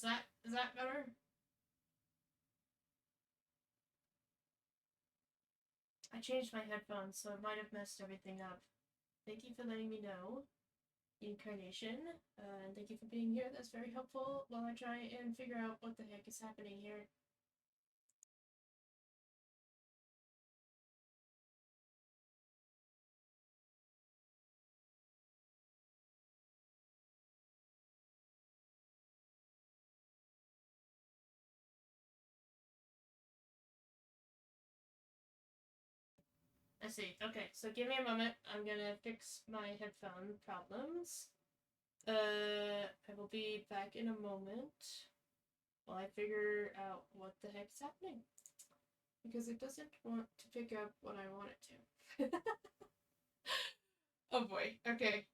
Is that better? I changed my headphones, so I might have messed everything up. Thank you for letting me know, Incarnation, and thank you for being here. That's very helpful while I try and figure out what the heck is happening here. I see. Okay, so give me a moment. I'm gonna fix my headphone problems. I will be back in a moment while I figure out what the heck's happening. Because it doesn't want to pick up what I want it to. Oh boy. Okay.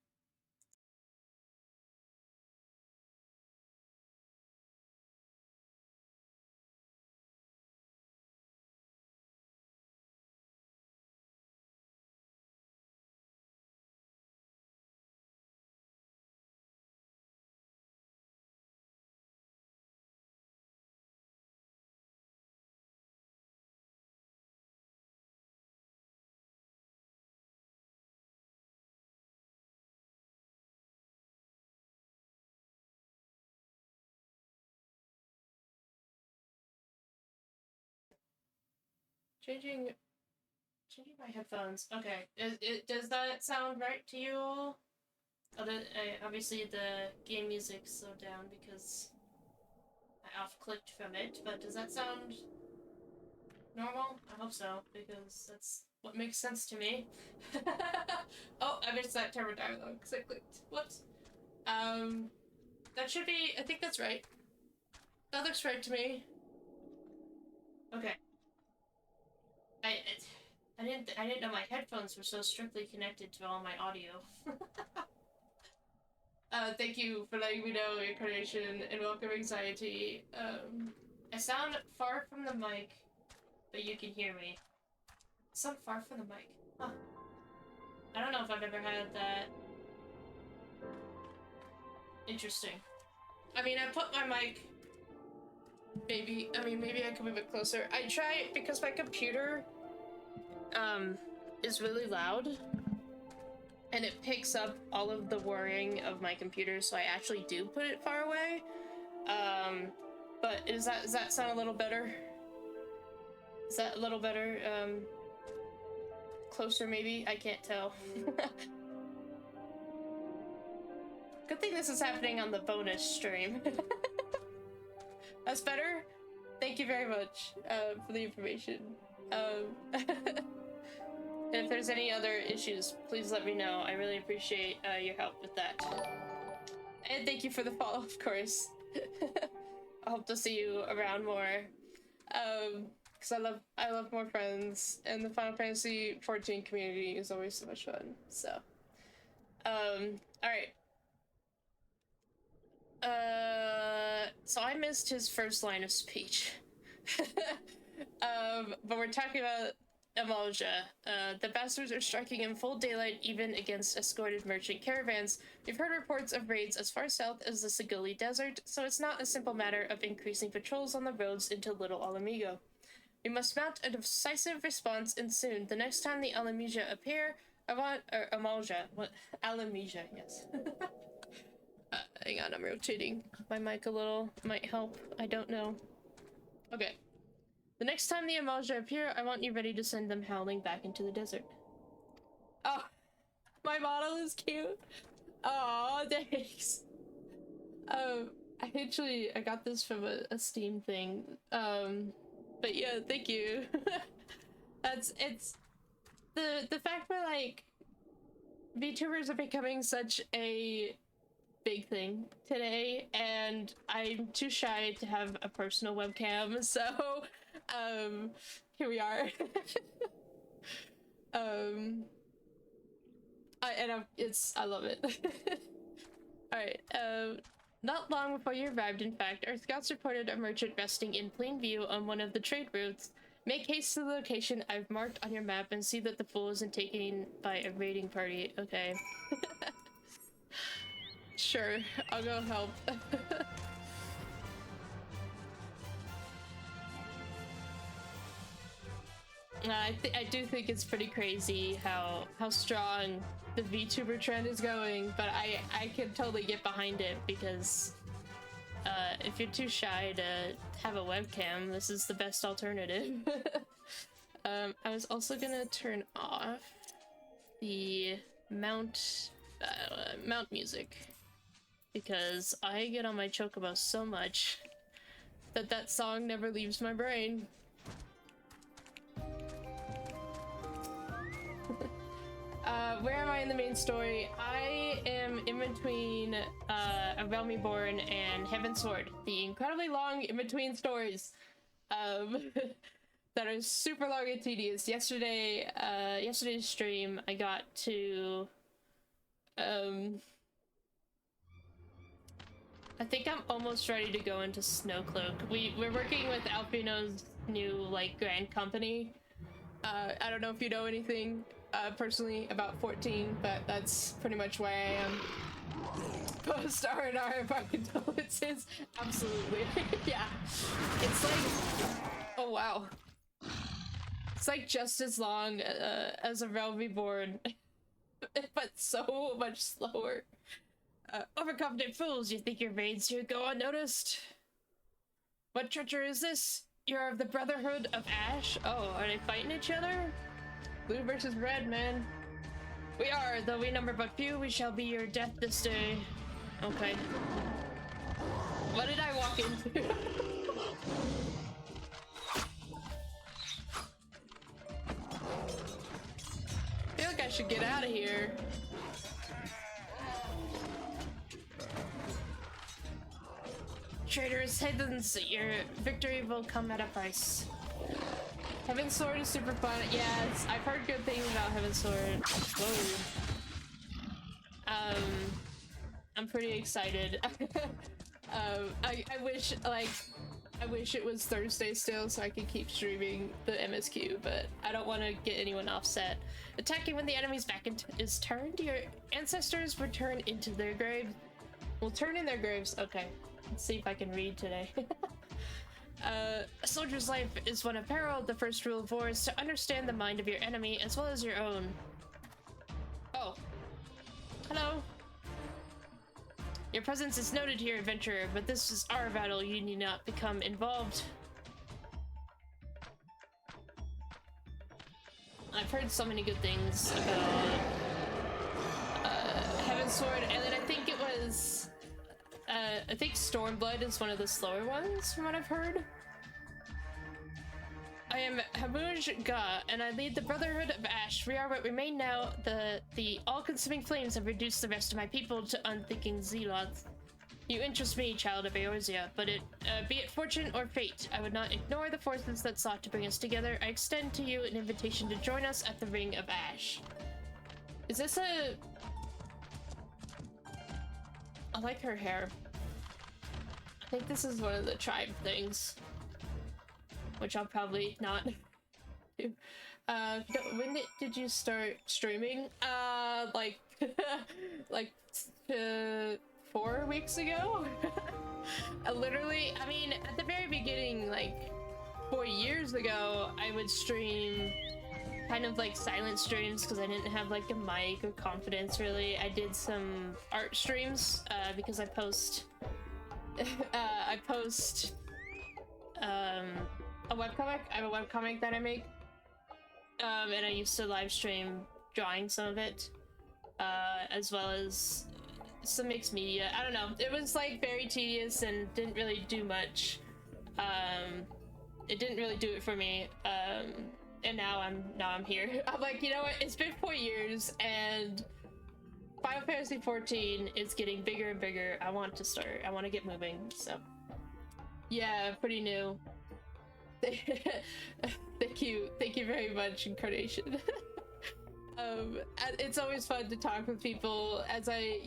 Changing my headphones. Okay. Does that sound right to you all? Obviously the game music's slowed down because I off-clicked from it, but does that sound normal? I hope so, because that's what makes sense to me. Oh, I missed that term of dialogue because I clicked. Whoops. That should be, I think that's right. That looks right to me. Okay. I didn't know my headphones were so strictly connected to all my audio. Thank you for letting me know, Incarnation, and welcome, Anxiety. I sound far from the mic, but you can hear me. I sound far from the mic. Huh. I don't know if I've ever had that. Interesting. I mean, I put my mic... maybe I can move it closer. I try, because my computer, is really loud, and it picks up all of the whirring of my computer, so I actually do put it far away. But does that sound a little better? Is that a little better? Closer maybe? I can't tell. Good thing this is happening on the bonus stream. That's better? Thank you very much for the information. And if there's any other issues, please let me know. I really appreciate your help with that. And thank you for the follow, of course. I hope to see you around more. Because I love more friends, and the Final Fantasy XIV community is always so much fun. So, alright. So I missed his first line of speech. But we're talking about Amalja. The bastards are striking in full daylight even against escorted merchant caravans. We've heard reports of raids as far south as the Sigilli Desert, so it's not a simple matter of increasing patrols on the roads into Little Alamigo. We must mount a decisive response, and soon. The next time the Alamija appear, Amalja. What? Alamija, yes. Hang on, I'm rotating my mic a little. Might help. I don't know. Okay. The next time the Amalja appear, I want you ready to send them howling back into the desert. Oh, my model is cute. Oh, thanks. I got this from a Steam thing. But yeah, thank you. It's the fact that like VTubers are becoming such a big thing today, and I'm too shy to have a personal webcam, so here we are. I love it. Alright, not long before you arrived, in fact, our scouts reported a merchant resting in plain view on one of the trade routes. Make haste to the location I've marked on your map and see that the fool isn't taken by a raiding party. Okay. Sure, I'll go help. I do think it's pretty crazy how strong the VTuber trend is going, but I can totally get behind it because if you're too shy to have a webcam, this is the best alternative. I was also gonna turn off the mount music because I get on my chocobo so much that song never leaves my brain. Where am I in the main story? I am in between A Realm Reborn and Heaven's Sword, the incredibly long in-between stories that are super long and tedious. Yesterday's stream, I got to I think I'm almost ready to go into Snowcloak. We're working with Alpino's new like grand company. I don't know if you know anything personally about 14, but that's pretty much where I am. Post R&R of our condolences. Absolutely. Yeah. It's like, oh wow. It's like just as long as A Realm Reborn, but so much slower. Overconfident fools, you think your raids here go unnoticed? What treachery is this? You're of the Brotherhood of Ash? Oh, are they fighting each other? Blue versus red, man. We are, though we number but few, we shall be your death this day. Okay. What did I walk into? I feel like I should get out of here. Traitors, heathens, your victory will come at a price. Heaven's Sword is super fun. Yes, I've heard good things about Heaven's Sword. Whoa. I'm pretty excited. I wish, like, I wish it was Thursday still so I could keep streaming the MSQ, but I don't want to get anyone offset. Attacking when the enemy's back is turned. Your ancestors return into their graves. Will turn in their graves. Okay. Let's see if I can read today. A soldier's life is one of peril. The first rule of war is to understand the mind of your enemy as well as your own. Oh. Hello. Your presence is noted here, adventurer, but this is our battle. You need not become involved. I've heard so many good things about Heaven's Sword, and then I think it was I think Stormblood is one of the slower ones from what I've heard. I am Habuj Ga, and I lead the Brotherhood of Ash. We are what remain now. The all-consuming flames have reduced the rest of my people to unthinking zealots. You interest me, child of Eorzea, but be it fortune or fate, I would not ignore the forces that sought to bring us together. I extend to you an invitation to join us at the Ring of Ash. Is this a... I like her hair. I think this is one of the tribe things, which I'll probably not do. When did you start streaming? Like, like 4 weeks ago? Literally, I mean, at the very beginning, like 4 years ago, I would stream kind of like silent streams because I didn't have like a mic or confidence really. I did some art streams because I post a webcomic. I have a webcomic that I make, and I used to live stream drawing some of it, as well as some mixed media. I don't know, it was like very tedious and didn't really do much. It didn't really do it for me, and now I'm here. I'm like, you know what, it's been 4 years and Final Fantasy 14 is getting bigger and bigger. I want to get moving, so yeah, pretty new. Thank you very much, Incarnation. It's always fun to talk with people as I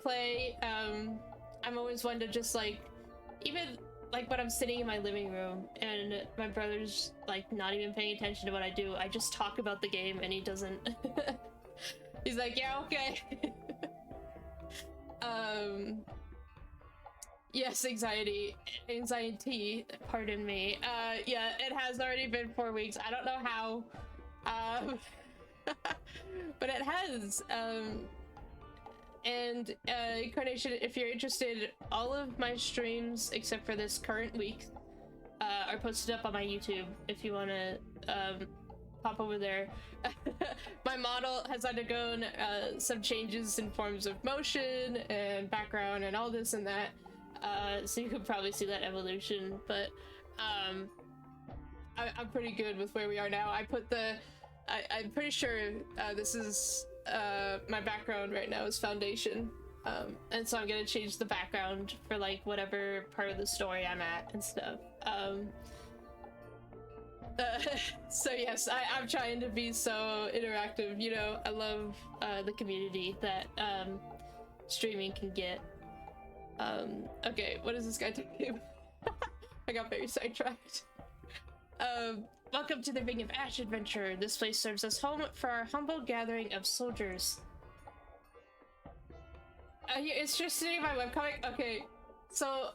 play. I'm always one to just like, even like when I'm sitting in my living room and my brother's like not even paying attention to what I do, I just talk about the game and he doesn't. He's like, yeah, okay. Yes, anxiety, pardon me. Yeah, it has already been 4 weeks. I don't know how But it has. And Incarnation, if you're interested, all of my streams except for this current week are posted up on my YouTube. If you want to pop over there. My model has undergone some changes in forms of motion and background and all this and that. So you could probably see that evolution, but I'm pretty good with where we are now. I'm pretty sure this is my background right now is Foundation, and so I'm gonna change the background for like whatever part of the story I'm at and stuff. So yes, I'm trying to be so interactive, you know. I love the community that streaming can get. Okay, what is this guy doing? I got very sidetracked. Welcome to the Ring of Ash adventure. This place serves as home for our humble gathering of soldiers. It's just sitting in my webcomic. Okay, so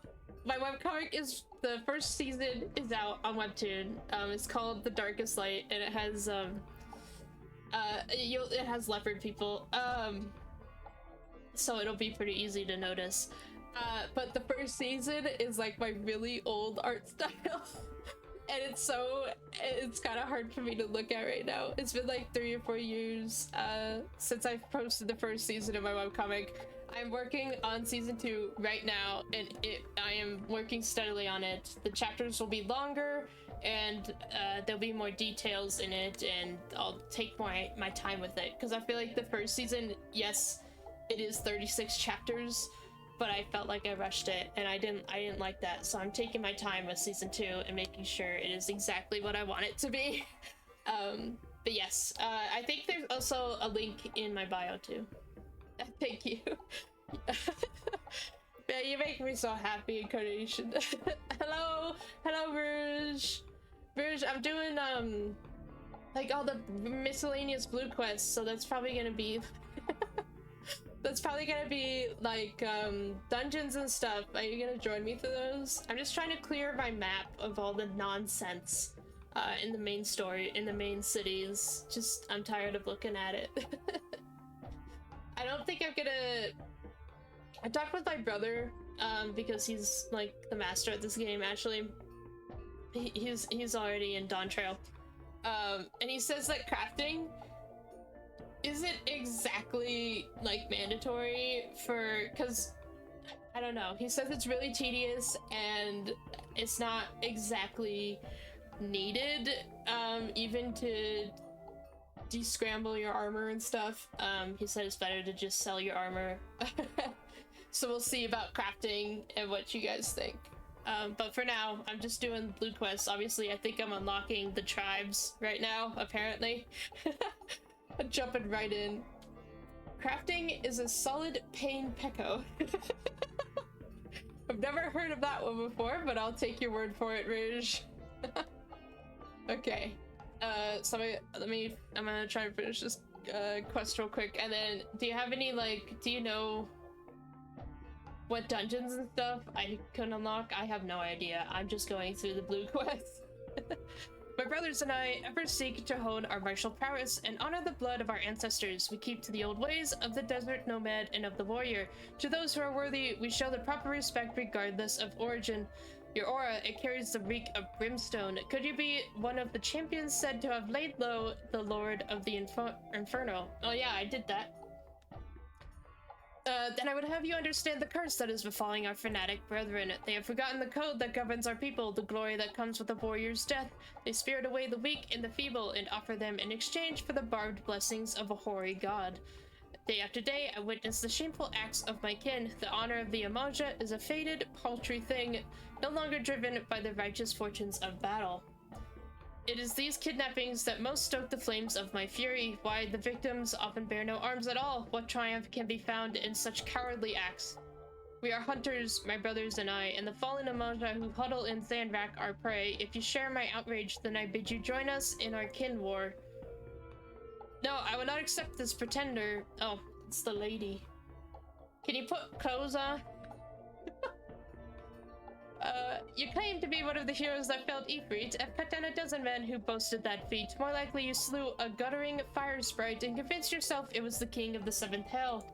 my webcomic is, the first season is out on Webtoon. It's called The Darkest Light, and it has it has leopard people. So it'll be pretty easy to notice. But the first season is like my really old art style. And it's kind of hard for me to look at right now. It's been like 3 or 4 years since I've posted the first season of my webcomic. I'm working on season 2 right now, and I am working steadily on it. The chapters will be longer, and there'll be more details in it, and I'll take my time with it. Because I feel like the first season, yes, it is 36 chapters, but I felt like I rushed it, and I didn't like that. So I'm taking my time with season 2 and making sure it is exactly what I want it to be. But yes, I think there's also a link in my bio too. Thank you. Yeah, you make me so happy, Incarnation. Hello, Rouge. I'm doing like all the miscellaneous blue quests, so that's probably gonna be like dungeons and stuff. Are you gonna join me for those? I'm just trying to clear my map of all the nonsense in the main story, in the main cities. Just, I'm tired of looking at it. I don't think I'm gonna... I talked with my brother, because he's like the master at this game, actually. He's already in Dawn Trail. And he says that crafting isn't exactly like mandatory because I don't know, he says it's really tedious and it's not exactly needed, even to descramble your armor and stuff. He said it's better to just sell your armor. So we'll see about crafting and what you guys think. But for now, I'm just doing blue quests. Obviously, I think I'm unlocking the tribes right now, apparently. I'm jumping right in. Crafting is a solid pain pecco. I've never heard of that one before, but I'll take your word for it, Rouge. Okay. So I'm gonna try and finish this quest real quick, and then do you have any, like, do you know what dungeons and stuff I can unlock? I have no idea. I'm just going through the blue quests. My brothers and I ever seek to hone our martial prowess and honor the blood of our ancestors. We keep to the old ways of the desert nomad and of the warrior. To those who are worthy, we show the proper respect regardless of origin. Your aura, it carries the reek of brimstone. Could you be one of the champions said to have laid low the Lord of the Inferno? Oh yeah, I did that. Then I would have you understand the curse that is befalling our fanatic brethren. They have forgotten the code that governs our people, the glory that comes with a warrior's death. They spirit away the weak and the feeble and offer them in exchange for the barbed blessings of a hoary god. Day after day, I witness the shameful acts of my kin. The honor of the Amaja is a faded, paltry thing, no longer driven by the righteous fortunes of battle. It is these kidnappings that most stoke the flames of my fury. Why the victims often bear no arms at all? What triumph can be found in such cowardly acts? We are hunters, my brothers and I, and the fallen Amaja who huddle in Sandrak our prey. If you share my outrage, then I bid you join us in our kin war. No, I will not accept this pretender. Oh, it's the lady. Can you put clothes on? You claim to be one of the heroes that felled Ifrit. I've cut down a dozen men who boasted that feat. More likely you slew a guttering fire sprite and convinced yourself it was the king of the seventh hell.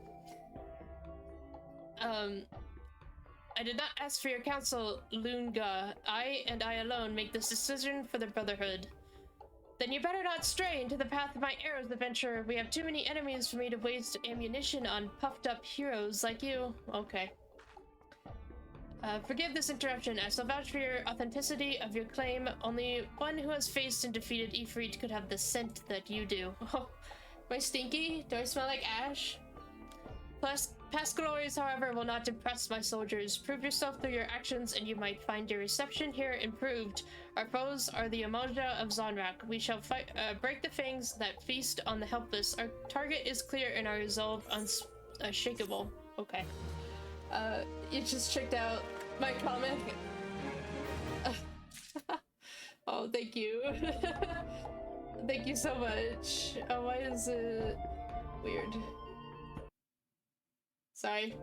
I did not ask for your counsel, Lunga. I and I alone make this decision for the Brotherhood. Then you better not stray into the path of my arrows, adventurer. We have too many enemies for me to waste ammunition on puffed-up heroes like you. Okay. Forgive this interruption. I shall vouch for your authenticity of your claim. Only one who has faced and defeated Ifrit could have the scent that you do. Oh, am I stinky? Do I smell like ash? Past glories, however, will not impress my soldiers. Prove yourself through your actions, and you might find your reception here improved. Our foes are the Amoja of Zonrak. We shall fight, break the fangs that feast on the helpless. Our target is clear, and our resolve unshakable. Okay. You just checked out my comic. Oh, thank you. Thank you so much. Oh, why is it weird? Sorry.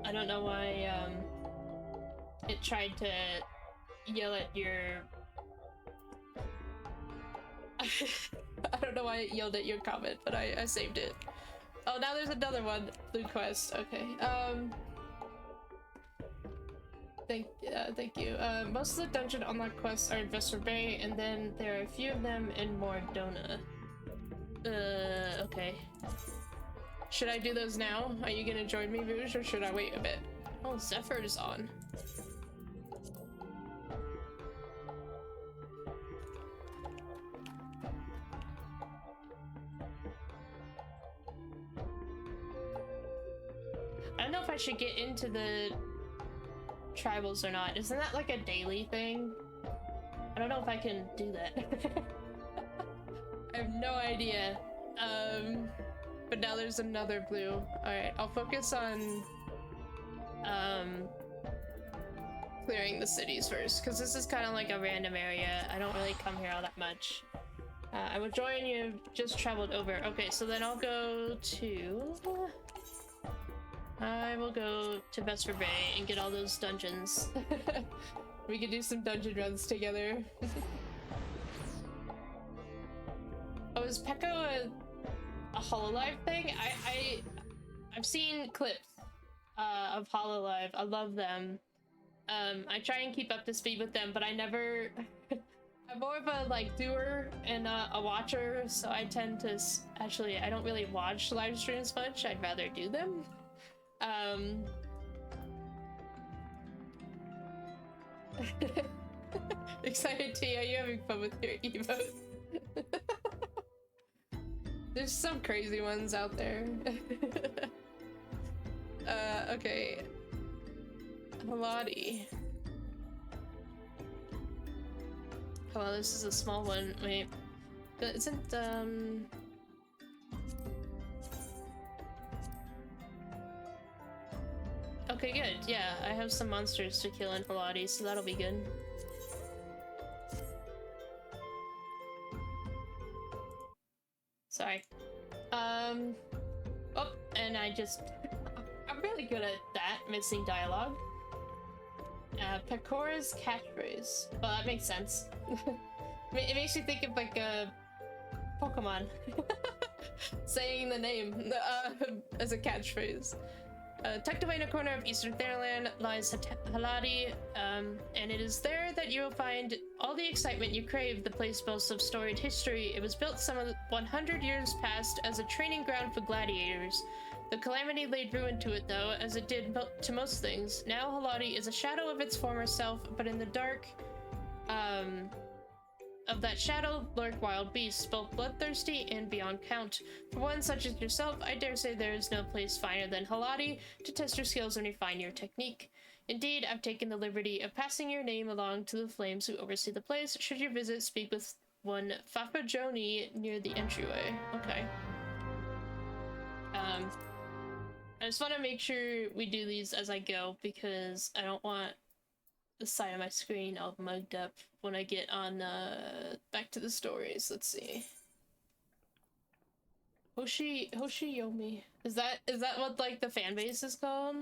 I don't know why, it tried to yell at your... I don't know why it yelled at your comment, but I saved it. Oh, now there's another one. Blue quest. Okay. Thank you. Most of the dungeon unlock quests are in Vesper Bay, and then there are a few of them in Mordona. Okay. Should I do those now? Are you gonna join me, Rouge, or should I wait a bit? Oh, Zephyr's on. I don't know if I should get into the tribals or not. Isn't that like a daily thing? I don't know if I can do that. I have no idea. But now there's another blue. Alright, I'll focus on clearing the cities first, because this is kind of like a random area. I don't really come here all that much. I will join you, just traveled over. Okay, so then I'll go to... I will go to Vesper Bay and get all those dungeons. We could do some dungeon runs together. Oh, is Pekko a Hololive thing? I've seen clips of Hololive. I love them. I try and keep up to speed with them, but I never... I'm more of a like doer and a watcher, so I tend to actually I don't really watch live streams much. I'd rather do them. Excited T, are you having fun with your emote? There's some crazy ones out there. Okay. Haladi. Oh, well, this is a small one. Wait. But isn't, okay, good. Yeah, I have some monsters to kill in Haladi, so that'll be good. Sorry. Oh, and I'm really good at that, missing dialogue. Pecora's catchphrase. Well, that makes sense. It makes you think of like a Pokemon. Saying the name as a catchphrase. Tucked away in a corner of eastern Thanalan lies Haladi, and it is there that you will find all the excitement you crave. The place boasts of storied history. It was built some 100 years past as a training ground for gladiators. The calamity laid ruin to it, though, as it did to most things. Now Haladi is a shadow of its former self, but in the dark of that shadow lurk wild beasts, both bloodthirsty and beyond count. For one such as yourself, I dare say there is no place finer than Haladi to test your skills and refine your technique. Indeed, I've taken the liberty of passing your name along to the flames who oversee the place. Should your visit, speak with one Fafa Joni near the entryway. Okay. I just want to make sure we do these as I go, because I don't want the side of my screen all mugged up when I get on, back to the stories. Let's see. Yomi. Is that what, like, the fan base is called?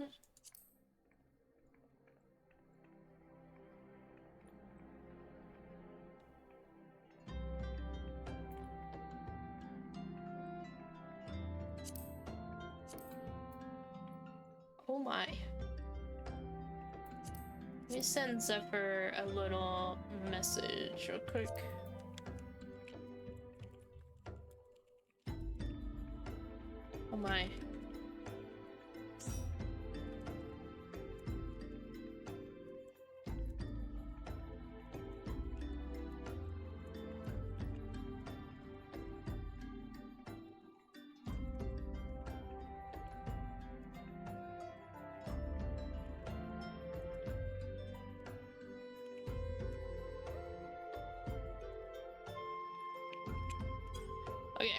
Oh my. Let me send Zephyr a little message real quick. Oh my. Okay,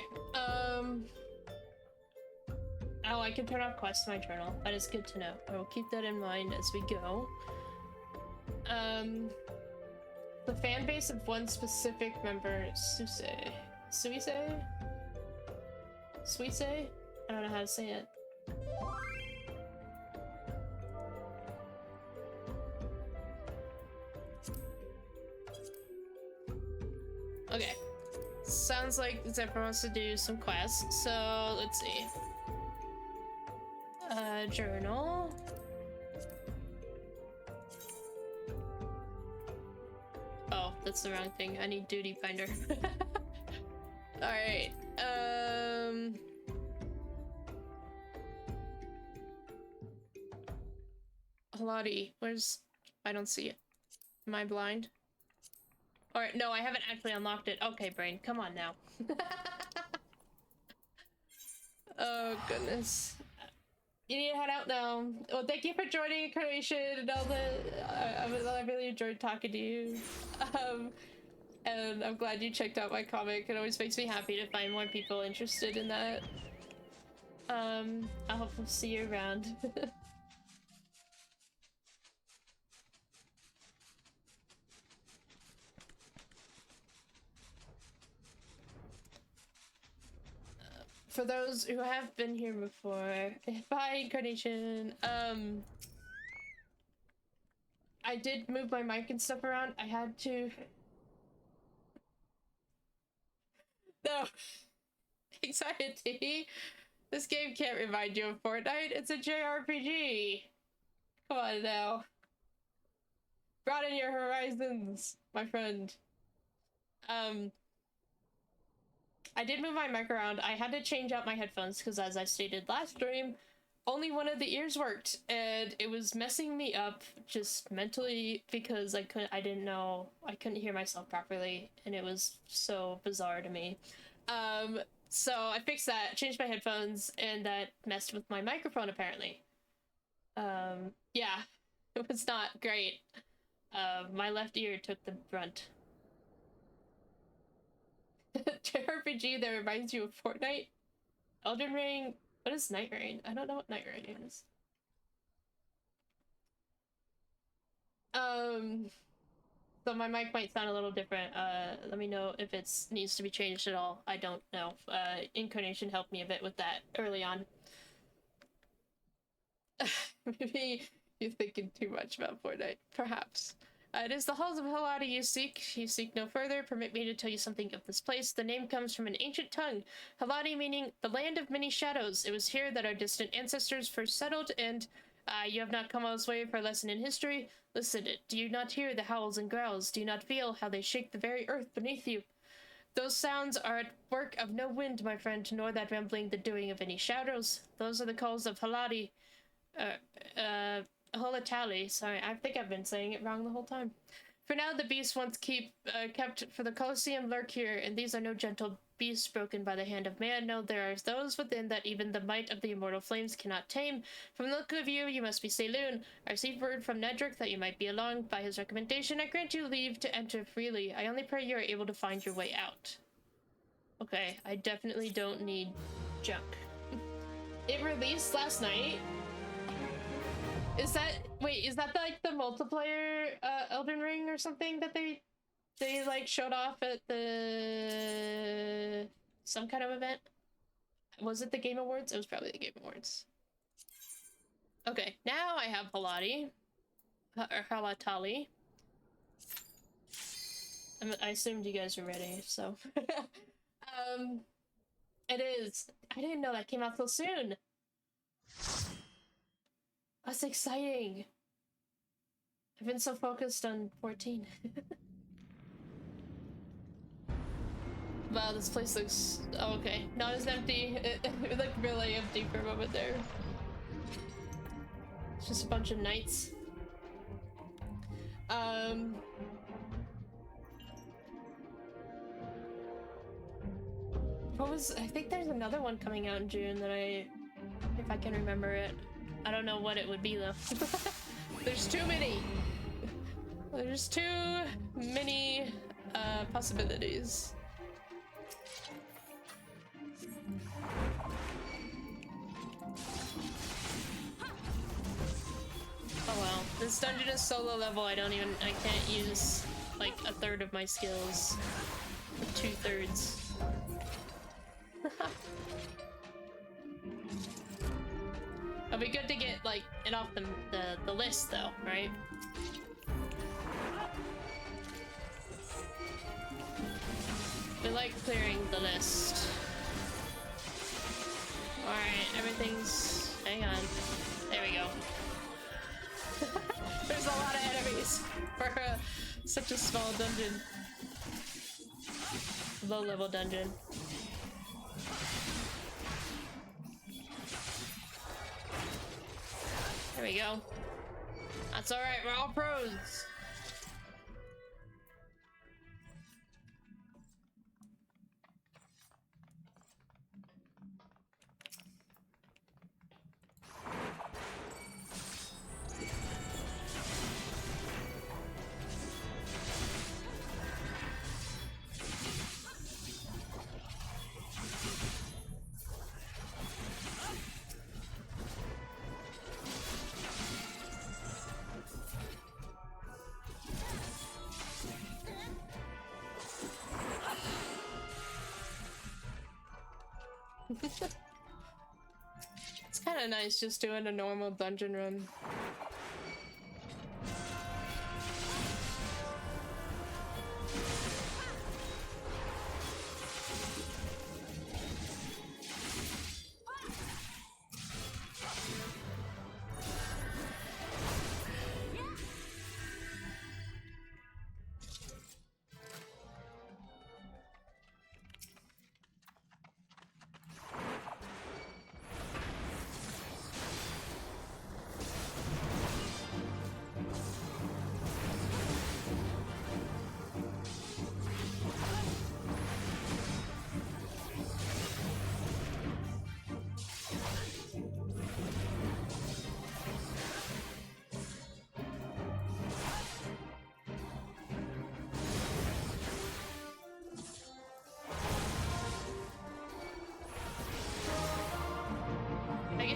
oh, I can turn off quests in my journal. That is good to know. I will keep that in mind as we go. The fan base of one specific member, Suise? I don't know how to say it. Okay. Sounds like Zephyr wants to do some quests, so let's see. Journal. Oh, that's the wrong thing. I need duty finder. Alright, Lottie, where's... I don't see it. Am I blind? Alright, no, I haven't actually unlocked it. Okay, brain, come on now. Oh, goodness. You need to head out now. Well, thank you for joining Incarnation and all the... I really enjoyed talking to you. And I'm glad you checked out my comic. It always makes me happy to find more people interested in that. I hope we'll see you around. For those who have been here before, bye Incarnation. I did move my mic and stuff around. I had to. No. Anxiety. This game can't remind you of Fortnite. It's a JRPG. Come on now. Broaden your horizons, my friend. I did move my mic around. I had to change out my headphones because, as I stated last stream, only one of the ears worked, and it was messing me up just mentally because I couldn't hear myself properly, and it was so bizarre to me. So I fixed that, changed my headphones, and that messed with my microphone apparently. Yeah, it was not great. My left ear took the brunt. JRPG that reminds you of Fortnite? Elden Ring? What is Night Rain? I don't know what Night Rain is. So my mic might sound a little different. Let me know if it needs to be changed at all. I don't know. Incarnation helped me a bit with that early on. Maybe you're thinking too much about Fortnite. Perhaps. It is the halls of Haladi you seek. You seek no further. Permit me to tell you something of this place. The name comes from an ancient tongue. Haladi meaning the land of many shadows. It was here that our distant ancestors first settled, and you have not come all this way for a lesson in history. Listen, do you not hear the howls and growls? Do you not feel how they shake the very earth beneath you? Those sounds are at work of no wind, my friend, nor that rambling the doing of any shadows. Those are the calls of Haladi. Holatali. Sorry, I think I've been saying it wrong the whole time. For now, the beasts once kept for the Colosseum lurk here, and these are no gentle beasts broken by the hand of man. No, there are those within that even the might of the immortal flames cannot tame. From the look of you, you must be Saloon. I received word from Nedrick that you might be along. By his recommendation, I grant you leave to enter freely. I only pray you are able to find your way out. Okay, I definitely don't need junk. It released last night. Is that like the multiplayer Elden Ring or something that they like showed off at the some kind of event? Was it the Game Awards? It was probably the Game Awards. Okay, now I have Halati. Or Halatali. I assumed you guys were ready, so it is. I didn't know that came out so soon. That's exciting. I've been so focused on 14. Wow, this place looks... Oh, okay. Not as empty. It looked really empty for a moment there. It's just a bunch of knights. What was... I think there's another one coming out in June that if I can remember it. I don't know what it would be, though. There's too many! There's too many, possibilities. Oh well. This dungeon is solo level, I can't use, like, a third of my skills. Or 2/3. It'll be good to get, like, it off the list, though, right? We like clearing the list. Alright, everything's... Hang on. There we go. There's a lot of enemies for such a small dungeon. Low-level dungeon. There we go. That's alright, we're all pros. It's kind of nice just doing a normal dungeon run.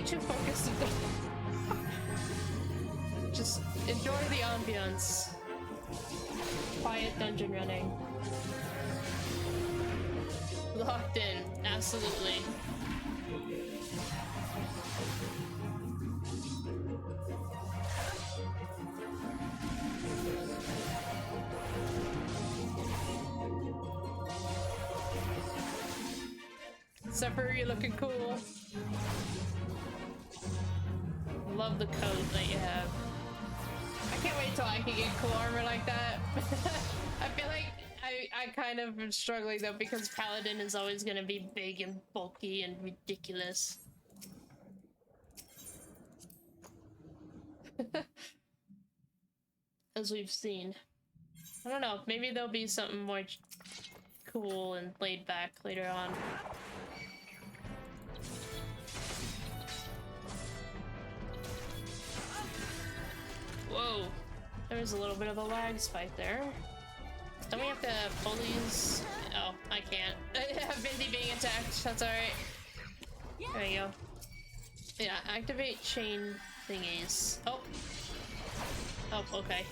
Too focused. Just enjoy the ambiance. Quiet dungeon running. Locked in, absolutely. Zephyr, you're looking cool. Love the coat that you have. I can't wait till I can get cool armor like that. I feel like I kind of am struggling though because Paladin is always gonna be big and bulky and ridiculous. As we've seen. I don't know, maybe there'll be something more cool and laid back later on. Whoa, there was a little bit of a lag spike there. Don't we have to pull these? Oh, I can't. I'm busy being attacked, that's alright. There we go. Yeah, activate chain thingies. Oh. Oh, okay.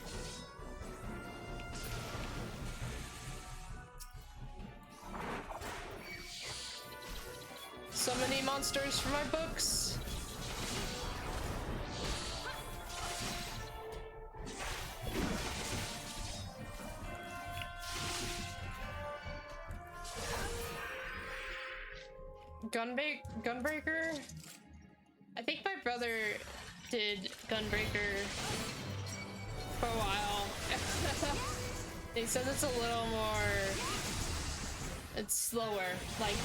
So many monsters for my books. Gunbreaker? I think my brother did Gunbreaker for a while. They said it's a little more, it's slower, like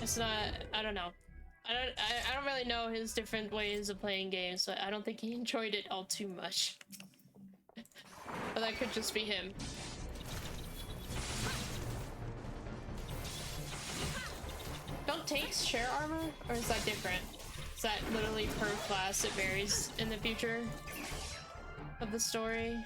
it's not, I don't know, I don't really know his different ways of playing games, so I don't think he enjoyed it all too much. But that could just be him. Don't tanks share armor, or is that different? Is that literally per class? It varies in the future of the story.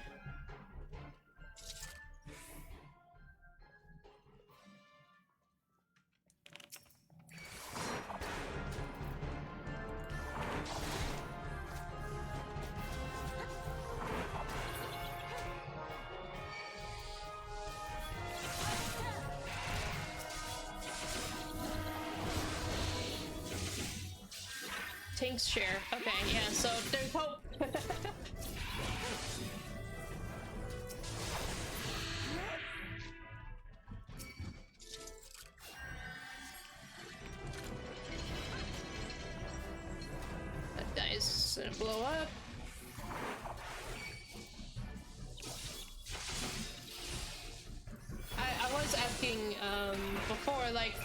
Tanks share. Okay, yeah, so there's hope. That guy's gonna blow up. I was asking before, like,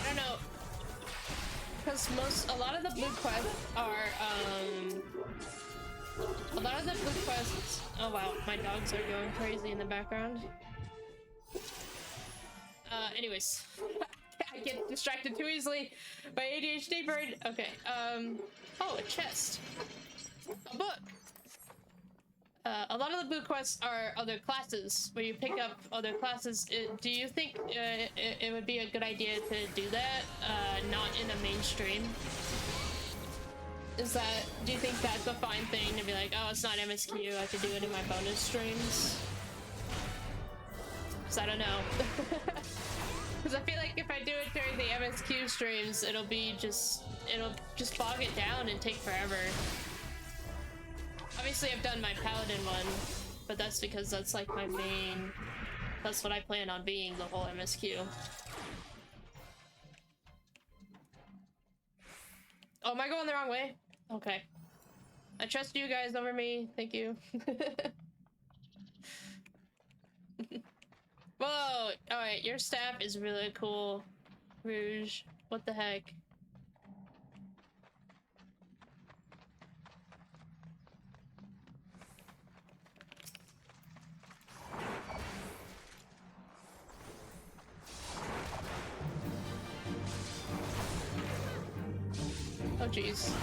I don't know, because a lot of the blue quests are oh wow, my dogs are going crazy in the background. Anyways, I get distracted too easily by ADHD bird. Okay, oh, a chest, a book. A lot of the blue quests are other classes, where you pick up other classes. Do you think it would be a good idea to do that, not in a mainstream? Do you think that's a fine thing to be like, oh, it's not MSQ, I could do it in my bonus streams? Because I don't know. Because I feel like if I do it during the MSQ streams, it'll just bog it down and take forever. Obviously, I've done my Paladin one, but that's because that's like my main... That's what I plan on being, the whole MSQ. Oh, am I going the wrong way? Okay. I trust you guys over me. Thank you. Whoa! Alright, your staff is really cool. Rouge. What the heck? Oh jeez.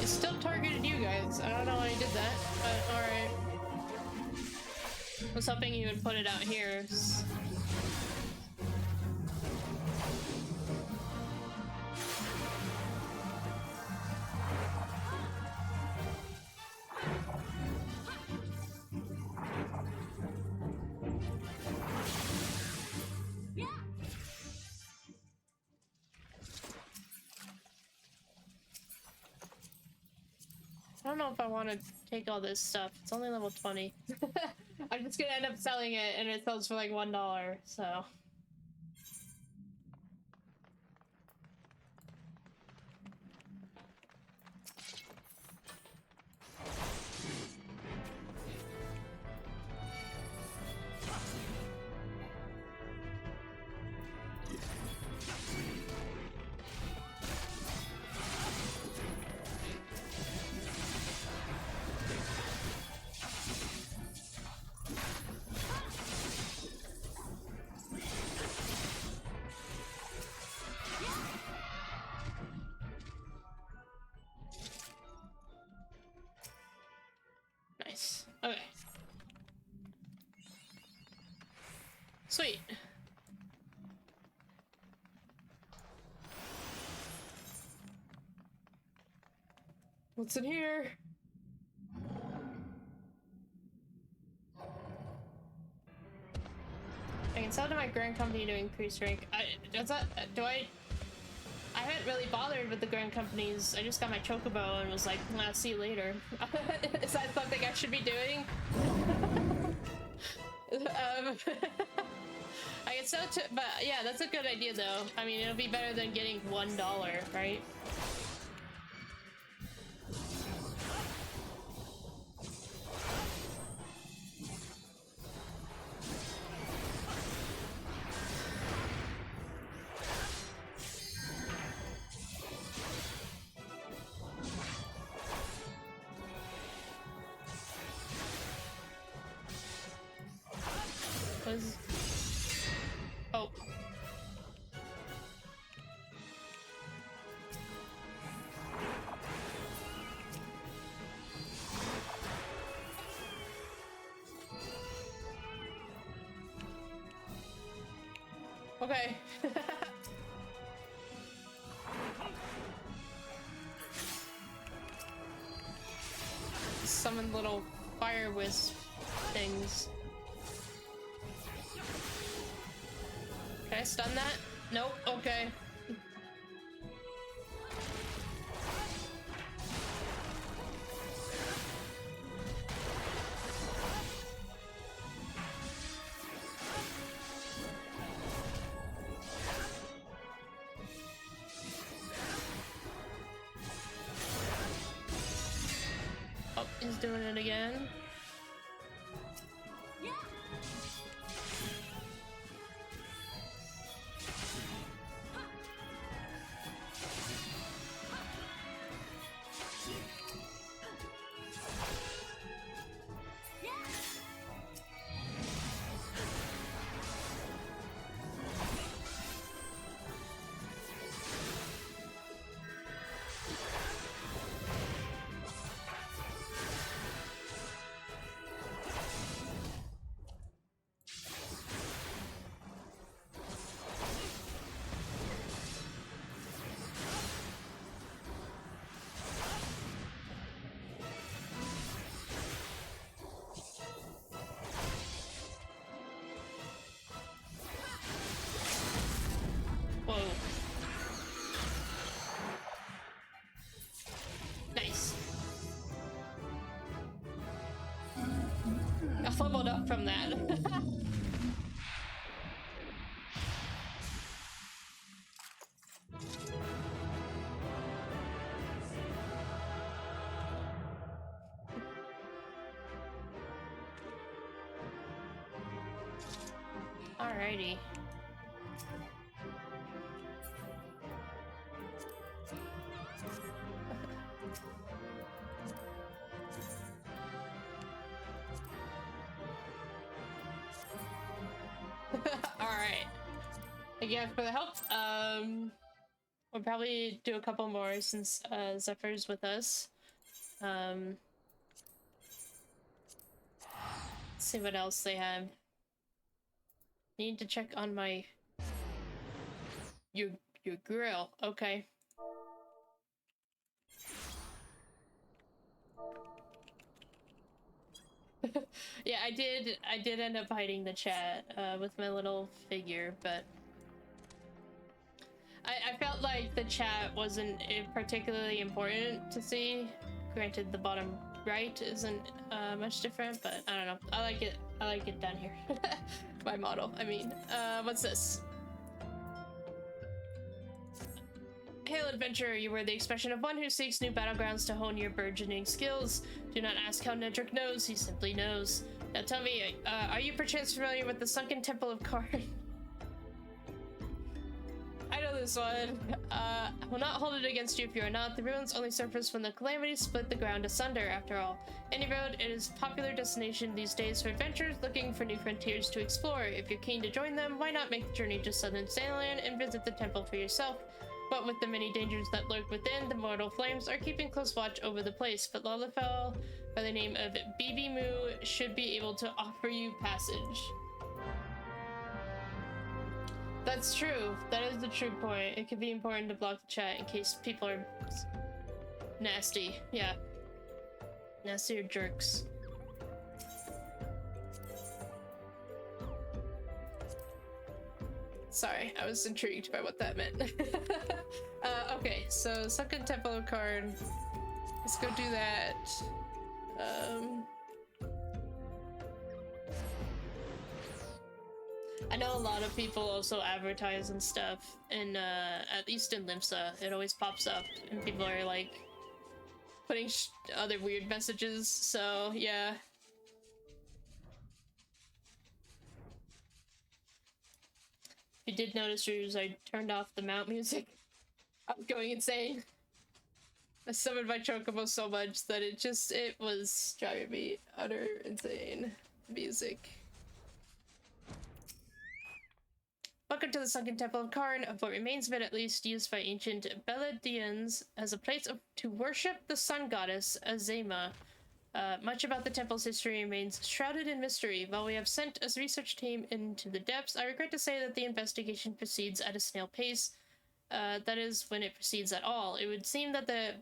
It still targeted you guys. I don't know why he did that, but alright. I was hoping he would put it out here. I don't know if I want to take all this stuff. It's only level 20. I'm just gonna end up selling it, and it sells for like $1, so... Sweet. What's in here? I can sell to my Grand Company to increase rank. I haven't really bothered with the Grand Companies. I just got my Chocobo and was like, I'll see you later. Is that something I should be doing? I can sell to, but yeah, that's a good idea though. I mean, it'll be better than getting $1, right? Oh. Okay. Summon little fire wisp things. Can I stun that? Nope. Okay. Oh, he's doing it again. Whoa. Nice. I leveled up from that. Alrighty. Alright. Thank you for the help. We'll probably do a couple more since Zephyr's with us. Let's see what else they have. Need to check on my your grill. Okay. Yeah, I did end up hiding the chat with my little figure, but I felt like the chat wasn't particularly important to see. Granted, the bottom right isn't much different, but I don't know. I like it down here. My model. I mean, what's this? Hail, adventurer, you were the expression of one who seeks new battlegrounds to hone your burgeoning skills. Do not ask how Nedrick knows, he simply knows. Now tell me, are you perchance familiar with the sunken temple of Karn? I know this one. I will not hold it against you if you are not. The ruins only surfaced when the calamity split the ground asunder, after all. Any road, it is a popular destination these days for adventurers looking for new frontiers to explore. If you're keen to join them, why not make the journey to southern Sandland and visit the temple for yourself? But with the many dangers that lurk within, the mortal flames are keeping close watch over the place. But Lalafell, by the name of Bibi Moo, should be able to offer you passage. That's true. That is the true point. It could be important to block the chat in case people are nasty. Yeah. Nasty or jerks. Sorry, I was intrigued by what that meant. Okay, so Sunken Temple of Karn. Let's go do that. I know a lot of people also advertise and stuff, and at least in Limsa, it always pops up, and people are like putting other weird messages, so yeah. If you did notice, Ruse, I turned off the mount music. I was going insane. I summoned my chocobo so much that it was driving me utter insane. Music. Welcome to the Sunken Temple of Karn, of what remains of it at least, used by ancient Beledians as a place to worship the sun goddess Azema. Much about the temple's history remains shrouded in mystery. While we have sent a research team into the depths, I regret to say that the investigation proceeds at a snail pace. That is, when it proceeds at all. It would seem that the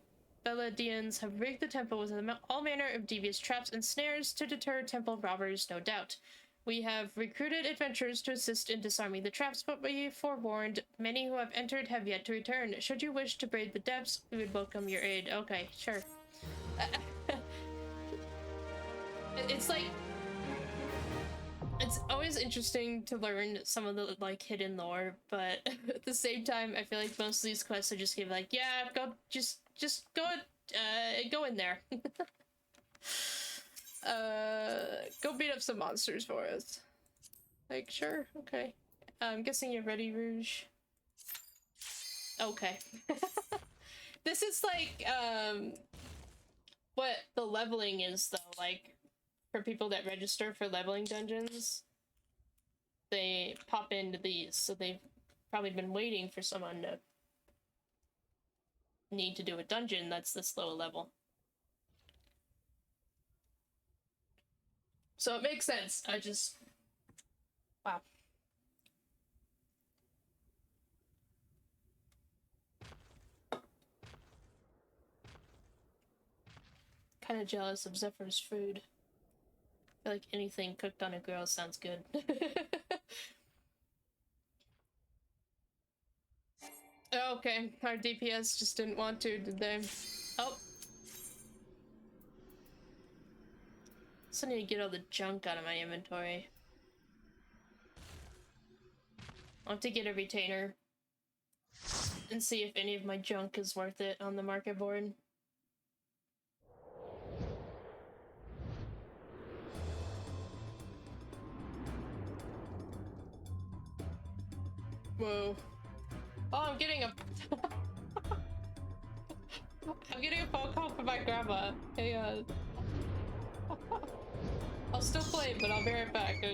Beledians have rigged the temple with all manner of devious traps and snares to deter temple robbers, no doubt. We have recruited adventurers to assist in disarming the traps, but we forewarned, many who have entered have yet to return. Should you wish to brave the depths, we would welcome your aid. Okay, sure. It's like, it's always interesting to learn some of the like hidden lore, but at the same time, I feel like most of these quests are just like, yeah, go, just go in there. Go beat up some monsters for us. Like, sure, okay. I'm guessing you're ready, Rouge. Okay. This is like, what the leveling is, though, like, for people that register for leveling dungeons, they pop into these, so they've probably been waiting for someone to need to do a dungeon that's this low level. So it makes sense. Wow. Kind of jealous of Zephyr's food. I feel like anything cooked on a grill sounds good. Okay, our DPS just didn't want to, did they? Oh. So I need to get all the junk out of my inventory. I'll have to get a retainer and see if any of my junk is worth it on the market board. Whoa. Oh, I'm getting a... I'm getting a phone call from my grandma. Hey, I'll still play, but I'll be right back.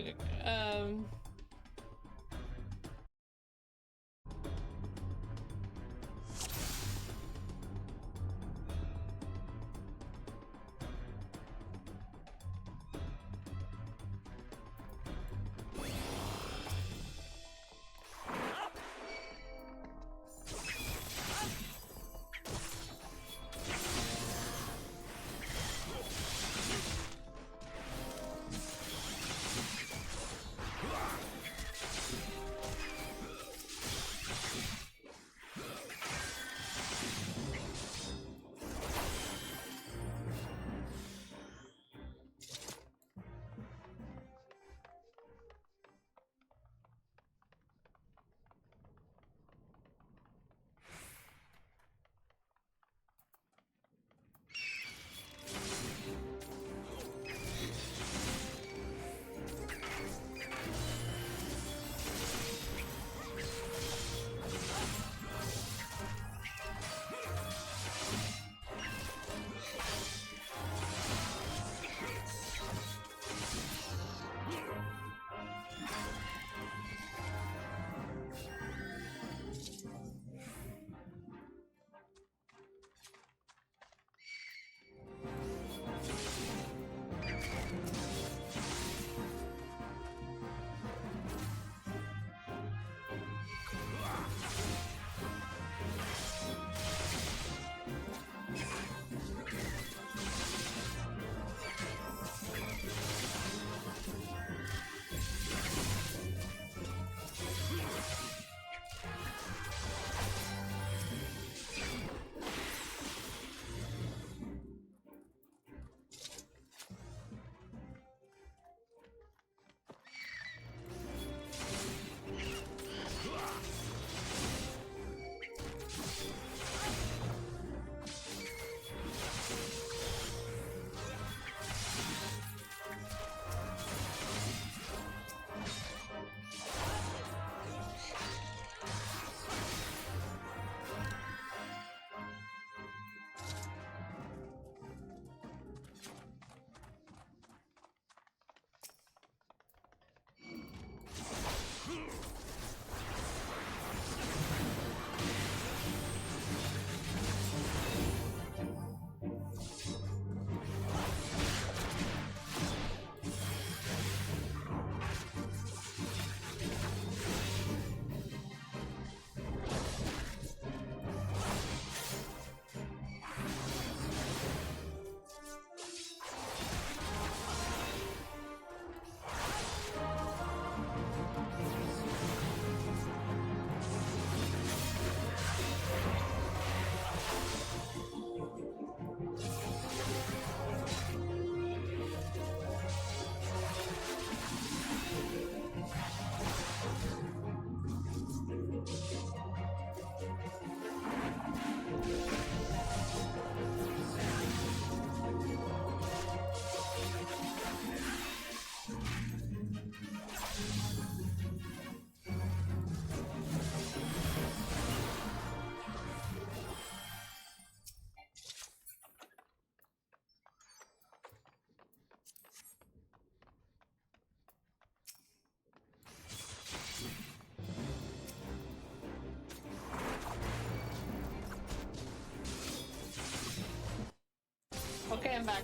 I'm back.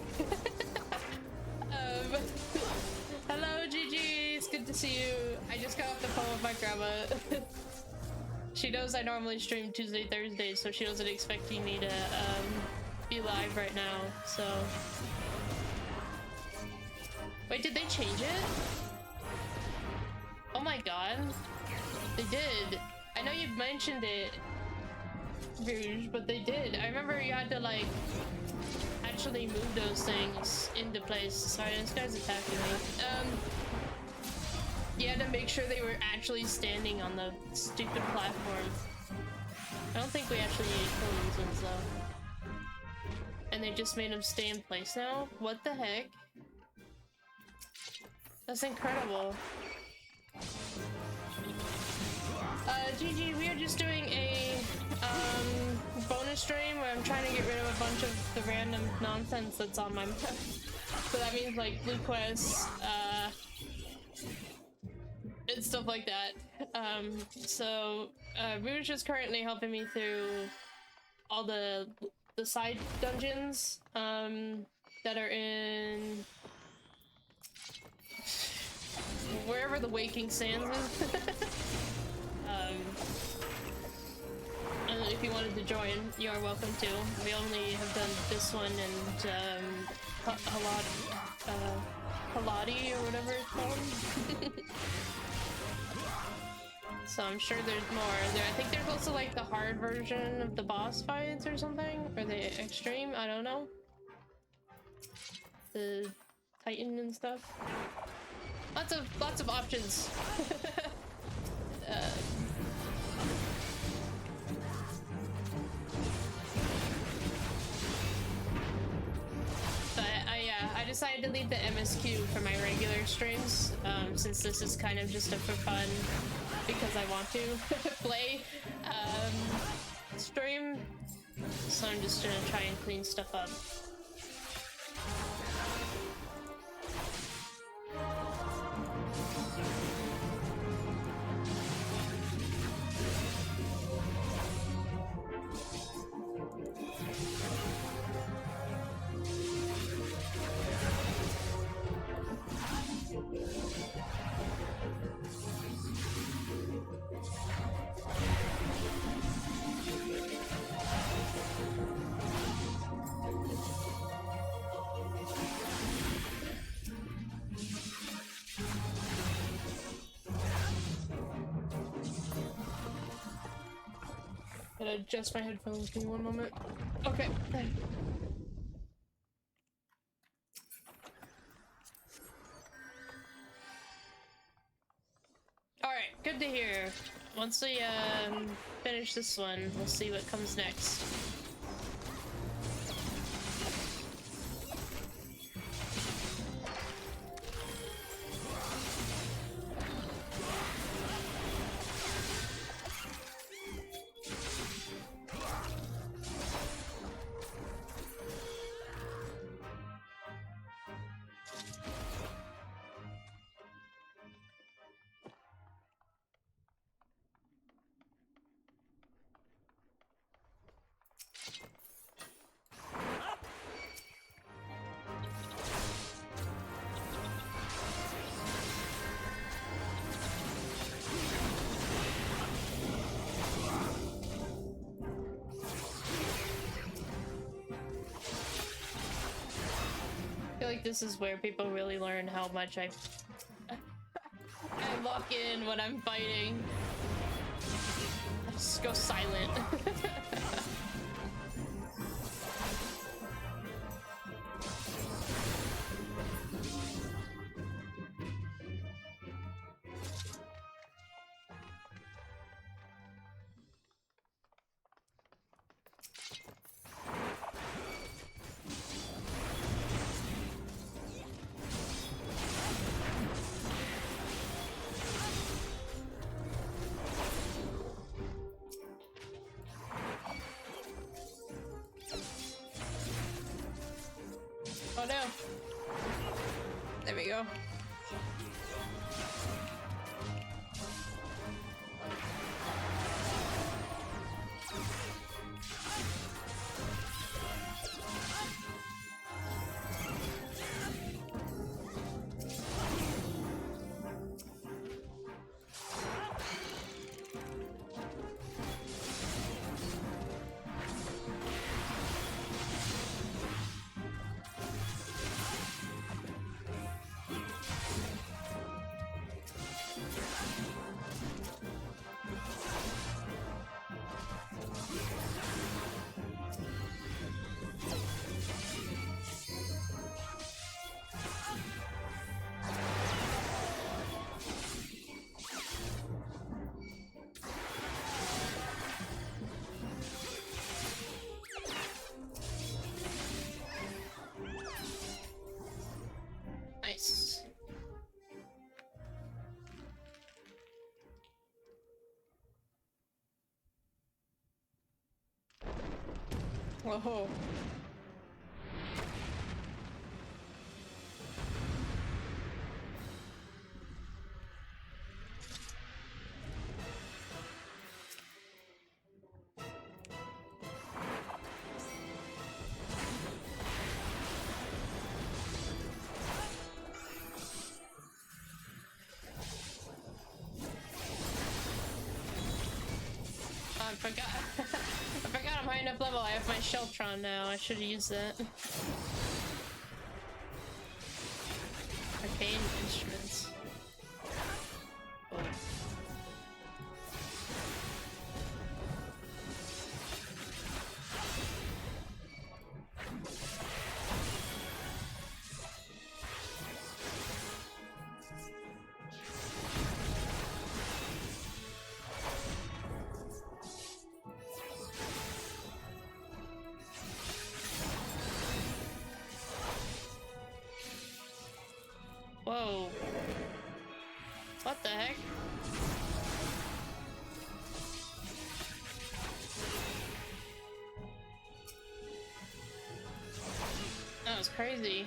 Hello, Gigi. It's good to see you. I just got off the phone with my grandma. She knows I normally stream Tuesday, Thursdays, so she wasn't expecting me to be live right now. So, wait, did they change it? Oh my god, they did. I know you mentioned it, Rouge, but they did. I remember you had to like actually move those things into place. Sorry, this guy's attacking me. You had to make sure they were actually standing on the stupid platform. I don't think we actually need collisions though. And they just made them stay in place now? What the heck? That's incredible. GG, we are just doing a bonus stream where I'm trying to get rid of a bunch of the random nonsense that's on my map. So that means like blue quests, and stuff like that. Rouge is currently helping me through all the side dungeons that are in wherever the Waking Sands is. And if you wanted to join, you are welcome to. We only have done this one and Haladi or whatever it's called. So I'm sure there's more. I think there's also like the hard version of the boss fights or something, or the extreme. I don't know. The Titan and stuff. Lots of options. But I decided to leave the MSQ for my regular streams, since this is kind of just a for fun, because I want to play stream. So I'm just gonna try and clean stuff up. Gotta adjust my headphones. Give me one moment. Okay. Alright, good to hear. Once we finish this one, we'll see what comes next. I feel like this is where people really learn how much I lock in when I'm fighting. I just go silent. Oh no. There we go. Whoa. I forgot. I forgot I'm high enough level. I have my Sheltron now. I should have used that. Arcane instruments. Oh. Whoa. What the heck? That was crazy.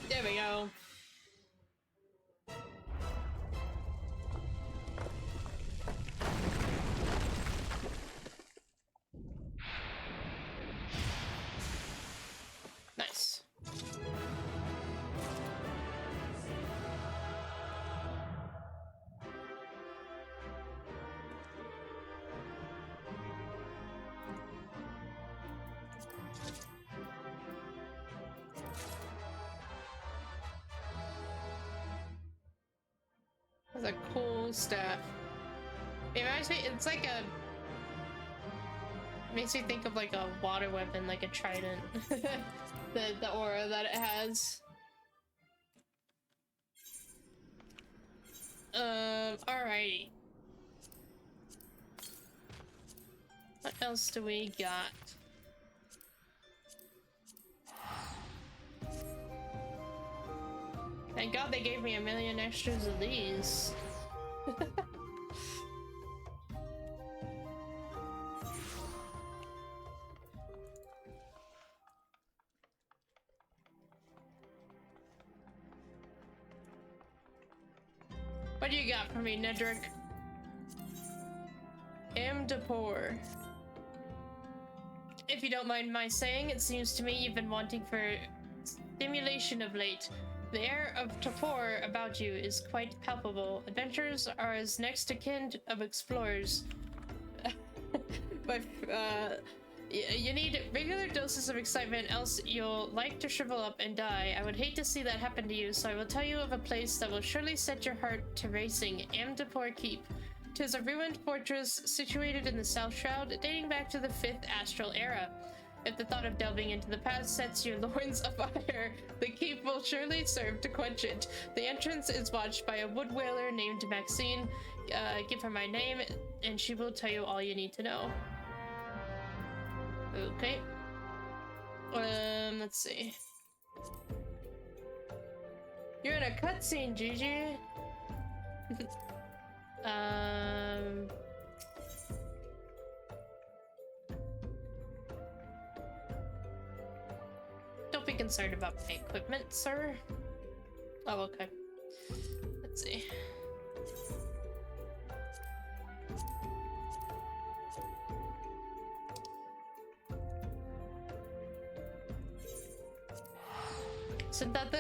There we go. Nice. That's a cool staff. It reminds me, it's like a... Makes me think of like a water weapon, like a trident. the aura that it has. Alrighty. What else do we got? Thank God they gave me a million extras of these. What do you got for me, Nedrick? Am de poor. If you don't mind my saying, it seems to me you've been wanting for stimulation of late. The air of torpor about you is quite palpable. Adventurers are as next to kin of explorers. But you need regular doses of excitement, else you'll like to shrivel up and die. I would hate to see that happen to you, so I will tell you of a place that will surely set your heart to racing. Amdapor Keep. 'Tis a ruined fortress situated in the South Shroud, dating back to the 5th Astral Era. If the thought of delving into the past sets your loins afire, the keep will surely serve to quench it. The entrance is watched by a wood whaler named Maxine. Give her my name, and she will tell you all you need to know. Okay. Let's see. You're in a cutscene, Gigi. Don't be concerned about my equipment, sir. Oh, okay. Let's see. Isn't that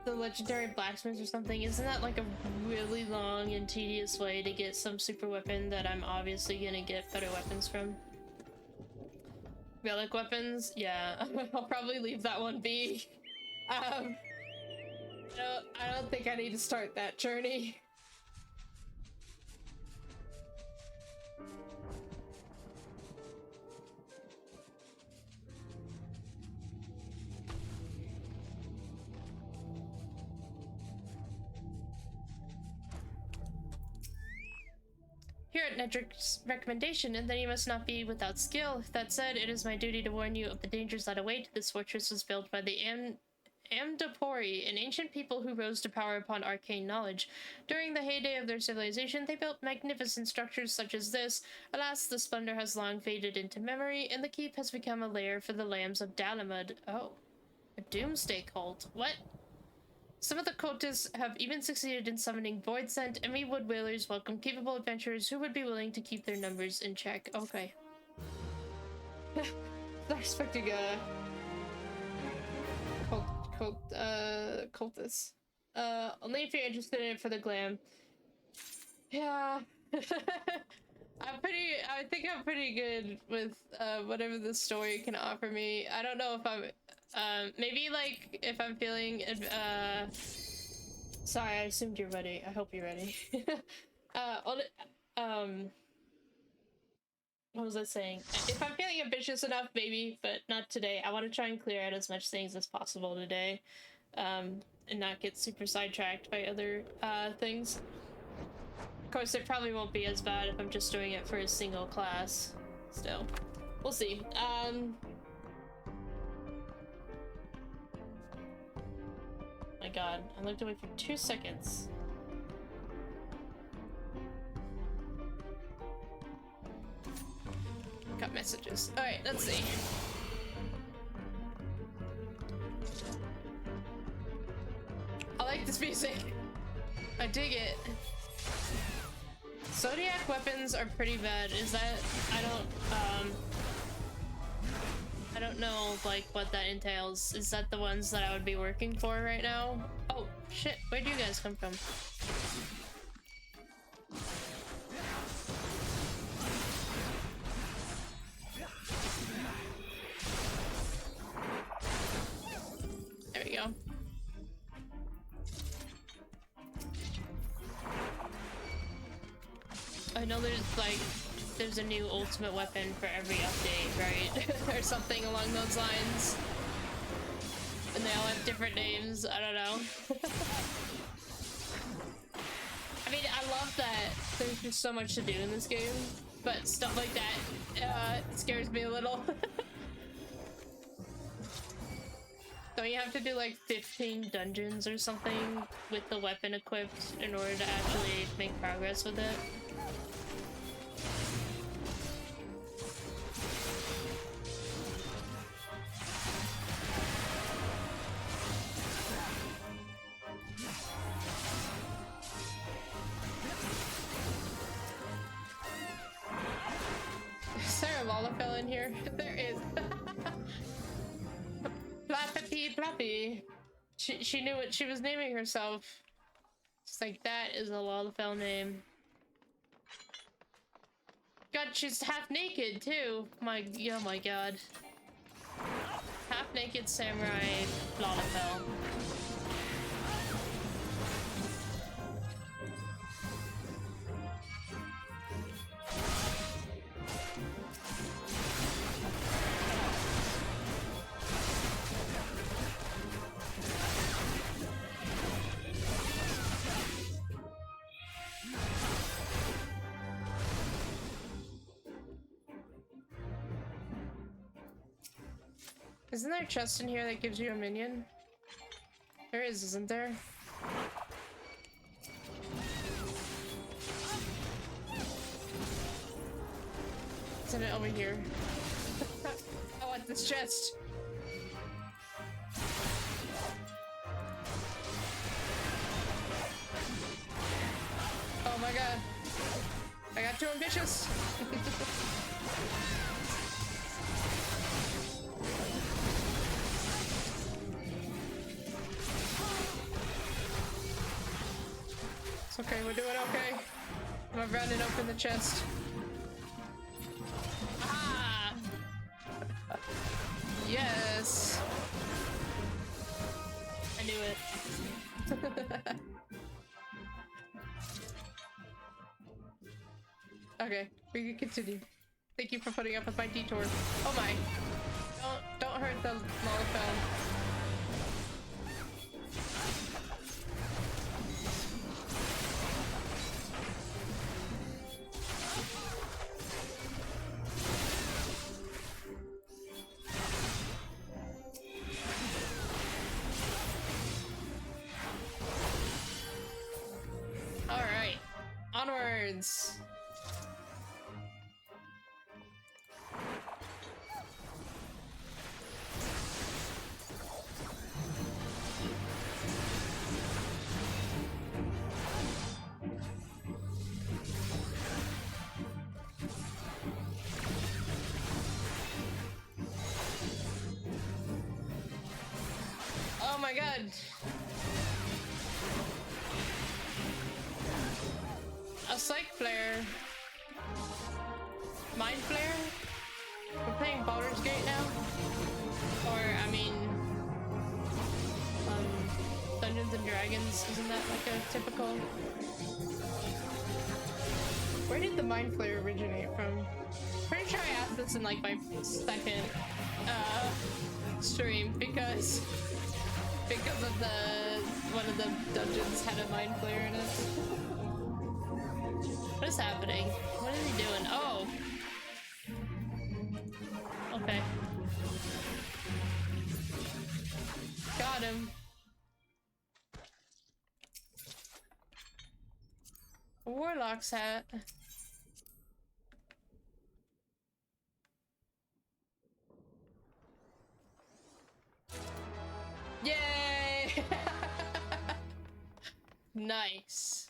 the legendary blacksmith or something? Isn't that like a really long and tedious way to get some super weapon that I'm obviously gonna get better weapons from? Relic weapons? Yeah, I'll probably leave that one be. I don't think I need to start that journey. Here at Nedric's recommendation, and then you must not be without skill. That said, it is my duty to warn you of the dangers that await. This fortress was built by the Amdapori, an ancient people who rose to power upon arcane knowledge. During the heyday of their civilization, they built magnificent structures such as this. Alas, the splendor has long faded into memory, and the keep has become a lair for the lambs of Dalamud. Oh, a doomsday cult. What? Some of the cultists have even succeeded in summoning Void Scent, and we wood whalers welcome capable adventurers who would be willing to keep their numbers in check. Okay. Not expecting a cultist. Only if you're interested in it for the glam. Yeah. I think I'm pretty good with whatever the story can offer me. I don't know if I'm maybe like if I'm feeling sorry, I assumed you're ready. I hope you're ready. What was I saying? If I'm feeling ambitious enough, maybe, but not today. I want to try and clear out as much things as possible today, and not get super sidetracked by other things. Of course, it probably won't be as bad if I'm just doing it for a single class. Still, we'll see. My God, I looked away for 2 seconds. Got messages. All right, let's see. I like this music. I dig it. Zodiac weapons are pretty bad. Is that I don't know like what that entails. Is that the ones that I would be working for right now? Oh shit, where do you guys come from? There we go. I know there's a new ultimate weapon for every update, right? Or something along those lines. And they all have different names. I don't know. I mean, I love that there's just so much to do in this game, but stuff like that scares me a little. Don't you have to do like 15 dungeons or something with the weapon equipped in order to actually make progress with it? Is there a Lalafell in here? There is. Flappy Flappy. She knew what she was naming herself. It's like, that is a Lalafell name. God, she's half naked too. Oh my God. Half naked samurai Lalafell. Isn't there a chest in here that gives you a minion? There is, isn't there? Isn't it over here? I want this chest. Oh my God. I got too ambitious. It's okay, we're doing okay. I'm gonna run and open the chest. Ah! Yes! I knew it. Okay, we can continue. Thank you for putting up with my detour. Oh my! Don't hurt the Lollipel. Alright. Onwards! Oh my god! A Psych Flare. Mind Flare? We're playing Baldur's Gate now? Or, I mean... Dungeons and Dragons, isn't that like a typical... Where did the Mind Flare originate from? Pretty sure I asked this in like my second, stream, because of one of the dungeons had a Mind Flare in it. What is happening? What is he doing? Oh! Okay. Got him. A Warlock's hat. Yay! Nice.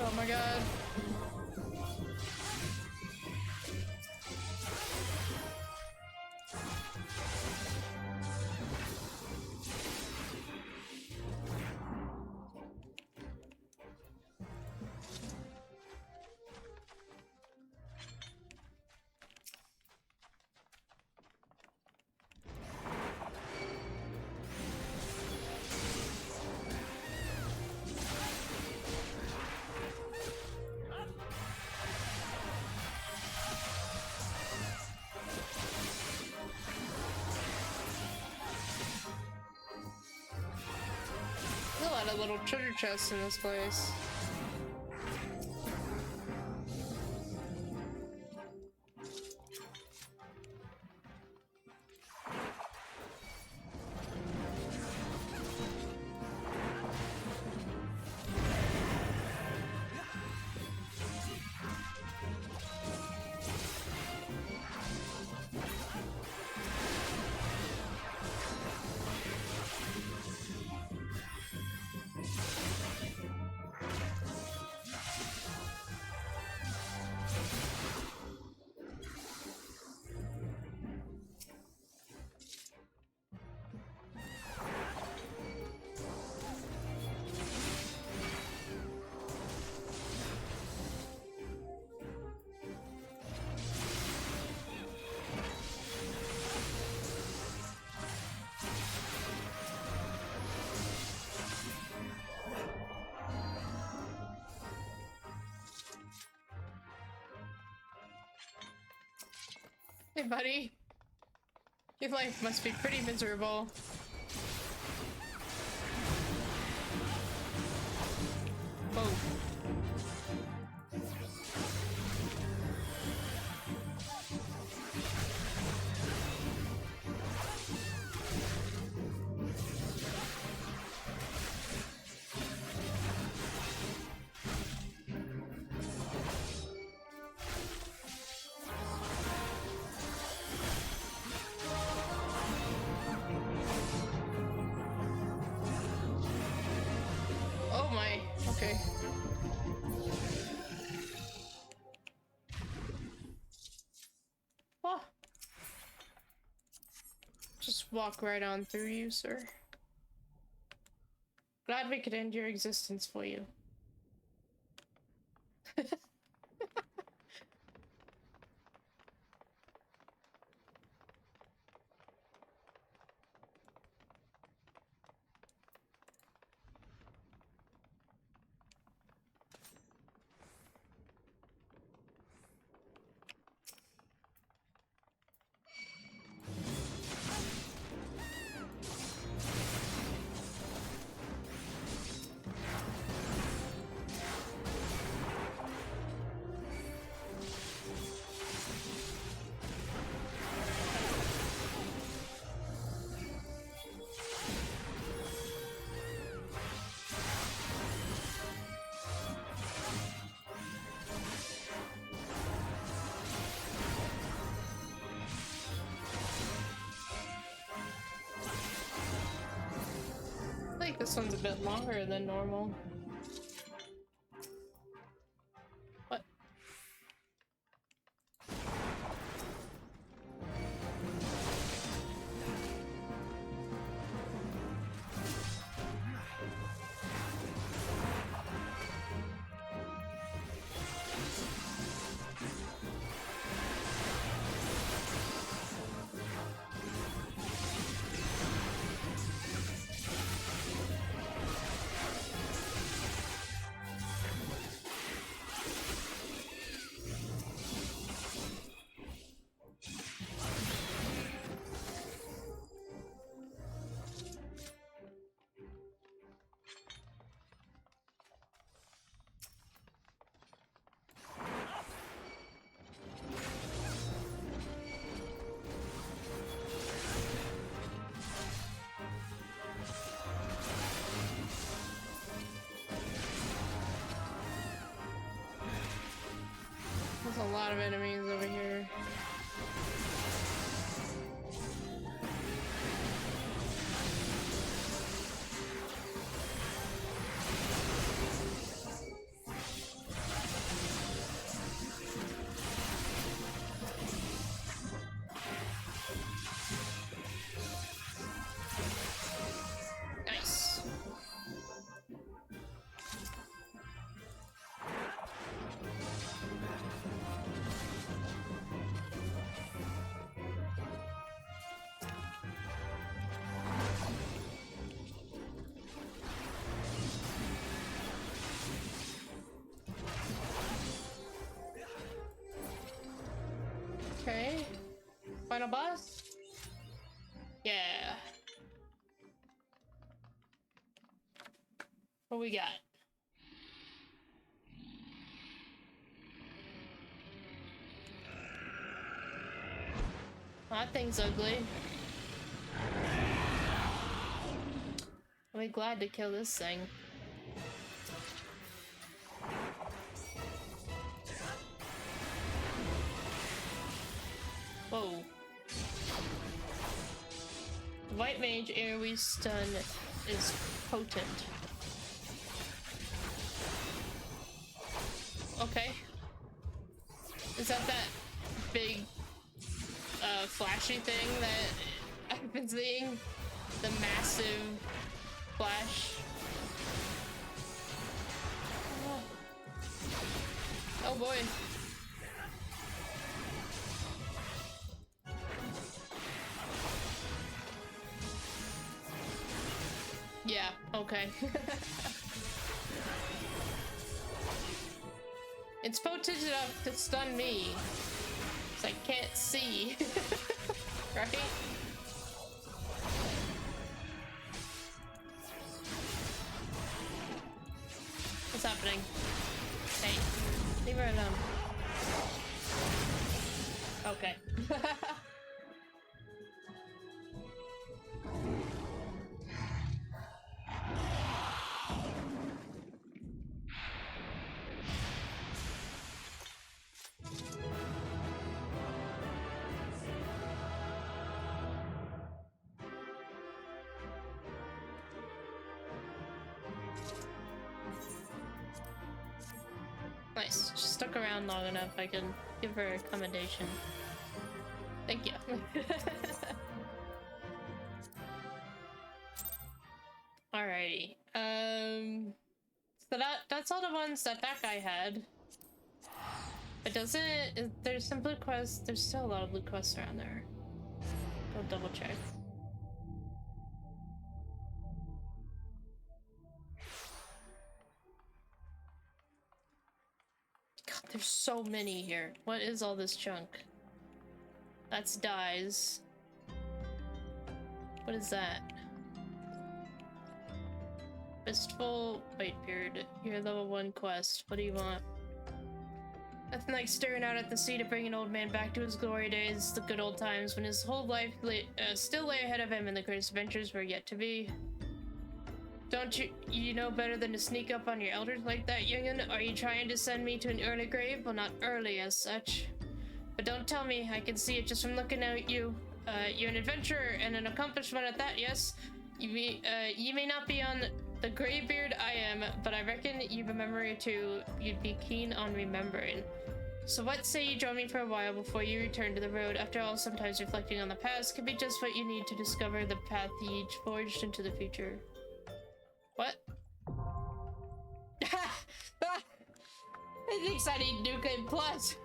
Oh my god. There's a lot of little treasure chests in this place. Hey, buddy. Your life must be pretty miserable. Whoa. Oh my. Okay. Oh. Just walk right on through you, sir. Glad we could end your existence for you. I think this one's a bit longer than normal. What? There's a lot of enemies over here. Nice. Okay. Final boss? Yeah. What we got? That thing's ugly. I'll be glad to kill this thing. Whoa. White Mage AoE stun is potent. Okay. Is that big, flashy thing that I've been seeing? The massive flash? Oh boy. Yeah, okay. It's potent enough to stun me. 'Cause I can't see. Right? What's happening? Hey, leave her alone. Okay. Nice. She stuck around long enough I can give her a commendation. Thank you. Alrighty. So that's all the ones that guy had. It doesn't. There's some blue quests. There's still a lot of blue quests around there. Go double check. God, there's so many here. What is all this junk? That's dyes. What is that? Fistful Whitebeard. Your level 1 quest. What do you want? Nothing like staring out at the sea to bring an old man back to his glory days, the good old times when his whole life still lay ahead of him and the greatest adventures were yet to be. Don't you know better than to sneak up on your elders like that, young'un? Are you trying to send me to an early grave? Well, not early as such. But don't tell me, I can see it just from looking at you. You're an adventurer and an accomplished one at that, yes? You may not be on the graybeard I am, but I reckon you've a memory too you'd be keen on remembering. So what say you join me for a while before you return to the road? After all, sometimes reflecting on the past can be just what you need to discover the path ye forged into the future. What? He thinks I need New Game Plus.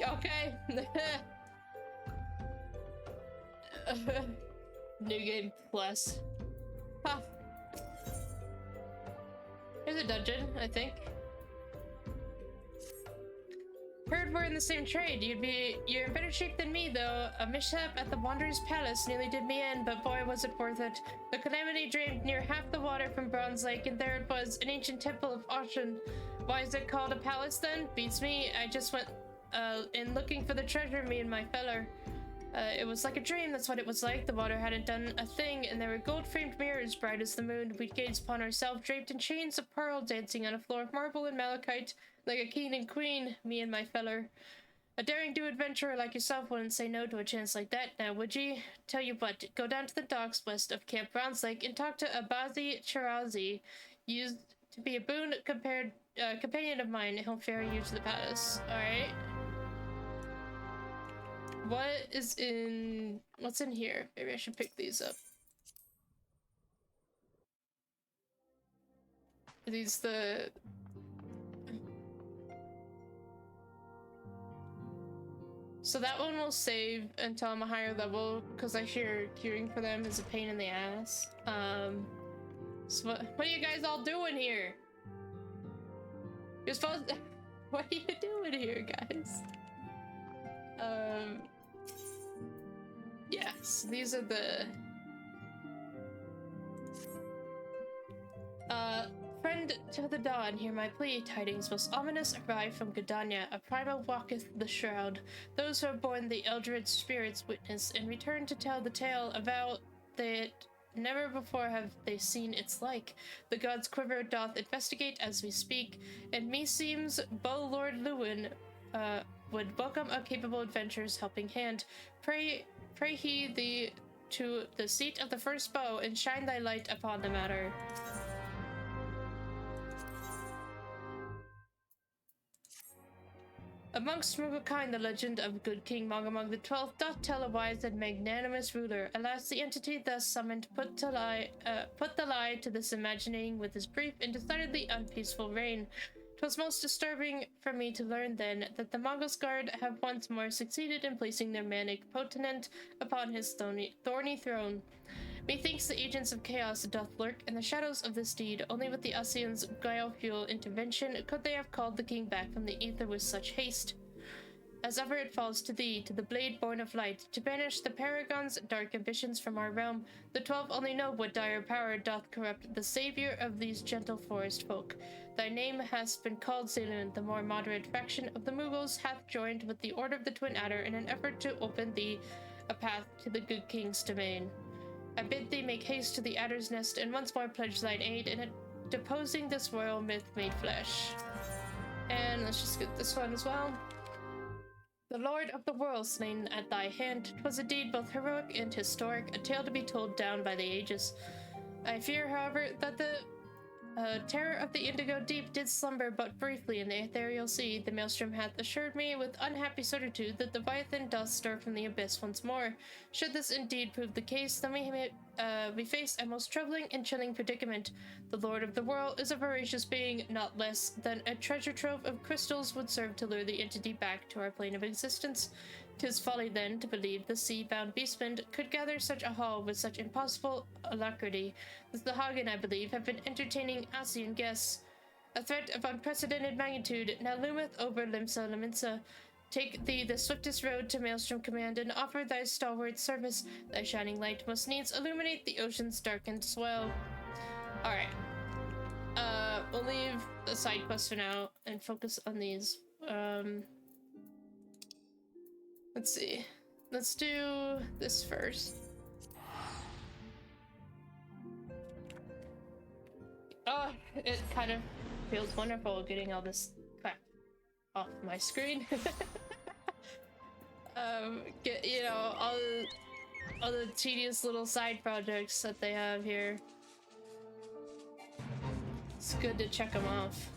Okay. New Game Plus. Huh. Here's a dungeon, I think. Heard we're in the same trade. You're in better shape than me, though. A mishap at the Wanderer's Palace nearly did me in, but boy, was it worth it. The calamity drained near half the water from Bronze Lake, and there it was, an ancient temple of Ocean. Why is it called a palace then? Beats me. I just went in looking for the treasure, me and my feller. It was like a dream, that's what it was like. The water hadn't done a thing, and there were gold-framed mirrors bright as the moon. We'd gaze upon ourselves, draped in chains of pearl, dancing on a floor of marble and malachite, like a king and queen, me and my feller. A daring-do adventurer like yourself wouldn't say no to a chance like that, now would ye? Tell you what, go down to the docks west of Camp Bronze Lake and talk to Abazi Chirazi. Used to be a boon companion of mine. He'll ferry you to the palace. Alright. What's in here? Maybe I should pick these up. Are these the... So that one will save until I'm a higher level, because I hear queuing for them is a pain in the ass. So what are you guys all doing here? You're supposed to... What are you doing here, guys? Yes, these are the... Friend to the dawn, hear my plea. Tidings most ominous arrive from Gdania. A primal walketh the shroud. Those who are born the Eldritch spirits witness, and return to tell the tale. Avow that never before have they seen its like. The gods' quiver doth investigate as we speak, and meseems Bow Lord Lewin would welcome a capable adventurer's helping hand. Pray he thee to the seat of the first bow, and shine thy light upon the matter. Amongst Murukai, the legend of good King Mongamong the 12th doth tell a wise and magnanimous ruler. Alas, the entity thus summoned put the lie to this imagining with his brief and decidedly unpeaceful reign. 'Twas most disturbing for me to learn then that the Mongols Guard have once more succeeded in placing their manic potentate upon his thorny throne. Methinks the agents of chaos doth lurk in the shadows of this deed. Only with the Ossian's guileful intervention could they have called the king back from the ether with such haste. As ever it falls to thee, to the blade born of light, to banish the paragon's dark ambitions from our realm. The 12 only know what dire power doth corrupt the savior of these gentle forest folk. Thy name has been called, Zayloon. The more moderate faction of the Mughals hath joined with the Order of the Twin Adder in an effort to open thee a path to the good king's domain. I bid thee make haste to the Adder's Nest and once more pledge thine aid in deposing this royal myth made flesh. And let's just get this one as well. The Lord of the World slain at thy hand, 'twas a deed both heroic and historic, a tale to be told down by the ages. I fear, however, that the terror of the indigo deep did slumber but briefly in the ethereal sea. The maelstrom hath assured me with unhappy certitude that the Leviathan doth stir from the abyss once more. Should this indeed prove the case, then we face a most troubling and chilling predicament. The Lord of the World is a voracious being, not less than a treasure trove of crystals would serve to lure the entity back to our plane of existence. 'Tis folly, then, to believe the sea-bound beastman could gather such a haul with such impossible alacrity. The Hagen, I believe, have been entertaining Asian guests. A threat of unprecedented magnitude now loometh over Limsa Laminsa. Take thee the swiftest road to Maelstrom Command and offer thy stalwart service. Thy shining light must needs illuminate the ocean's darkened swell. Alright. We'll leave the side quest for now and focus on these. Let's see. Let's do this first. Oh, it kind of feels wonderful getting all this crap off my screen. Get, you know, all the tedious little side projects that they have here. It's good to check them off.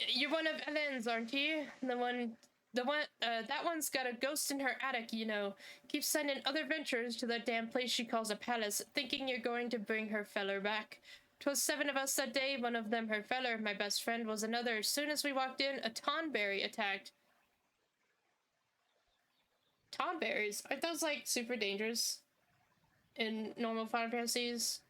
You're one of Ellen's, aren't you? That one's got a ghost in her attic, you know. Keeps sending other venturers to that damn place she calls a palace, thinking you're going to bring her feller back. 'Twas 7 of us that day, one of them her feller, my best friend was another. Soon as we walked in, a tonberry attacked. Tonberries? Aren't those, like, super dangerous in normal Final Fantasies?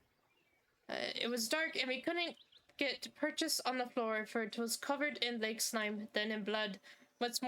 It was dark, and we couldn't get purchase on the floor, for it was covered in lake slime, then in blood. What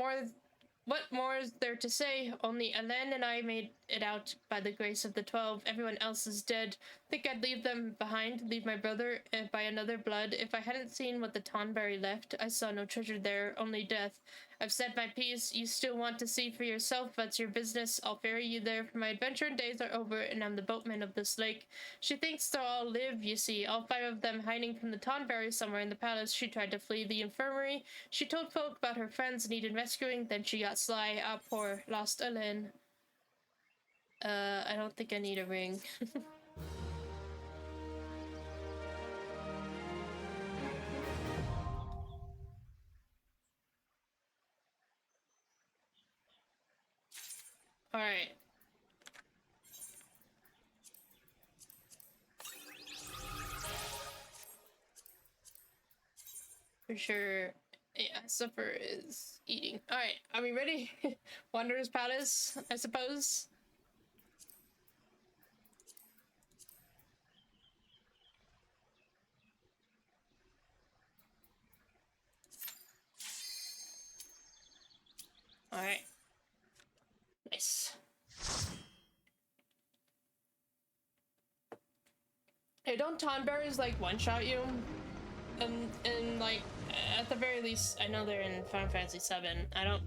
more is there to say? Only Elen and I made it out by the grace of the 12. Everyone else is dead. Think I'd leave them behind, leave my brother by another blood. If I hadn't seen what the Tonberry left, I saw no treasure there, only death. I've said my piece. You still want to see for yourself, that's your business. I'll ferry you there, for my adventure days are over, and I'm the boatman of this lake. She thinks they'll all live, you see, all 5 of them hiding from the Tonberry somewhere in the palace. She tried to flee the infirmary. She told folk about her friends needed rescuing, then she got sly. Ah, poor lost Ellen. I don't think I need a ring. Alright. For sure. Yeah, supper is eating. Alright, are we ready? Wanderer's Palace, I suppose. Alright. Nice. Hey, don't Tonberries like one-shot you? And like, at the very least, I know they're in Final Fantasy VII. I don't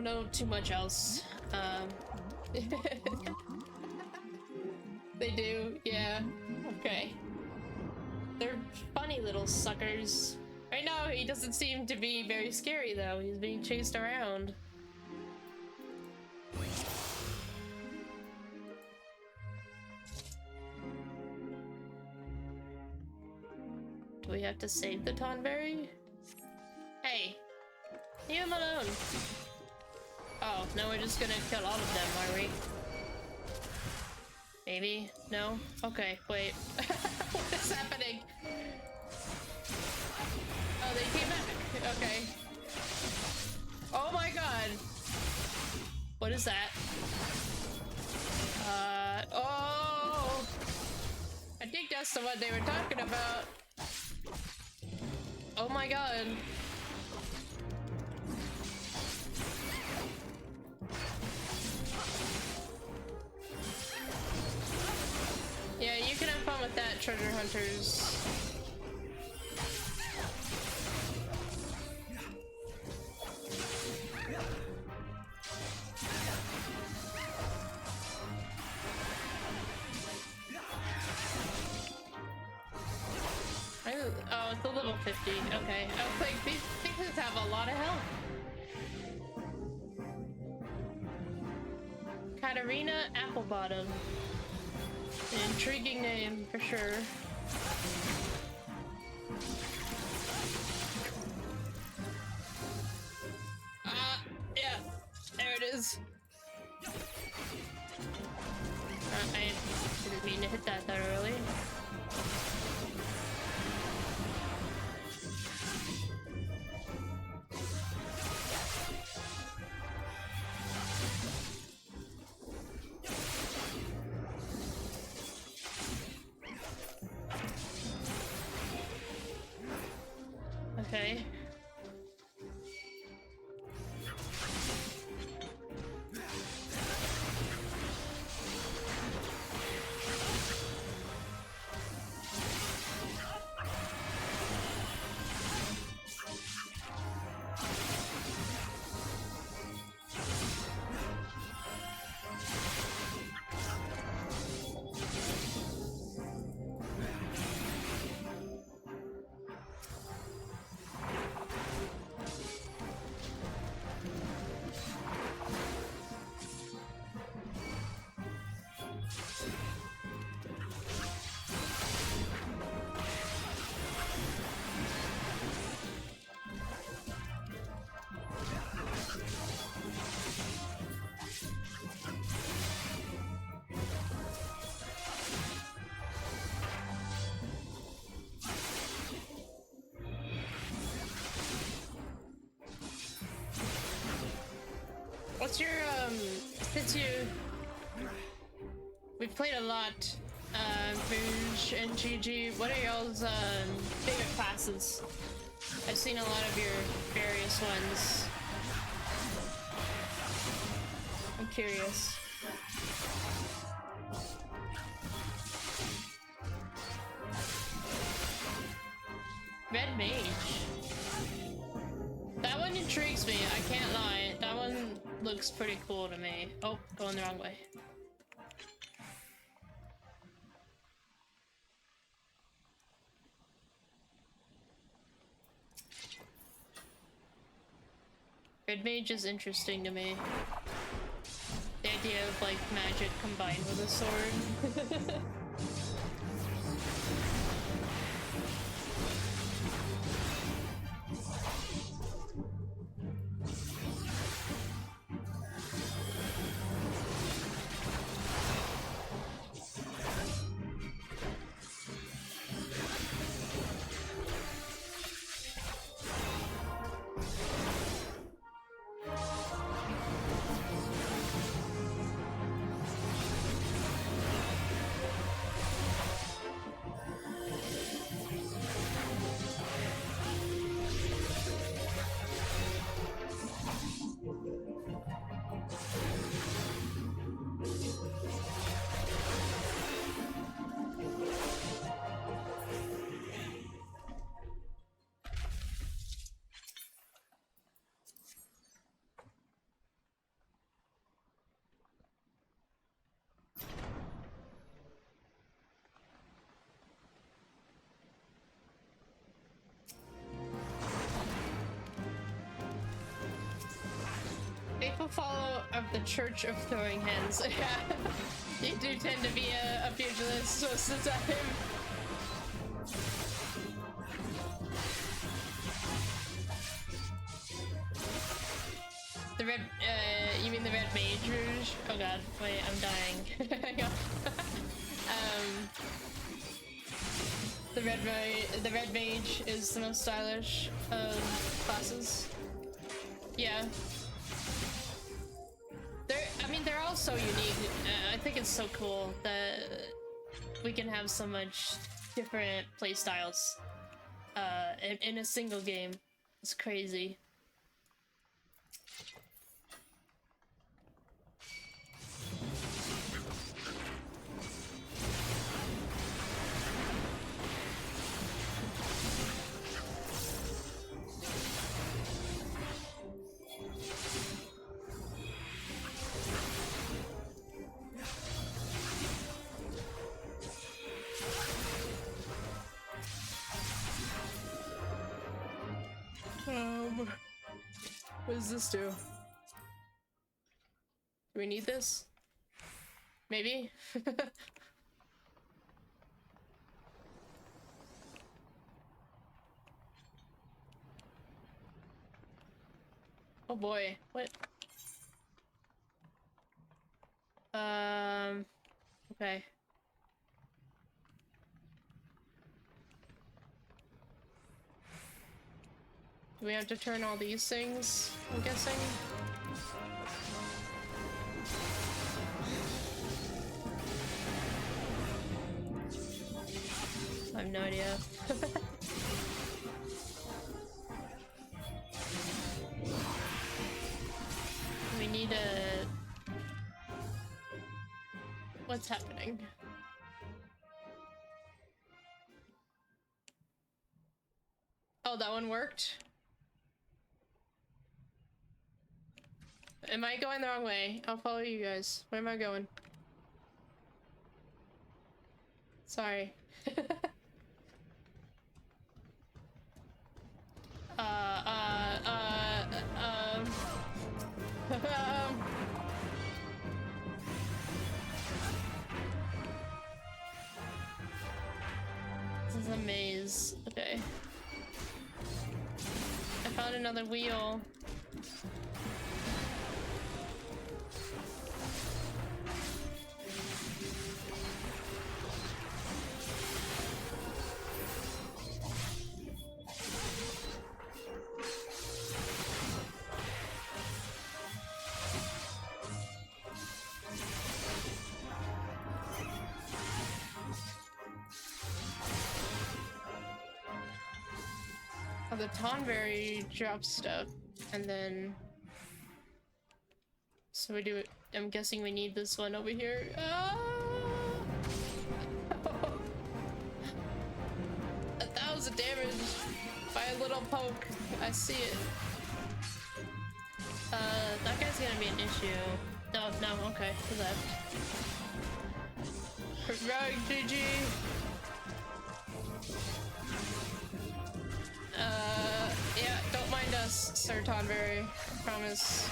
know too much else. They do, yeah. Okay. They're funny little suckers. Right now, he doesn't seem to be very scary, though. He's being chased around. Do we have to save the Tonberry? Hey, leave him alone. Oh, no, we're just gonna kill all of them, are we? Maybe? No? Okay, wait. What is happening? Oh, they came back. Okay. Oh my god. What is that? Oh! I think that's the one they were talking about. Oh my god. Yeah, you can have fun with that, treasure hunters. Oh, it's a level 50. Okay. I was like, these things have a lot of health. Katarina Applebottom. An intriguing name, for sure. Yeah. There it is. I didn't mean to hit that early. Okay. What's your, since we've played a lot, Rouge and GG, what are y'all's, favorite classes? I've seen a lot of your various ones. I'm curious. Red Mage. That one intrigues me, I can't lie. That one looks pretty cool to me. Oh, going the wrong way. Red Mage is interesting to me. The idea of, like, magic combined with a sword. Faithful follower of the Church of Throwing Hens. Yeah, you do tend to be a pugilist most of the time. The red, you mean the Red Mage Rouge? Oh god, wait, I'm dying. Hang on. The red mage is the most stylish of classes. Yeah. I mean, they're all so unique. I think it's so cool that we can have so much different playstyles in a single game. It's crazy. What does this do? Do we need this? Maybe? Oh boy, what? Okay. Do we have to turn all these things, I'm guessing? I have no idea. We need a... What's happening? Oh, that one worked? Am I going the wrong way? I'll follow you guys. Where am I going? Sorry. This is a maze. Okay. I found another wheel. Oh, the Tonberry drops stuff, and then... So we do it. I'm guessing we need this one over here. Ah! 1,000 damage by a little poke. I see it. That guy's gonna be an issue. No, okay, he left. Right, GG. Yeah, don't mind us, Sir Tonberry. Promise.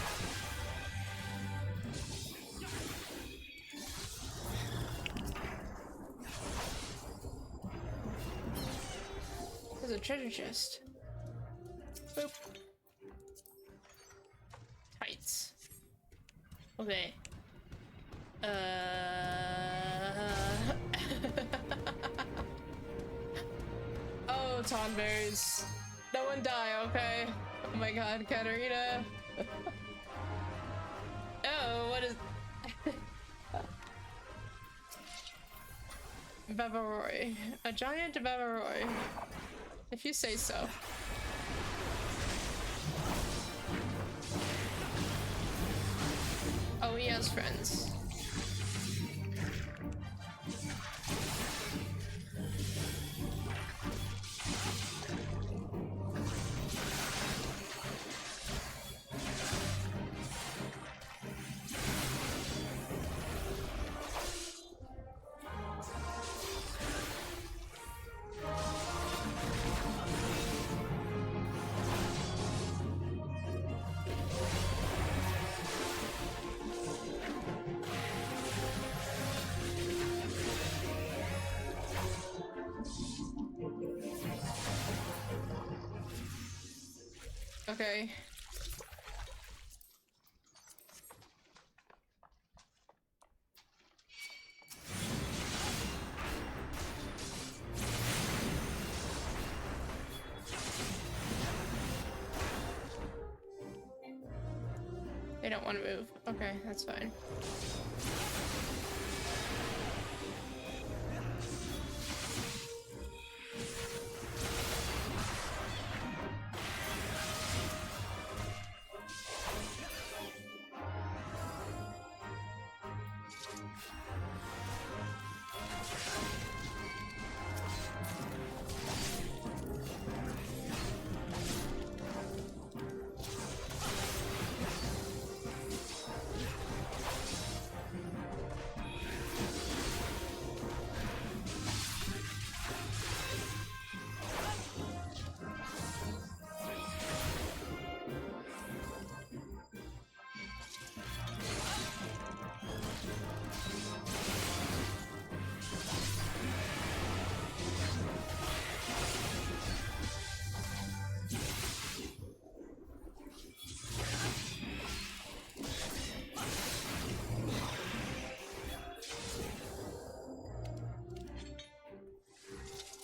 There's a treasure chest. Boop. Tights. Okay. Oh, Tonberries. No one die, okay? Oh my god, Katarina. Oh, what is... Bevaroi. A giant Bevaroi. If you say so. Oh, he has friends. Okay. don't want to move. Okay, that's fine.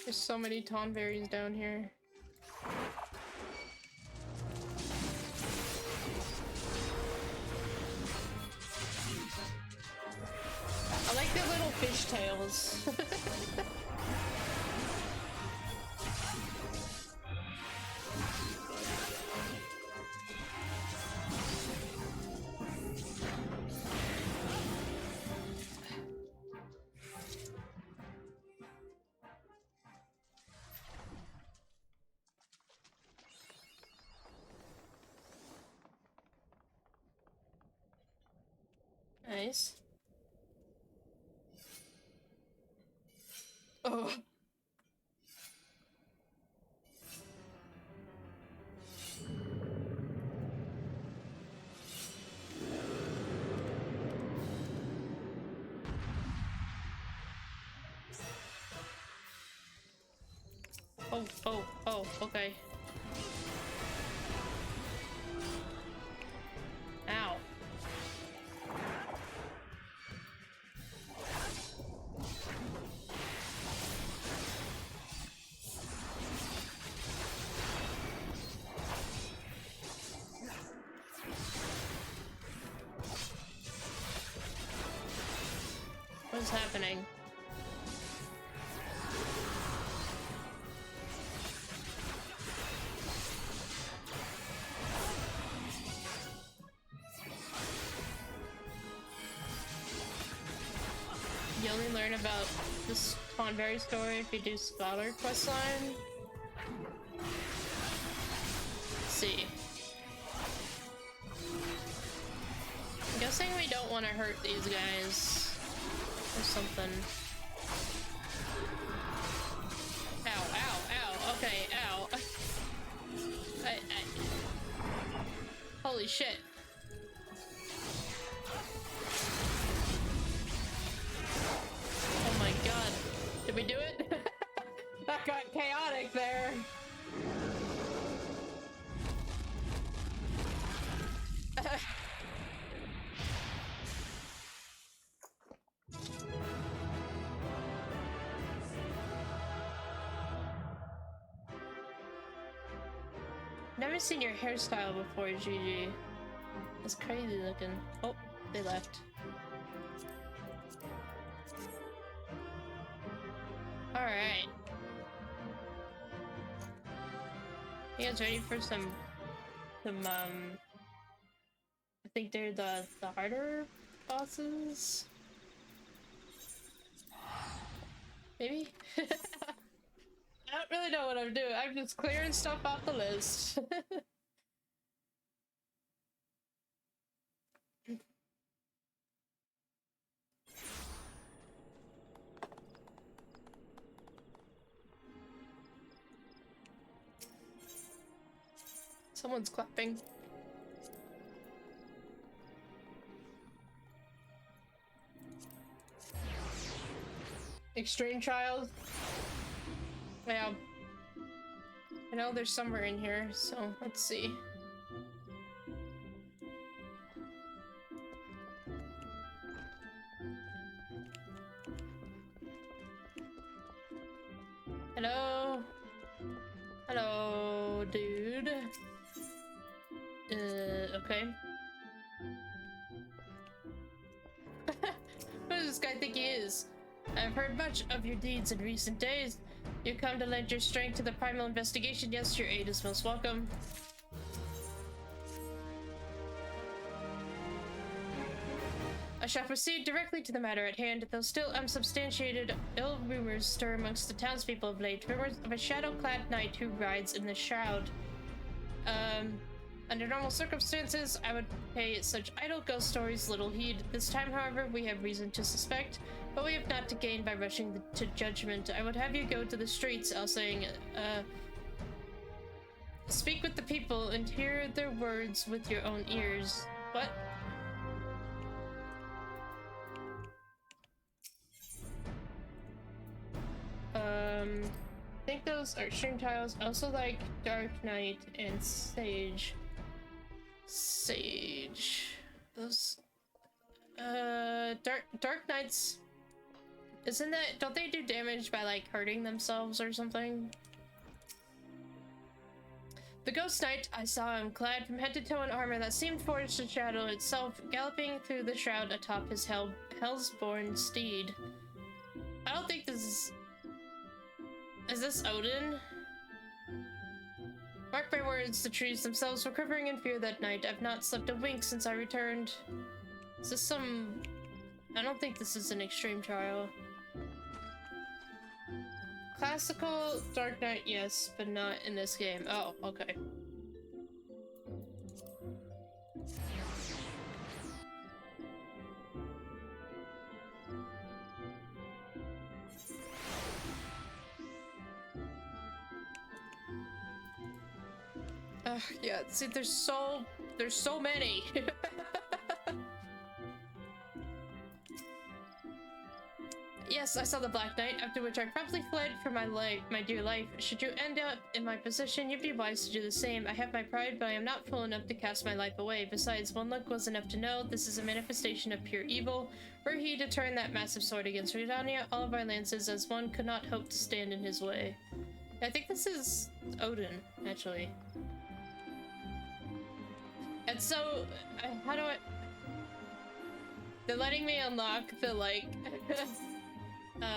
There's so many tonberries down here. I like the little fish tails. Nice. Oh. Oh, okay. Ow. What's happening? You only learn about this Tonberry story if you do Scholar questline. Let's see. I'm guessing we don't want to hurt these guys or something. Ow, ow, ow. Okay, ow. Holy shit. Oh my god. Did we do it? That got chaotic there. Never seen your hairstyle before, GG. That's crazy looking. Oh, they left. Alright. You guys ready for some I think they're the harder bosses? Maybe? I don't really know what I'm doing. I'm just clearing stuff off the list. Someone's clapping. Extreme trials? Yeah. I know there's somewhere in here, so let's see. Hello? Hello, dude. Okay. does this guy think he is? I've heard much of your deeds in recent days. You come to lend your strength to the primal investigation. Yes, your aid is most welcome. I shall proceed directly to the matter at hand, though still unsubstantiated ill rumors stir amongst the townspeople of late. Rumors of a shadow-clad knight who rides in the shroud. Under normal circumstances, I would pay such idle ghost stories little heed. This time, however, we have reason to suspect, but we have not to gain by rushing to judgment. I would have you go to the streets, saying, speak with the people and hear their words with your own ears. What? I think those are stream tiles. I also like Dark Knight and Sage. Those Dark Knights, isn't that, don't they do damage by like hurting themselves or something? The Ghost Knight, I saw him clad from head to toe in armor that seemed forged to shadow itself, galloping through the shroud atop his Hellsborn steed. I don't think this is this Odin? Mark my words, the trees themselves were quivering in fear that night. I've not slept a wink since I returned. Is this some... I don't think this is an extreme trial. Classical Dark Knight, yes, but not in this game. Oh, okay. Yeah, see, there's so many. Yes, I saw the Black Knight, after which I promptly fled for my dear life. Should you end up in my position, you'd be wise to do the same. I have my pride, but I am not fool enough to cast my life away. Besides, one look was enough to know this is a manifestation of pure evil. Were he to turn that massive sword against Redania, all of our lances as one could not hope to stand in his way. I think this is Odin, actually. And so, how do I... They're letting me unlock the, like... What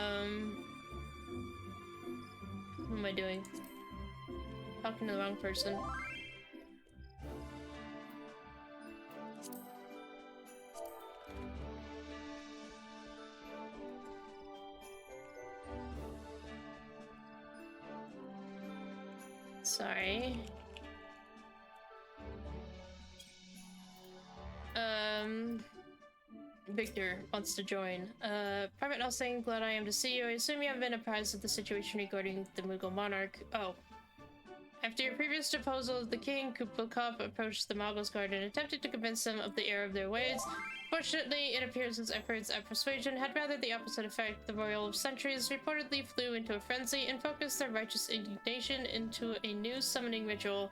am I doing? Talking to the wrong person. Sorry. Victor wants to join. Private Nussing, glad I am to see you. I assume you have been apprised of the situation regarding the Mughal monarch. Oh. After your previous deposal, the king, Kublai approached the Mongols' guard and attempted to convince them of the error of their ways. Fortunately, it appears his efforts at persuasion had rather the opposite effect. The royal of centuries reportedly flew into a frenzy and focused their righteous indignation into a new summoning ritual.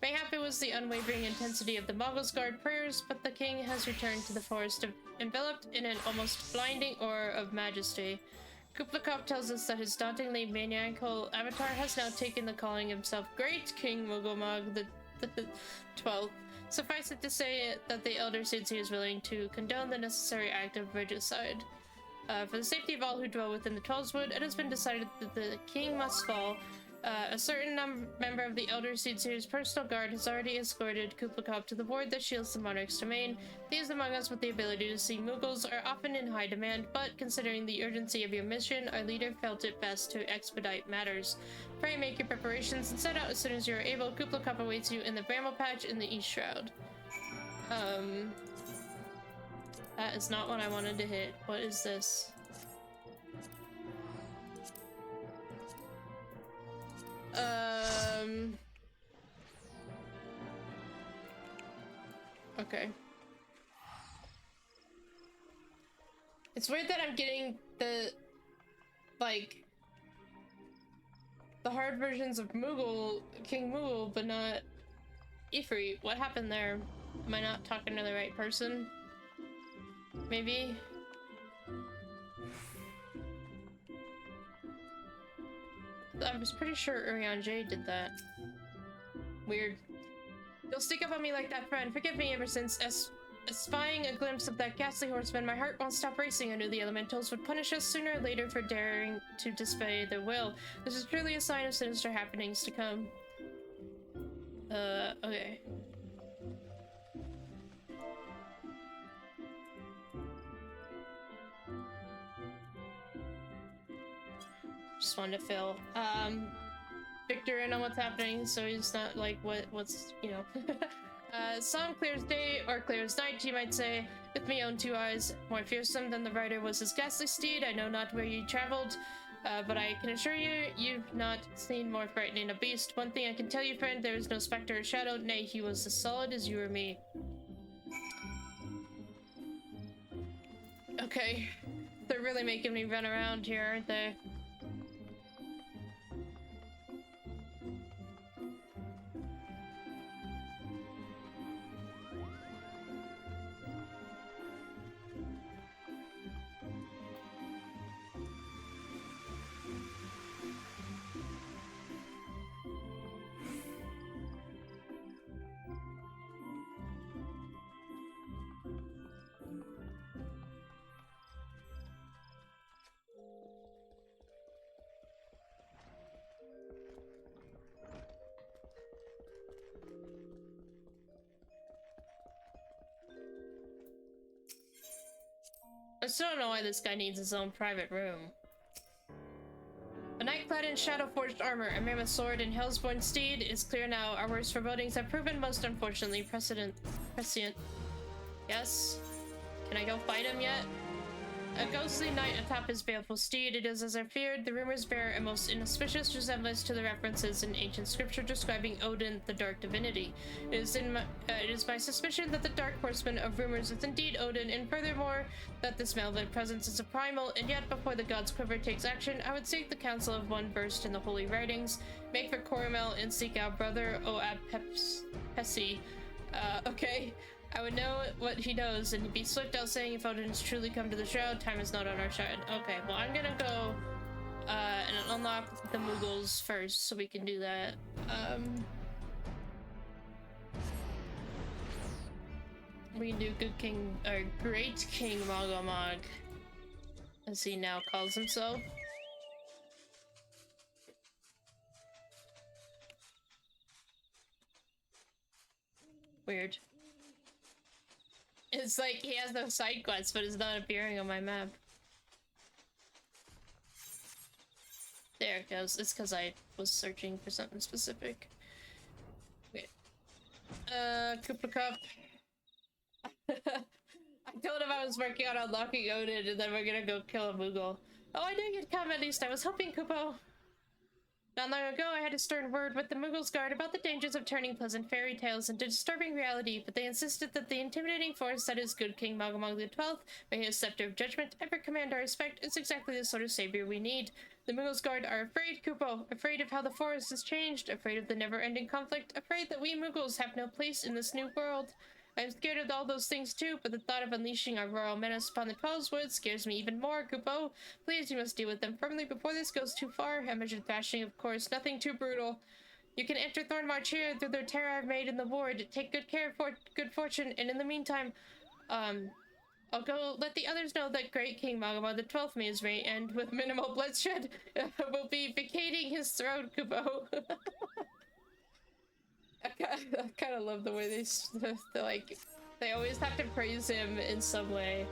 Mayhap it was the unwavering intensity of the Mongols' guard prayers, but the king has returned to the forest enveloped in an almost blinding aura of majesty. Kublai tells us that his dauntingly maniacal avatar has now taken the calling himself Great King Mughal the 12th. Suffice it to say that the Elder Sidsi is willing to condone the necessary act of regicide. For the safety of all who dwell within the Twelveswood, it has been decided that the king must fall. A certain member of the Elder Seedseer's personal guard has already escorted Kublai to the ward that shields the monarch's domain. These among us with the ability to see Mughals are often in high demand, but considering the urgency of your mission, our leader felt it best to expedite matters. Pray make your preparations and set out as soon as you are able. Kublai awaits you in the bramble patch in the East Shroud. That is not what I wanted to hit. What is this? Okay. It's weird that I'm getting the, like, the hard versions of King Mughal, but not Ifrit. What happened there? Am I not talking to the right person? Maybe? I was pretty sure Urian J did that. Weird. You'll stick up on me like that, friend. Forgive me ever since Spying a glimpse of that ghastly horseman, my heart won't stop racing. I knew the elementals would punish us sooner or later for daring to disobey their will. This is truly a sign of sinister happenings to come. Okay. Just wanted to fill Victor in on what's happening, so he's not like what's you know. Song clear as day or clear as night, you might say, with me own two eyes. More fearsome than the rider was his ghastly steed. I know not where ye travelled, but I can assure you, you've not seen more frightening a beast. One thing I can tell you, friend, there is no spectre or shadow. Nay, he was as solid as you or me. Okay, they're really making me run around here, aren't they? I still don't know why this guy needs his own private room. A knight clad in shadow-forged armor, a mammoth sword, and hellsborn steed. It is clear now our worst forebodings have proven most unfortunately prescient. Yes? Can I go fight him yet? A ghostly knight atop his baleful steed. It is as I feared. The rumors bear a most inauspicious resemblance to the references in ancient scripture describing Odin, the dark divinity. It is my suspicion that the dark horseman of rumors is indeed Odin, and furthermore, that this malevolent presence is a primal, and yet before the god's quiver takes action, I would seek the counsel of one versed in the holy writings, make for Coromel, and seek out brother Oab Pesi. Okay. I would know what he knows, and he'd be swift out saying if Odin has truly come to the shroud, time is not on our side. Okay, well, I'm gonna go and unlock the Mughals first, so we can do that. We can do Good King, or Great King Magomag, as he now calls himself. Weird. It's like he has no side quests, but it's not appearing on my map. There it goes. It's because I was searching for something specific. Wait. Koopa Cup. I told him I was working on unlocking Odin, and then we're gonna go kill a Moogle. Oh, I knew you'd come at least. I was hoping, Kupo. Not long ago, I had a stern word with the Mughals Guard about the dangers of turning pleasant fairy tales into disturbing reality, but they insisted that the intimidating force that is good King Magomag XII, may his scepter of judgment ever command our respect, is exactly the sort of savior we need. The Mughals Guard are afraid, Kupo, afraid of how the forest has changed, afraid of the never-ending conflict, afraid that we Mughals have no place in this new world. I'm scared of all those things too, but the thought of unleashing our royal menace upon the 12's Woods scares me even more, Kupo. Please, you must deal with them firmly before this goes too far. A measured thrashing, of course, nothing too brutal. You can enter Thornmarch here through the terror I've made in the ward. Take good care for good fortune, and in the meantime, I'll go let the others know that Great King Magomag XII may his reign end with minimal bloodshed. Will be vacating his throne, Kupo. I kind of love the way they like, they always have to praise him in some way.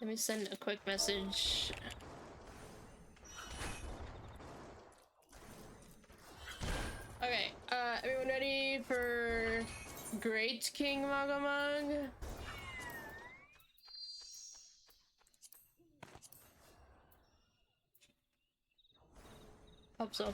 Let me send a quick message. Okay, everyone ready for Great King Magomag? Hope so.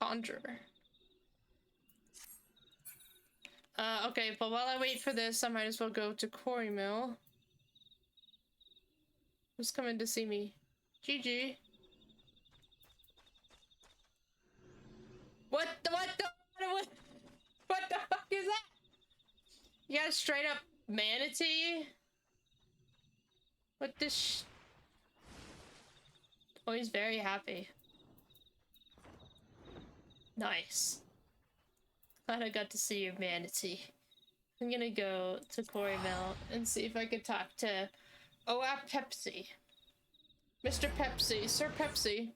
Conjure. Okay, but while I wait for this, I might as well go to Quarry Mill. Who's coming to see me? Gigi. What the fuck is that? You got a straight up manatee? What this Oh, he's very happy. Nice. Glad I got to see your manatee. I'm gonna go to Quarry Mount and see if I could talk to Pepsi. Mr. Pepsi, Sir Pepsi.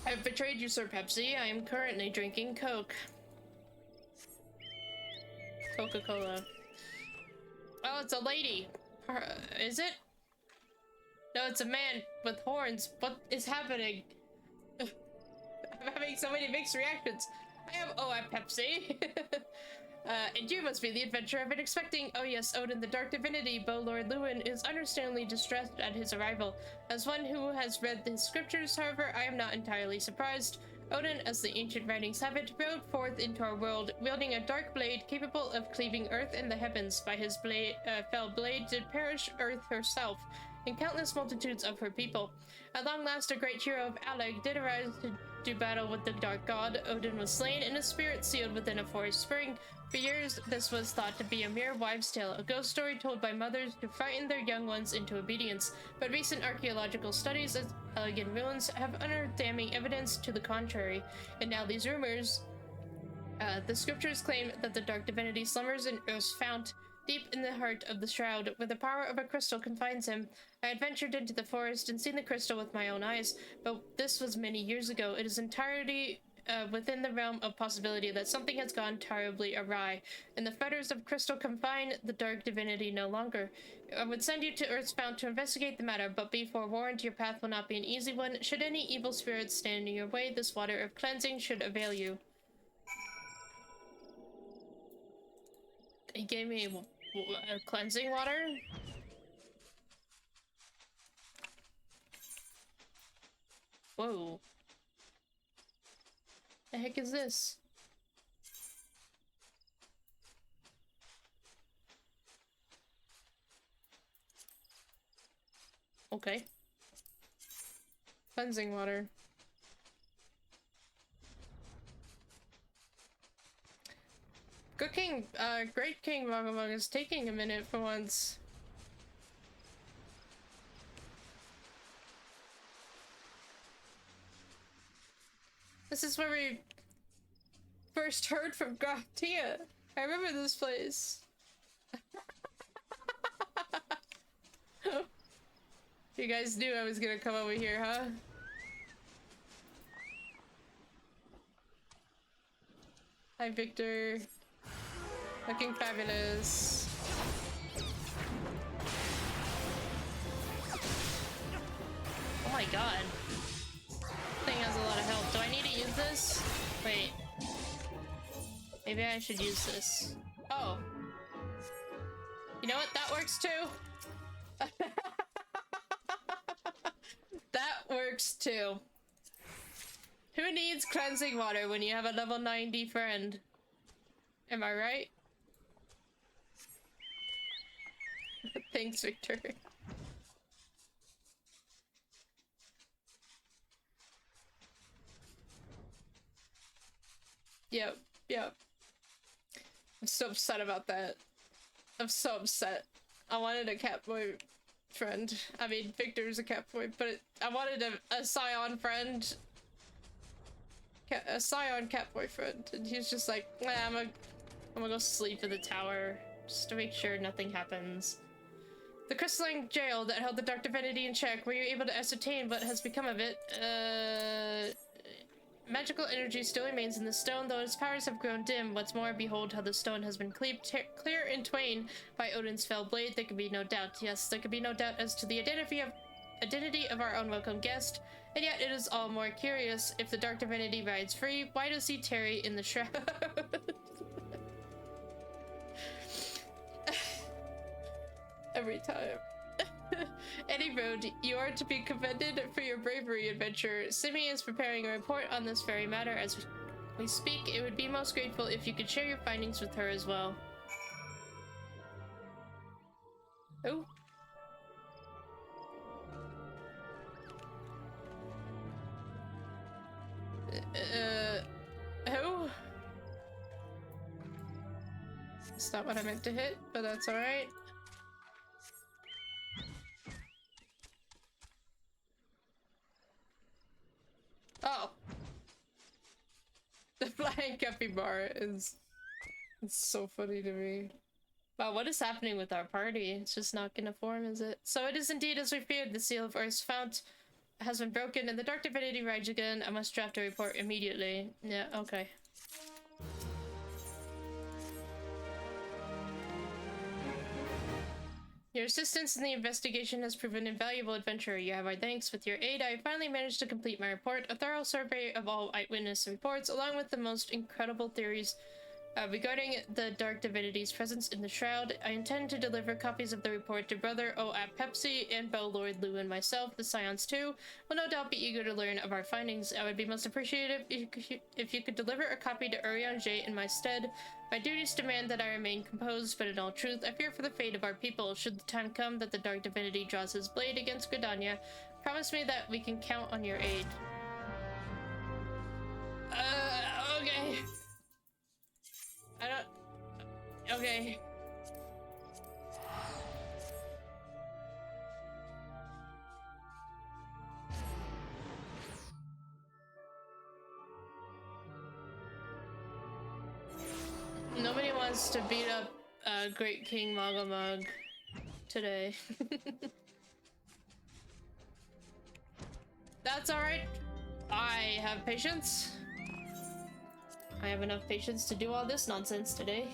I've betrayed you, Sir Pepsi. I am currently drinking Coke. Coca-Cola. Oh, it's a lady. Is it? No, it's a man with horns. What is happening? I'm having so many mixed reactions. I am Pepsi. And you must be the adventurer I've been expecting. Oh yes, Odin, the dark divinity, Beau Lord Lewin, is understandably distressed at his arrival. As one who has read the scriptures, however, I am not entirely surprised. Odin, as the ancient writings have it, rode forth into our world, wielding a dark blade capable of cleaving earth and the heavens. By his fell blade did perish earth herself, and countless multitudes of her people. At long last, a great hero of Aleg did arise to do battle with the dark god. Odin was slain, and his spirit sealed within a forest spring. For years, this was thought to be a mere wives' tale, a ghost story told by mothers to frighten their young ones into obedience. But recent archaeological studies of elegant ruins have unearthed damning evidence to the contrary. And now these rumors, the scriptures claim that the dark divinity slumbers in Earth's fount, deep in the heart of the shroud, where the power of a crystal confines him. I had ventured into the forest and seen the crystal with my own eyes, but this was many years ago. It is entirely within the realm of possibility that something has gone terribly awry, and the fetters of crystal confine the dark divinity no longer. I would send you to Earth's Fount to investigate the matter, but be forewarned, your path will not be an easy one. Should any evil spirits stand in your way, this water of cleansing should avail you. He gave me cleansing water? Whoa. The heck is this? Okay. Cleansing water. Great King Vagabond is taking a minute for once. This is where we first heard from Gratia. I remember this place. You guys knew I was gonna come over here, huh? Hi, Victor. Looking fabulous. Oh my god. Thing has a lot of health. Do I need to use this? Wait. Maybe I should use this. Oh. You know what? That works too. That works too. Who needs cleansing water when you have a level 90 friend? Am I right? Thanks, Victor. Yep. I'm so upset about that. I'm so upset. I wanted a cat boy friend. I mean, Victor's a cat boy, but I wanted a Scion friend. A Scion cat boyfriend, and he's just like, nah, I'm gonna go sleep in the tower just to make sure nothing happens. The crystalline jail that held the dark divinity in check, were you able to ascertain what has become of it? Magical energy still remains in the stone, though its powers have grown dim. What's more, behold how the stone has been cleaved clear in twain by Odin's fell blade. There can be no doubt. Yes, there can be no doubt as to the identity of our unwelcome guest. And yet it is all more curious. If the dark divinity rides free, why does he tarry in the shroud? Every time. Any road, you are to be commended for your bravery, adventurer. Simi is preparing a report on this very matter as we speak. It would be most grateful if you could share your findings with her as well. Oh. Who? That's not what I meant to hit, but that's alright. Oh. The flying capybara is... It's so funny to me. Wow, what is happening with our party? It's just not gonna form, is it? So it is indeed as we feared. The seal of Earth's fount has been broken and the dark divinity rides again. I must draft a report immediately. Yeah, okay. Your assistance in the investigation has proven invaluable, adventurer. You have our thanks. With your aid, I finally managed to complete my report, a thorough survey of all eyewitness reports, along with the most incredible theories regarding the Dark Divinity's presence in the Shroud. I intend to deliver copies of the report to Brother O at Pepsi and Bow Lord Lu and myself. The Scions, too, will no doubt be eager to learn of our findings. I would be most appreciative if you could deliver a copy to Urianger in my stead. My duties demand that I remain composed, but in all truth, I fear for the fate of our people. Should the time come that the Dark Divinity draws his blade against Gridania, promise me that we can count on your aid. Okay. I don't... Okay. Nobody wants to beat up Great King Mogamog today. That's alright. I have patience. I have enough patience to do all this nonsense today.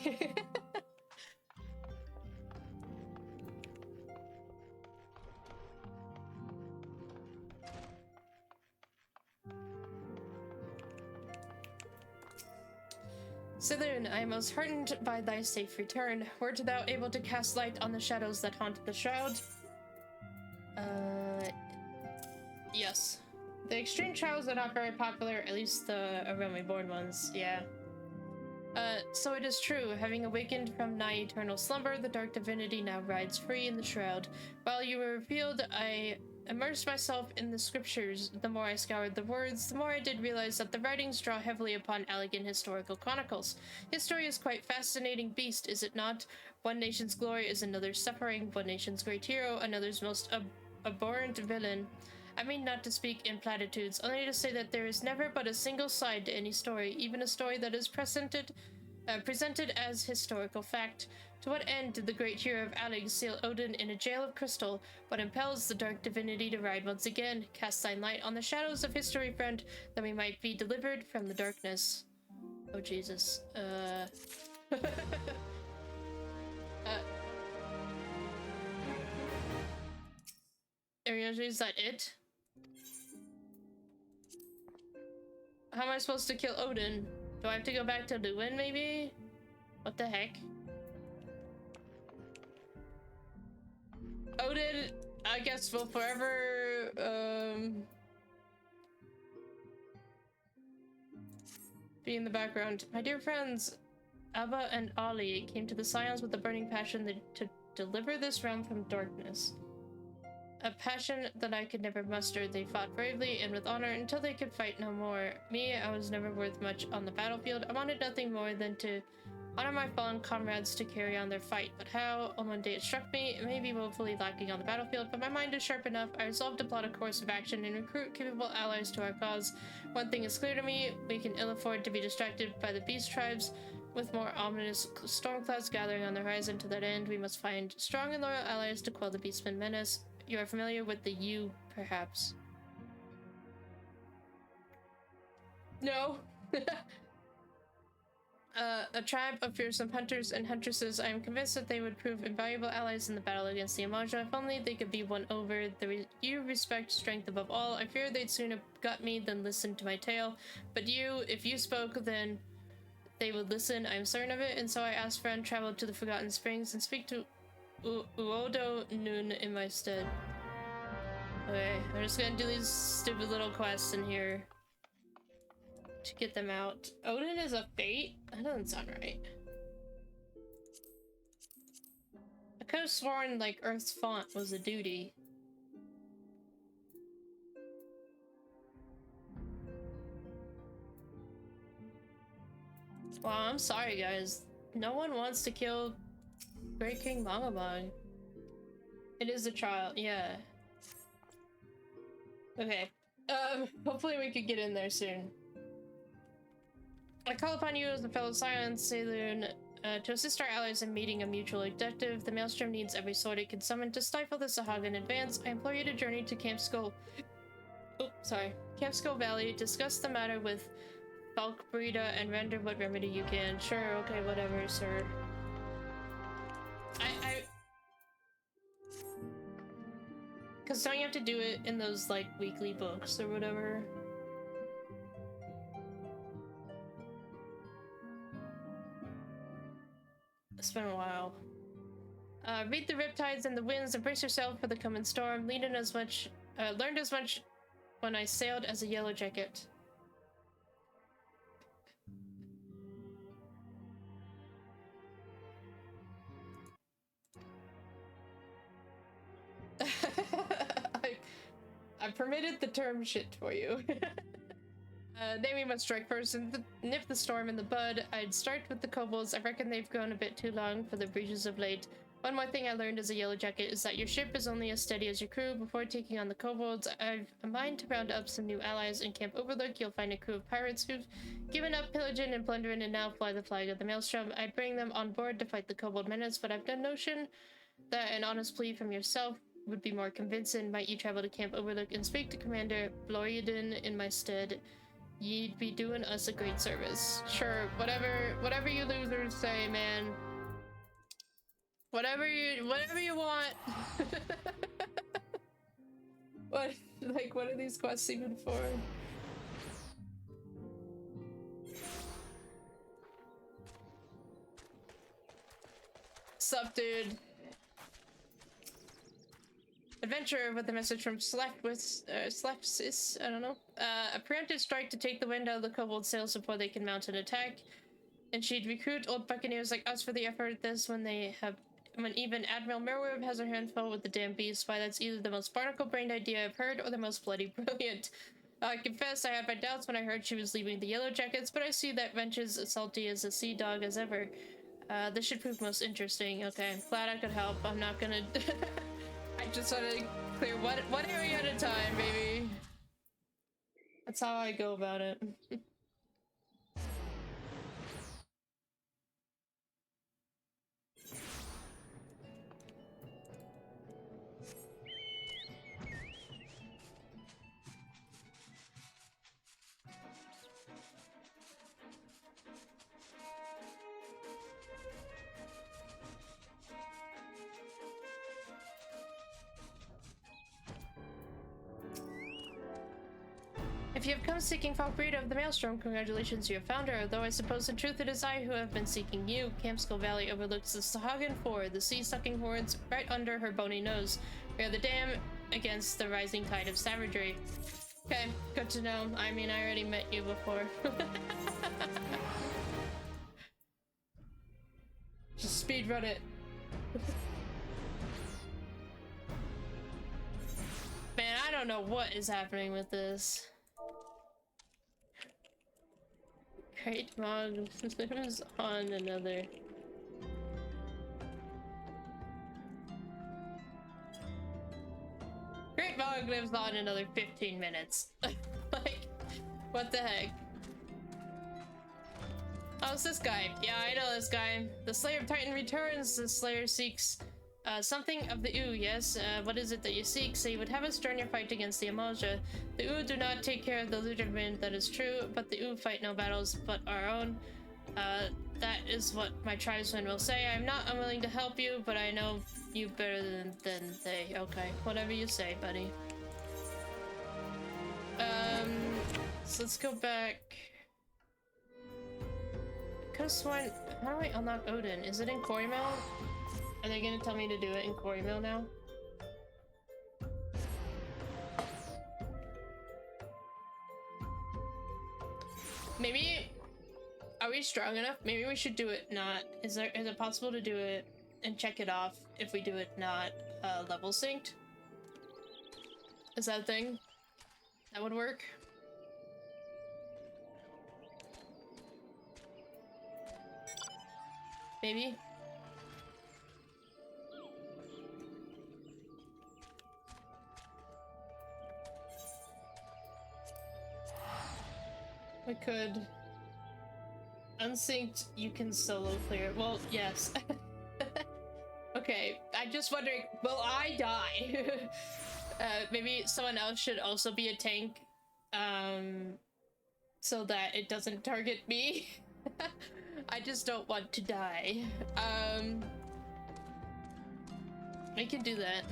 Saloon, I am most heartened by thy safe return. Wert thou able to cast light on the shadows that haunt the Shroud? Yes. The extreme trials are not very popular, at least the Realm-Reborn ones, yeah. So it is true. Having awakened from nigh eternal slumber, the Dark Divinity now rides free in the Shroud. While you were revealed, I immersed myself in the scriptures. The more I scoured the words, the more I did realize that the writings draw heavily upon elegant historical chronicles. History is quite fascinating beast, is it not? One nation's glory is another's suffering, one nation's great hero, another's most abhorrent villain. I mean not to speak in platitudes, only to say that there is never but a single side to any story, even a story that is presented as historical fact. To what end did the great hero of Alig seal Odin in a jail of crystal? What impels the Dark Divinity to ride once again? Cast thine light on the shadows of history, friend, that we might be delivered from the darkness. Oh, Jesus. Ariana, is that it? How am I supposed to kill Odin? Do I have to go back to Luin, maybe? What the heck? Odin, I guess, will forever, be in the background. My dear friends, Abba and Ali came to the Scions with a burning passion to deliver this realm from darkness. A passion that I could never muster. They fought bravely and with honor until they could fight no more. Me, I was never worth much on the battlefield. I wanted nothing more than to honor my fallen comrades to carry on their fight. But how? On one day it struck me, it may be woefully lacking on the battlefield, but my mind is sharp enough. I resolved to plot a course of action and recruit capable allies to our cause. One thing is clear to me, we can ill afford to be distracted by the beast tribes. With more ominous storm clouds gathering on the horizon, to that end, we must find strong and loyal allies to quell the beastman menace. You are familiar with the U, perhaps? No. A tribe of fearsome hunters and huntresses. I am convinced that they would prove invaluable allies in the battle against the Amaja. If only they could be won over. You respect strength above all. I fear they'd sooner gut me than listen to my tale. But you, if you spoke, then they would listen. I am certain of it. And so I asked friend, travel to the Forgotten Springs and speak to Uodo Noon in my stead. Okay, I'm just gonna do these stupid little quests in here to get them out. Odin is a fate? That doesn't sound right. I could have sworn like Earth's font was a duty. Wow, I'm sorry, guys. No one wants to kill Great King Mangabang. It is a trial, yeah. Okay. Hopefully we could get in there soon. I call upon you as a fellow Scion Saloon to assist our allies in meeting a mutual objective. The Maelstrom needs every sword it can summon to stifle the Sahag in advance. I implore you to journey to Camp Skull Valley, discuss the matter with Falkbreda, and render what remedy you can. Sure, okay, whatever, sir. Because don't you have to do it in those, like, weekly books or whatever? It's been a while. Read the riptides and the winds and brace yourself for the coming storm. Learned as much when I sailed as a yellow jacket. I permitted the term shit for you. Naming must strike first and nip the storm in the bud. I'd start with the kobolds. I reckon they've grown a bit too long for the breaches of late. One more thing I learned as a yellow jacket is that your ship is only as steady as your crew. Before taking on the kobolds, I've a mind to round up some new allies. In Camp Overlook, you'll find a crew of pirates who've given up pillaging and plundering and now fly the flag of the Maelstrom. I'd bring them on board to fight the kobold menace, but I've no notion that an honest plea from yourself would be more convincing. Might you travel to Camp Overlook and speak to Commander Bloyden in my stead? You'd be doing us a great service. Sure, whatever you losers say, man. Whatever you want. What are these quests even for? Sup, dude? Adventurer with a message from Slepsis, I don't know. A preemptive strike to take the wind out of the kobold sails before they can mount an attack. And she'd recruit old buccaneers like us for the effort. This when even Admiral Merweb has her hand full with the damn beast. Why, that's either the most barnacle-brained idea I've heard or the most bloody brilliant. I confess I had my doubts when I heard she was leaving the Yellow Jackets, but I see that Wrench's as salty as a sea dog as ever. This should prove most interesting. Okay, I'm glad I could help. I'm not gonna... I just want to clear one area at a time, baby. That's how I go about it. If you have come seeking Falkbreda of the Maelstrom, congratulations, you have found her, though I suppose in truth it is I who have been seeking you. Camp Skull Valley overlooks the Sahagan Ford, the sea-sucking hordes right under her bony nose. We are the dam against the rising tide of savagery. Okay, good to know. I mean, I already met you before. Just speedrun it. Man, I don't know what is happening with this. Great Mog lives on another. Great Mog lives on another 15 minutes. Like, what the heck? Oh, it's this guy. Yeah, I know this guy. The Slayer of Titan returns. The Slayer seeks something of the Ooh, yes. What is it that you seek? So you would have us join your fight against the Amalja. The Ooh do not take care of the Luderwind, that is true, but the Ooh fight no battles but our own. That is what my tribesmen will say. I'm not unwilling to help you, but I know you better than they. Okay, whatever you say, buddy. So let's go back. Could've sworn, how do I unlock Odin? Is it in Corymel? Are they gonna tell me to do it in Corymel now? Maybe, are we strong enough? Maybe we should do it not. Is it possible to do it and check it off if we do it not level synced? Is that a thing? That would work? Maybe? I could. Unsynced, you can solo clear. Well, yes. Okay, I'm just wondering, will I die? Maybe someone else should also be a tank, so that it doesn't target me. I just don't want to die. We can do that.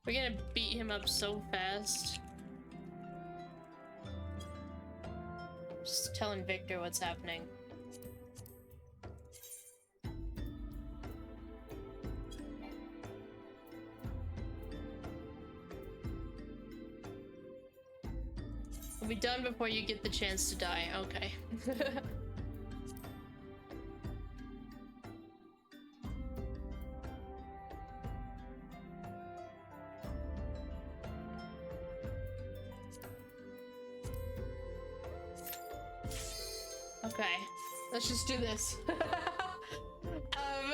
We're gonna beat him up so fast. Just telling Victor what's happening. We'll be done before you get the chance to die. Okay. Okay, let's just do this.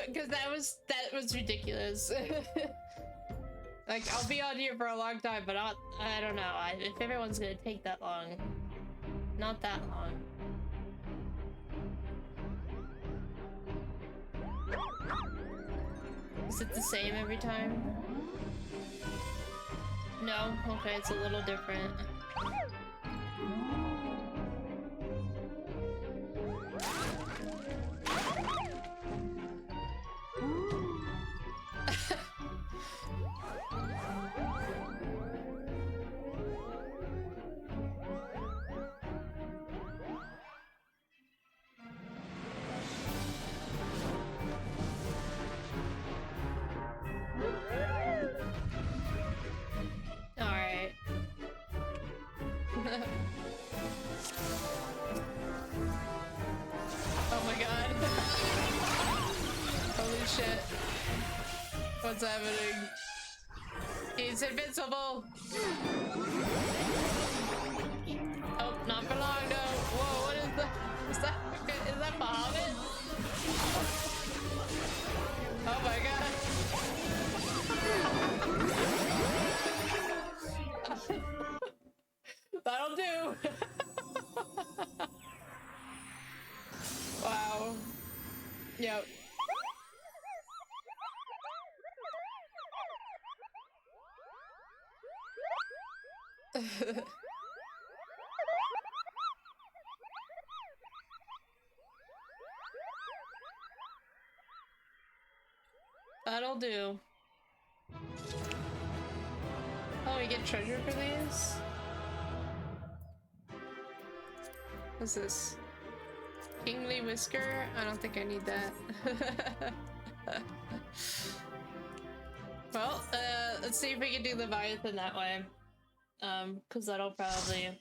Because that was ridiculous. Like, I'll be on here for a long time, but I don't know. If everyone's gonna take that long, not that long. Is it the same every time? No? Okay, it's a little different. What's happening? He's invincible! Oh, not for long, no. Whoa, what is that? Is that Bahamut? Oh my god. That'll do! Wow. Yep. That'll do. Oh, we get treasure for these? What's this? Kingly Whisker? I don't think I need that. Well, let's see if we can do Leviathan that way. Cause that'll probably...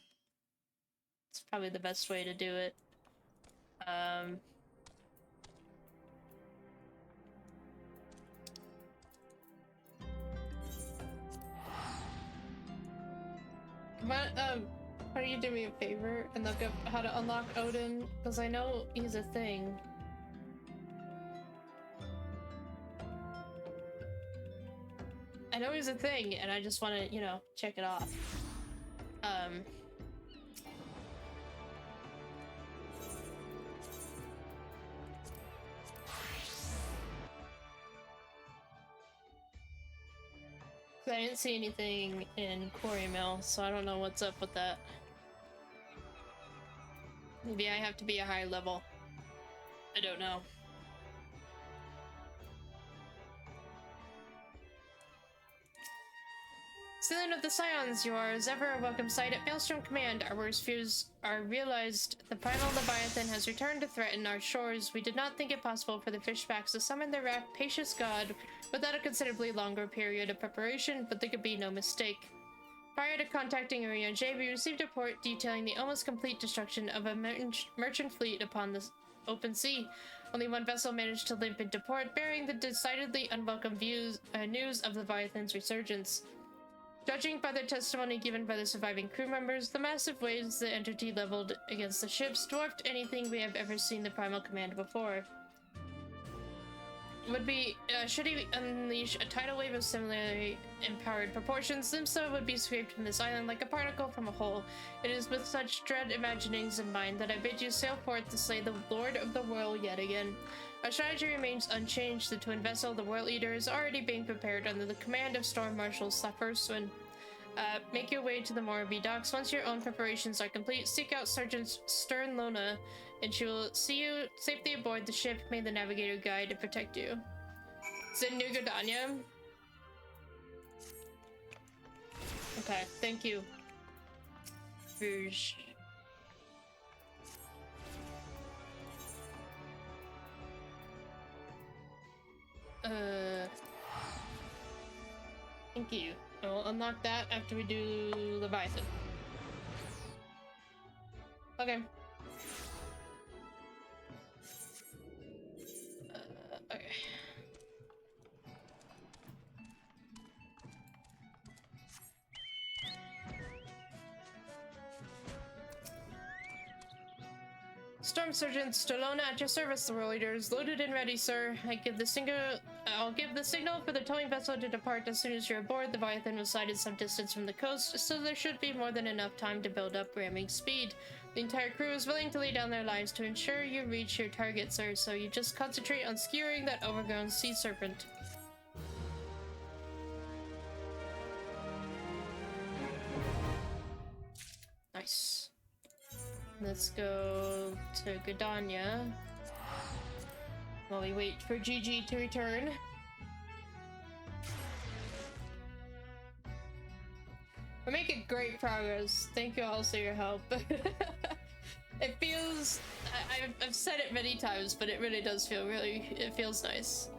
It's probably the best way to do it. Why don't you do me a favor and look up how to unlock Odin? Because I know he's a thing. I know he's a thing, and I just want to, you know, check it off. I didn't see anything in Quarry Mill, so I don't know what's up with that. Maybe I have to be a high level. I don't know. Ceiling of the Scions, you are as ever a welcome sight at Maelstrom Command. Our worst fears are realized. The primal Leviathan has returned to threaten our shores. We did not think it possible for the fishbacks to summon their rapacious god without a considerably longer period of preparation, but there could be no mistake. Prior to contacting Urianger, we received a report detailing the almost complete destruction of a merchant fleet upon the open sea. Only one vessel managed to limp into port, bearing the decidedly unwelcome news of Leviathan's resurgence. Judging by the testimony given by the surviving crew members, the massive waves the entity leveled against the ships dwarfed anything we have ever seen the Primal command before. Should he unleash a tidal wave of similarly empowered proportions, Limsa would be scraped from this island like a particle from a hole. It is with such dread imaginings in mind that I bid you sail forth to slay the Lord of the Whirl yet again. Our strategy remains unchanged. The twin vessel, the Whirl Eater, is already being prepared under the command of Storm Marshal Safurswin. Make your way to the Moraby docks. Once your own preparations are complete, seek out Sergeant Sternlona, and she will see you safely aboard the ship. May the navigator guide and protect you. Is it New Gardania? Okay, thank you. Rouge. Thank you. I will unlock that after we do Leviathan. Okay. Okay. Storm Sergeant Stallona at your service. The Whirl Eater is loaded and ready, sir. I'll give the signal for the towing vessel to depart as soon as you're aboard. The Leviathan was sighted some distance from the coast, so there should be more than enough time to build up ramming speed. The entire crew is willing to lay down their lives to ensure you reach your target, sir, so you just concentrate on skewering that overgrown sea serpent. Nice. Let's go to Gardania while we wait for Gigi to return. We're making great progress. Thank you all for your help. It feels... I've said it many times, but it really does feel it feels nice.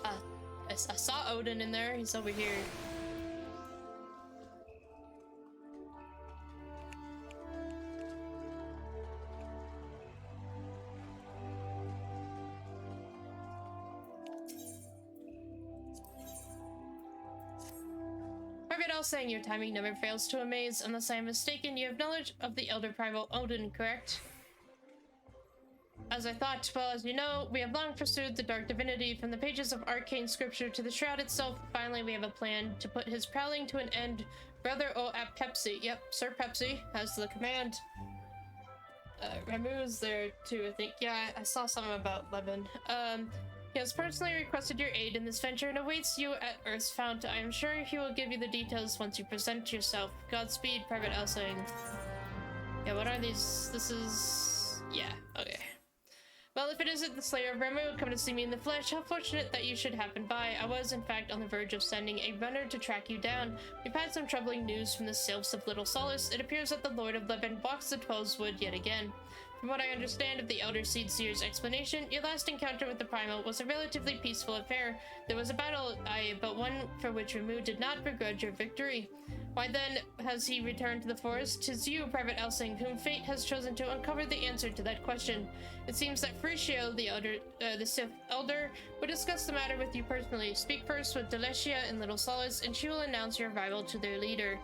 I saw Odin in there. He's over here. Saying your timing never fails to amaze. Unless I am mistaken, you have knowledge of the Elder Primal Odin, correct? As I thought, well, as you know, we have long pursued the dark divinity from the pages of arcane scripture to the shroud itself. Finally, we have a plan to put his prowling to an end. Brother Pepsi, yep, Sir Pepsi has the command. Ramu's there too, I think. Yeah, I saw something about Levin. He has personally requested your aid in this venture and awaits you at Earth's Fount. I am sure he will give you the details once you present yourself. Godspeed, Private Elsing. Yeah, what are these? This is... yeah, okay. Well, if it isn't the Slayer of Ramu, come to see me in the flesh. How fortunate that you should happen by. I was, in fact, on the verge of sending a runner to track you down. We've had some troubling news from the Sylphs of Little Solace. It appears that the Lord of Levin walks the Twelve's Wood yet again. From what I understand of the Elder Seedseer's explanation, your last encounter with the Primal was a relatively peaceful affair. There was a battle, but one for which Ramu did not begrudge your victory. Why then has he returned to the forest? 'Tis you, Private Elsing, whom fate has chosen to uncover the answer to that question. It seems that Frishio, the Sith Elder, would discuss the matter with you personally. Speak first with Deletia in Little Solace, and she will announce your arrival to their leader.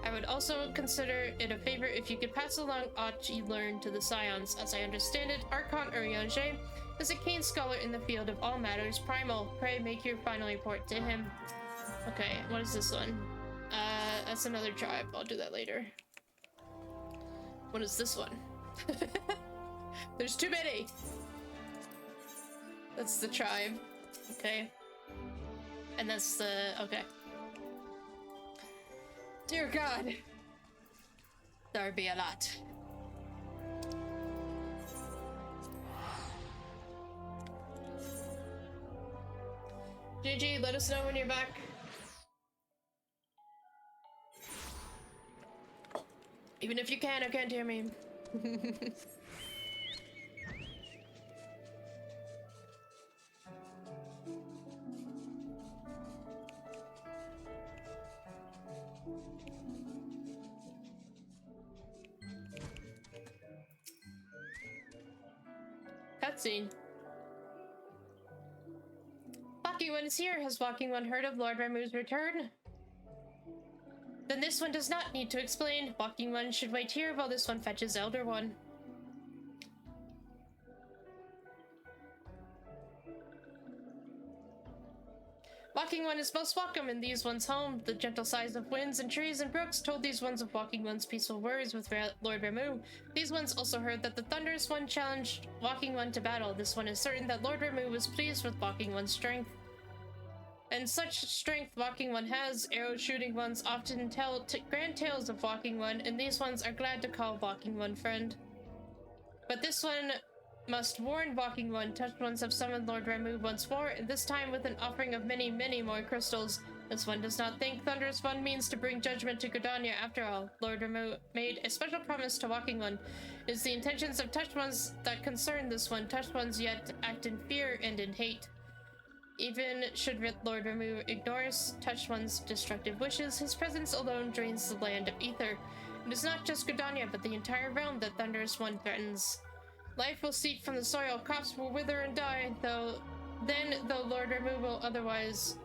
I would also consider it a favor if you could pass along aught you learned to the Scions. As I understand it, Archon Urianger is a keen scholar in the field of all matters primal. Pray make your final report to him. Okay, what is this one? That's another tribe. I'll do that later. What is this one? There's too many! That's the tribe. Okay. And that's the... okay. Dear God. There'd be a lot. GG, let us know when you're back. Even if you can or can't hear me. Cutscene. Fucking One is here. Has Walking One heard of Lord Ramu's return? Then this one does not need to explain. Walking One should wait here while this one fetches Elder One. Walking One is most welcome in these one's home. The gentle sighs of winds and trees and brooks told these ones of Walking One's peaceful words with Lord Ramu. These ones also heard that the Thunderous One challenged Walking One to battle. This one is certain that Lord Ramu was pleased with Walking One's strength. And such strength Walking One has, arrow-shooting ones often tell grand tales of Walking One, and these ones are glad to call Walking One friend. But this one must warn Walking One. Touched ones have summoned Lord Ramu once more, and this time with an offering of many, many more crystals. This one does not think Thunderous One means to bring judgment to Gridania after all. Lord Ramu made a special promise to Walking One. It is the intentions of Touched Ones that concern this one. Touched Ones yet act in fear and in hate. Even should Lord Ramu ignore Touched One's destructive wishes, his presence alone drains the land of ether. It is not just Gridania, but the entire realm that Thunderous One threatens. Life will seep from the soil, crops will wither and die, though Lord Ramu will otherwise,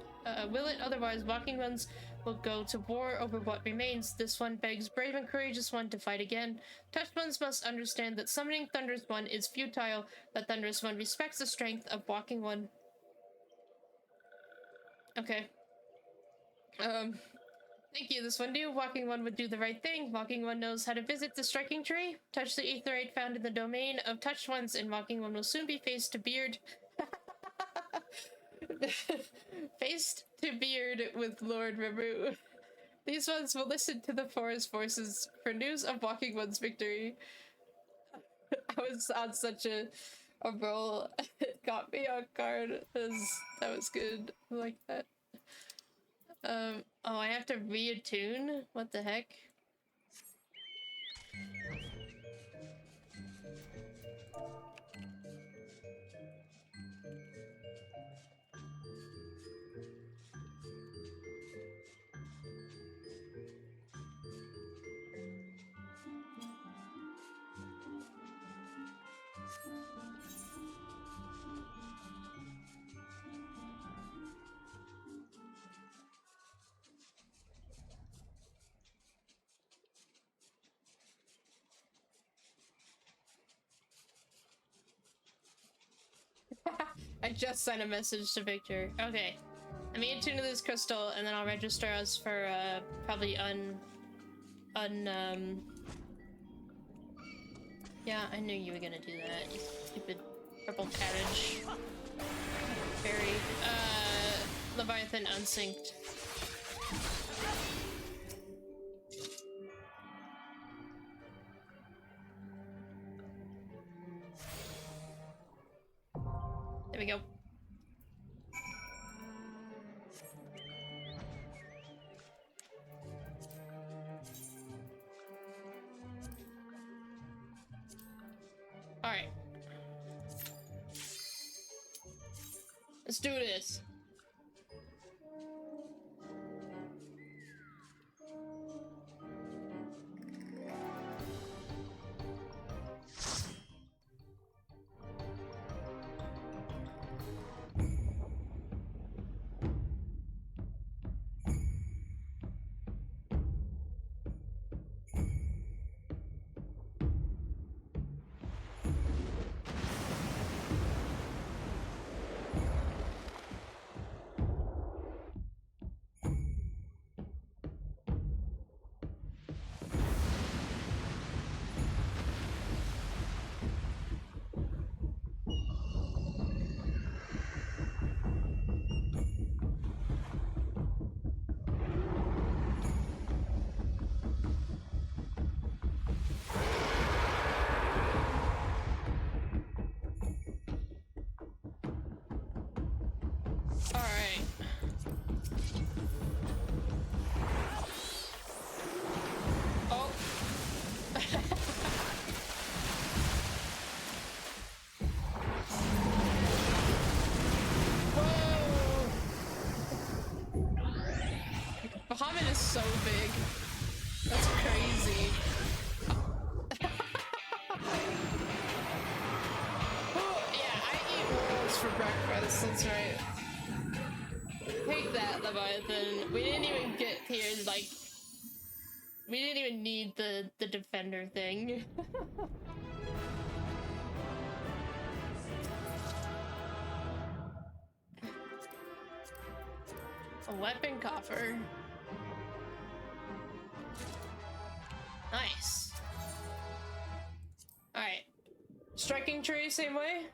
Walking Ones will go to war over what remains. This one begs brave and courageous one to fight again. Touched Ones must understand that summoning Thunderous One is futile, that Thunderous One respects the strength of Walking One. Okay. Thank you. This one knew Walking One would do the right thing. Walking One knows how to visit the striking tree, touch the aetherite found in the domain of Touched Ones, and Walking One will soon be face to beard with Lord Ramu. These ones will listen to the forest voices for news of Walking One's victory. I was on such a roll. It got me on guard. That was good. I like that. Oh, I have to reattune? What the heck? I just sent a message to Victor. Okay. Let me attune to this crystal, and then I'll register us for, probably yeah, I knew you were gonna do that, you stupid purple cabbage. Fairy. Leviathan unsynced. There we go. All right. Let's do this. Bahamut is so big. That's crazy. Yeah, I eat wolves for breakfast, that's right. Take that, Leviathan. We didn't even get here, like... We didn't even need the defender thing. A weapon coffer. Nice. Alright. Striking tree, same way?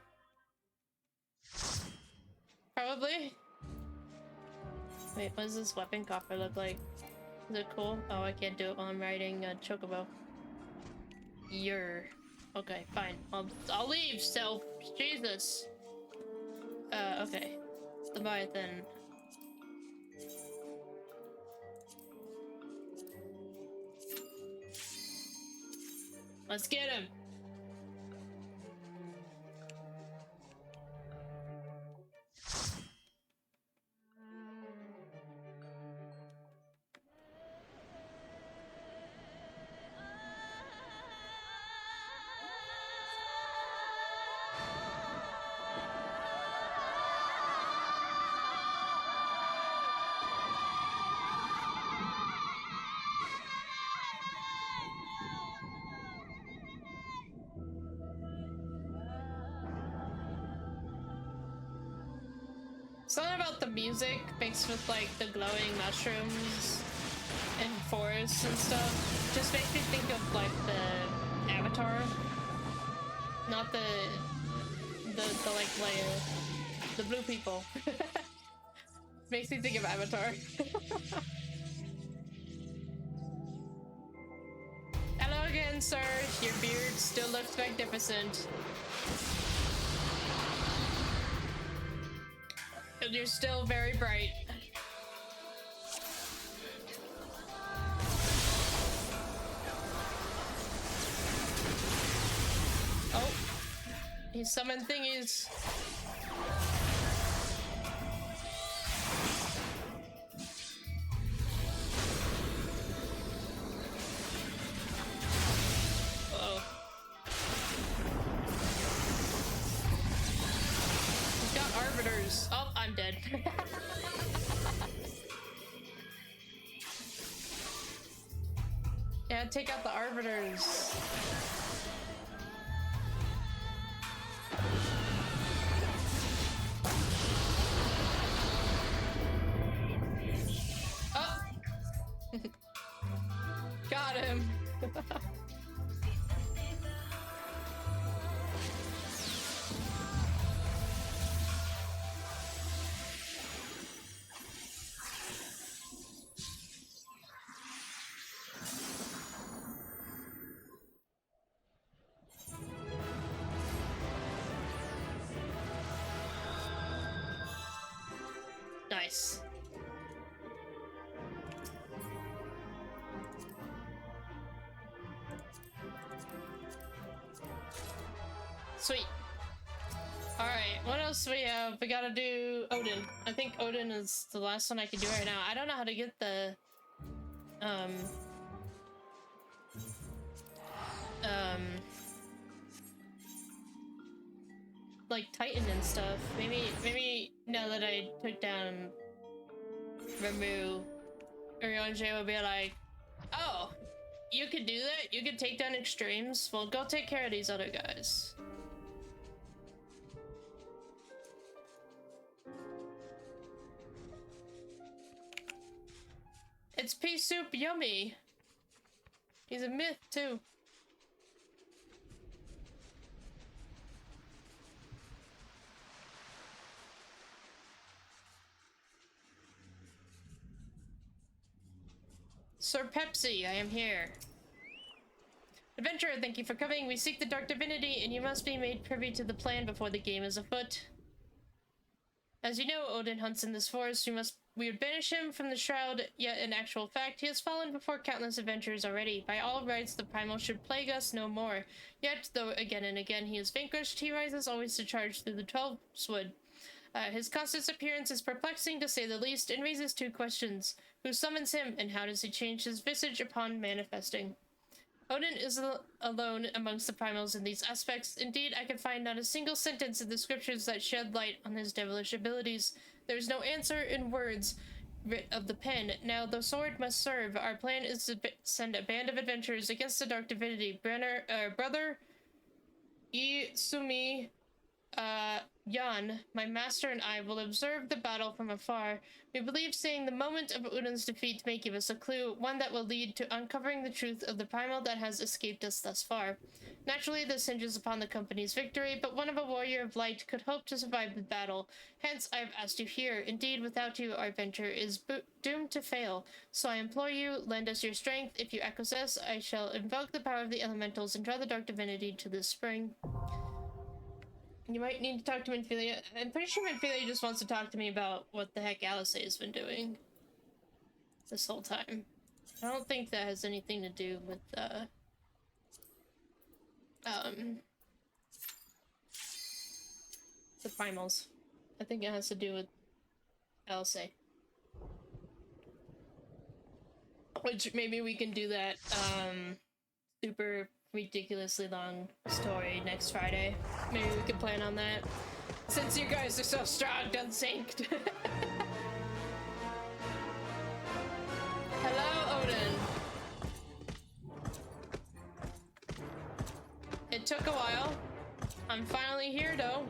Probably. Wait, what does this weapon coffer look like? Is it cool? Oh, I can't do it while I'm riding a chocobo. Okay, fine. I'll leave, self. Jesus. Okay. Leviathan. Let's get him. Something about the music mixed with like the glowing mushrooms and forests and stuff just makes me think of like the Avatar, not the like layer, the blue people. Makes me think of Avatar. Hello again, sir. Your beard still looks magnificent. And you're still very bright. Oh, he summoned thingies. Uh-oh. He's got arbiters. Oh, I'm dead. Yeah, take out the arbiters. Oh! Got him. Nice. Sweet. Alright, what else we have? We gotta do Odin. I think Odin is the last one I can do right now. I don't know how to get the like Titan and stuff. Maybe now that I took down Ramu, Ryonjay will be like, oh, you could do that? You could take down extremes? Well, go take care of these other guys. It's pea soup yummy. He's a myth too. Sir Pepsi, I am here. Adventurer, thank you for coming. We seek the Dark Divinity, and you must be made privy to the plan before the game is afoot. As you know, Odin hunts in this forest. We would banish him from the shroud, yet in actual fact, he has fallen before countless adventures already. By all rights, the primal should plague us no more. Yet, though again and again he is vanquished, he rises always to charge through the 12-wood. His constant appearance is perplexing, to say the least, and raises two questions. Who summons him, and how does he change his visage upon manifesting? Odin is alone amongst the primals in these aspects. Indeed, I can find not a single sentence in the scriptures that shed light on his devilish abilities. There's no answer in words writ of the pen. Now the sword must serve. Our plan is to send a band of adventurers against the dark divinity. Brother Isumi Yan, my master, and I will observe the battle from afar. We believe seeing the moment of Udin's defeat may give us a clue, one that will lead to uncovering the truth of the primal that has escaped us thus far. Naturally, this hinges upon the company's victory, but one of a warrior of light could hope to survive the battle. Hence, I have asked you here. Indeed, without you, our venture is doomed to fail. So I implore you, lend us your strength. If you acquiesce, I shall invoke the power of the elementals and draw the dark divinity to this spring. You might need to talk to Minfilia. I'm pretty sure Minfilia just wants to talk to me about what the heck Alice has been doing this whole time. I don't think that has anything to do with, the primals. I think it has to do with Alice. Which, maybe we can do that, super ridiculously long story next Friday. Maybe we can plan on that. Since you guys are so strong, unsynced. Hello, Odin. It took a while. I'm finally here, though.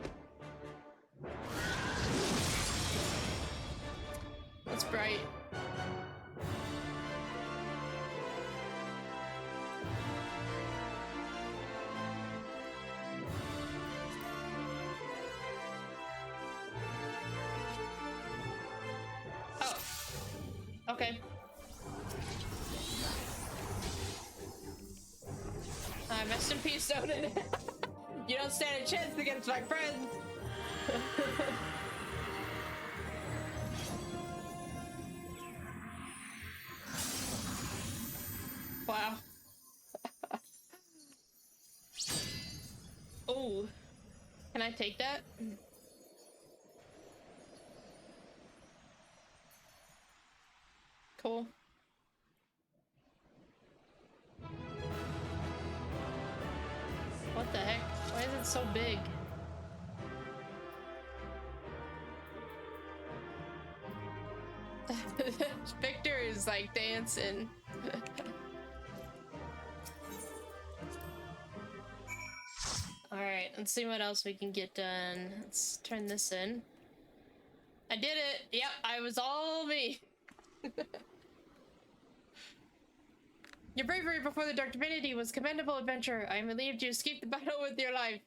It's bright. Okay. Rest in peace, Odin. You don't stand a chance against my friends. Wow. Oh. Can I take that? Cool. What the heck? Why is it so big? Victor is like dancing. Alright, let's see what else we can get done. Let's turn this in. I did it! Yep, I was all me! Your bravery before the Dark Divinity was commendable adventure. I am relieved you escaped the battle with your life.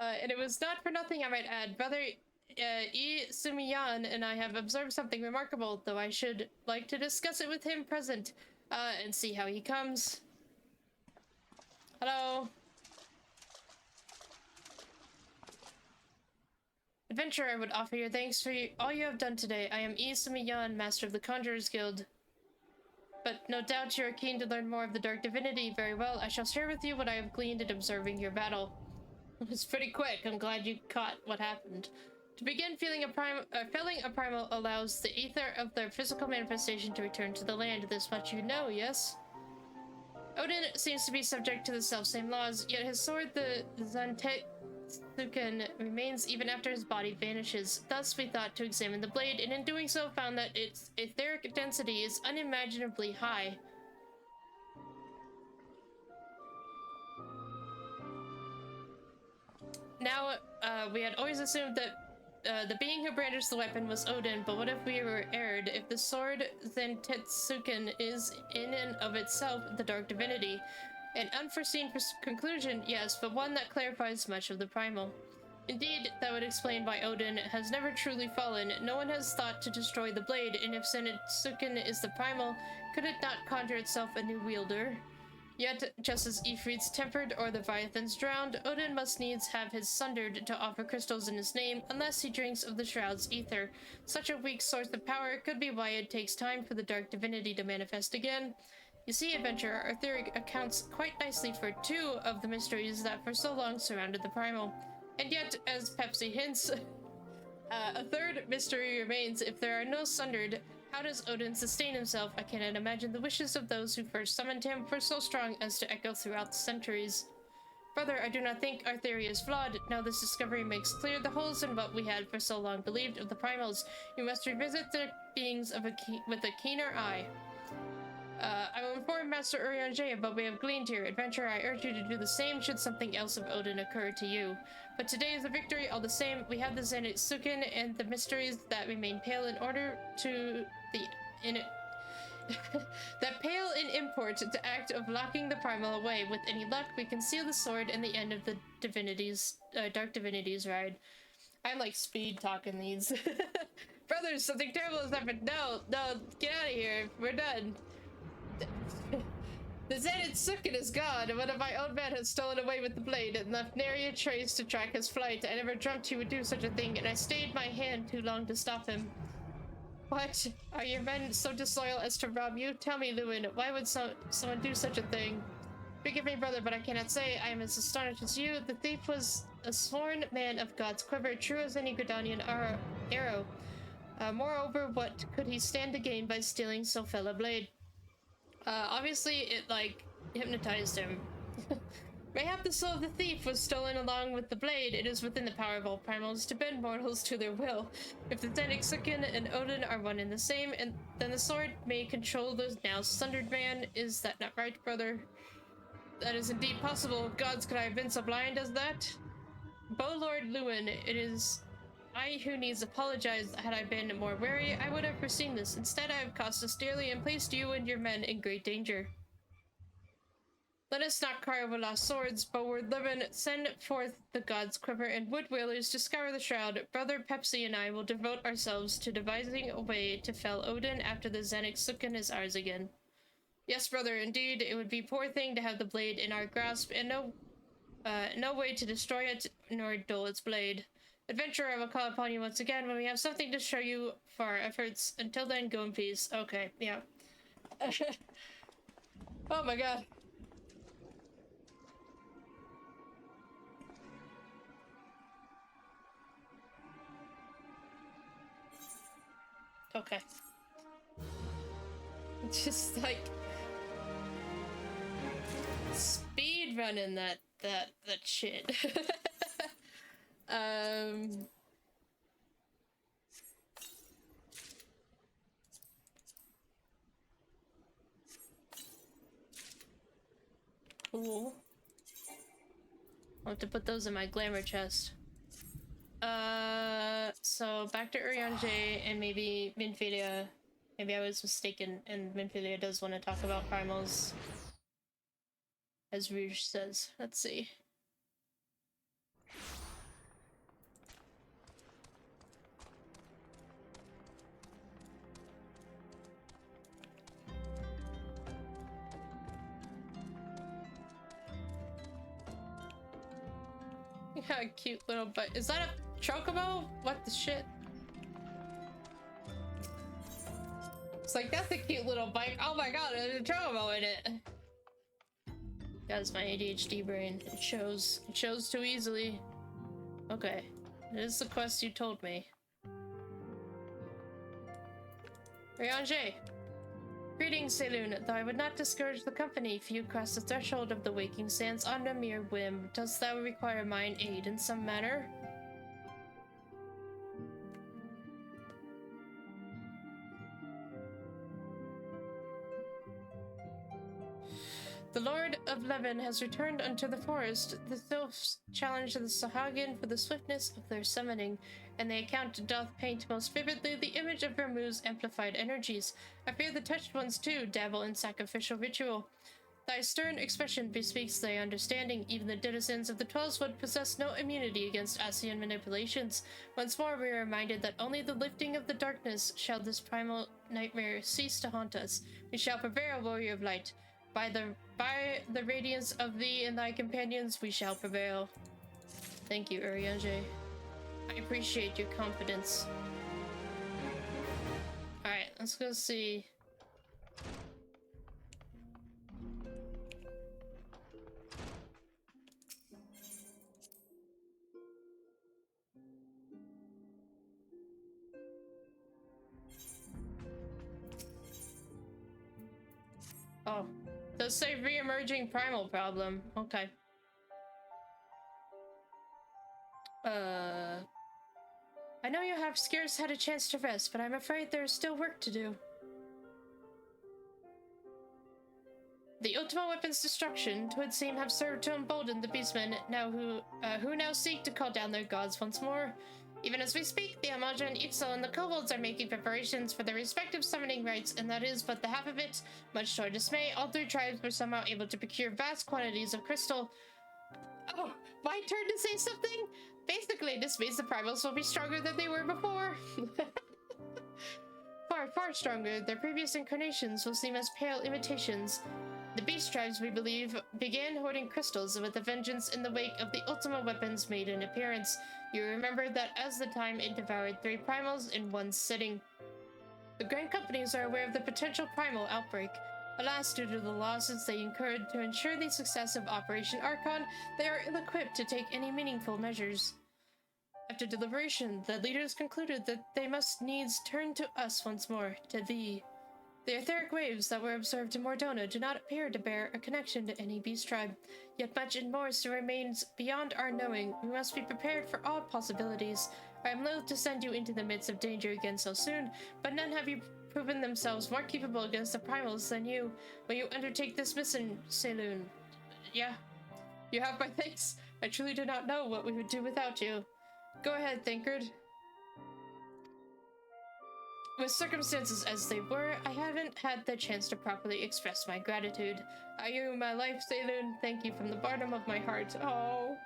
And it was not for nothing, I might add. Brother Sumiyan and I have observed something remarkable, though I should like to discuss it with him present, and see how he comes. Hello. Adventurer, I would offer your thanks for all you have done today. I am Sumiyan, master of the Conjurer's Guild. But no doubt you are keen to learn more of the Dark Divinity. Very well, I shall share with you what I have gleaned in observing your battle. It was pretty quick. I'm glad you caught what happened. To begin, felling a primal allows the ether of their physical manifestation to return to the land. This much you know, yes? Odin seems to be subject to the selfsame laws, yet his sword, the Zantetsuken, remains even after his body vanishes. Thus, we thought to examine the blade, and in doing so found that its etheric density is unimaginably high. Now, we had always assumed that the being who brandished the weapon was Odin, but what if we were erred? If the sword Zantetsuken is in and of itself the Dark Divinity? An unforeseen conclusion, yes, but one that clarifies much of the primal. Indeed, that would explain why Odin has never truly fallen. No one has thought to destroy the blade, and if Zantetsuken is the primal, could it not conjure itself a new wielder? Yet, just as Ifrit's tempered or the Leviathan's drowned, Odin must needs have his sundered to offer crystals in his name, unless he drinks of the Shroud's ether. Such a weak source of power could be why it takes time for the Dark Divinity to manifest again. You see, Adventurer, our theory accounts quite nicely for two of the mysteries that for so long surrounded the primal. And yet, as Pepsi hints, a third mystery remains. If there are no sundered, how does Odin sustain himself? I cannot imagine the wishes of those who first summoned him were so strong as to echo throughout the centuries. Brother, I do not think our theory is flawed. Now this discovery makes clear the holes in what we had for so long believed of the primals. You must revisit the beings of with a keener eye. I will inform Master Urianger about what we have gleaned here. Adventurer, I urge you to do the same should something else of Odin occur to you. But today is a victory all the same. We have the Zenitsuken and the mysteries that remain pale in order to that pale in import to act of locking the primal away. With any luck, we can seal the sword and the end of the Dark Divinities ride. I'm like speed talking these. Brothers, something terrible has happened. No, get out of here. We're done. The Zenitsuken is gone, and one of my own men has stolen away with the blade and left nary a trace to track his flight. I never dreamt he would do such a thing, and I stayed my hand too long to stop him. What? Are your men so disloyal as to rob you? Tell me, Lewin, why would someone do such a thing? Forgive me, brother, but I cannot say. I am as astonished as you. The thief was a sworn man of God's quiver, true as any Gridanian arrow. Moreover, what could he stand to gain by stealing so fell a blade? Obviously, it, like, hypnotized him. Mayhap the soul of the thief was stolen along with the blade. It is within the power of all primals to bend mortals to their will. If the Zenitsuken and Odin are one and the same, then the sword may control the now sundered man. Is that not right, brother? That is indeed possible. Gods, could I have been so blind as that? Lord Lewin, it is I who needs apologize. Had I been more wary, I would have foreseen this. Instead, I have cost us dearly and placed you and your men in great danger. Let us not cry over lost swords. Lord Lewin, send forth the gods' quiver and wood whalers to scour the shroud. Brother Pepsi and I will devote ourselves to devising a way to fell Odin after the Zenitsuken is ours again. Yes, brother, indeed, it would be a poor thing to have the blade in our grasp, and no way to destroy it, nor dull its blade. Adventurer, I will call upon you once again when we have something to show you for our efforts. Until then, go in peace. Okay, yeah. Oh my god. Okay. Just like speed running that shit. Cool. I'll have to put those in my glamour chest. So back to Urianger and maybe Minfilia. Maybe I was mistaken, and Minfilia does want to talk about primals. As Rouge says. Let's see. Yeah, a cute little butt. Is that a chocobo? What the shit? It's like, that's a cute little bike. Oh my god, there's a chocobo in it. That's my ADHD brain. It shows too easily. Okay. This is the quest you told me. Urianger. Greetings, Saloon. Though I would not discourage the company if you cross the threshold of the waking sands on a mere whim, dost thou require mine aid in some manner? The Lord of Levin has returned unto the forest. The Sylphs challenge the Sahagin for the swiftness of their summoning, and the account doth paint most vividly the image of Vermu's amplified energies. I fear the touched ones, too, dabble in sacrificial ritual. Thy stern expression bespeaks thy understanding. Even the denizens of the Twelveswood possess no immunity against Asian manipulations. Once more we are reminded that only the lifting of the darkness shall this primal nightmare cease to haunt us. We shall prevail, warrior of light. By the radiance of thee and thy companions, we shall prevail. Thank you, Urianger. I appreciate your confidence. Alright, let's go see. Oh. Does say re-emerging primal problem. Okay. I know you have scarce had a chance to rest, but I'm afraid there is still work to do. The Ultima weapon's destruction would seem have served to embolden the beastmen who now seek to call down their gods once more. Even as we speak, the Amaja and Ixal and the kobolds are making preparations for their respective summoning rites, and that is but the half of it. Much to our dismay, all three tribes were somehow able to procure vast quantities of crystal. Oh, my turn to say something? Basically, this means the primals will be stronger than they were before. Far stronger. Their previous incarnations will seem as pale imitations. The beast tribes, we believe, began hoarding crystals with a vengeance in the wake of the Ultima weapons made an appearance. You remember that as the time it devoured 3 primals in one sitting. The Grand Companies are aware of the potential primal outbreak. Alas, due to the losses they incurred to ensure the success of Operation Archon, they are ill-equipped to take any meaningful measures. After deliberation, the leaders concluded that they must needs turn to us once more, to thee. The etheric waves that were observed in Mordona do not appear to bear a connection to any beast tribe, yet much and more still remains beyond our knowing. We must be prepared for all possibilities. I am loath to send you into the midst of danger again so soon, but none have you proven themselves more capable against the primals than you. Will you undertake this mission, Saloon? Yeah. You have my thanks. I truly do not know what we would do without you. Go ahead, Thancred. With circumstances as they were, I haven't had the chance to properly express my gratitude. I owe you my life, Saloon. Thank you from the bottom of my heart. Oh.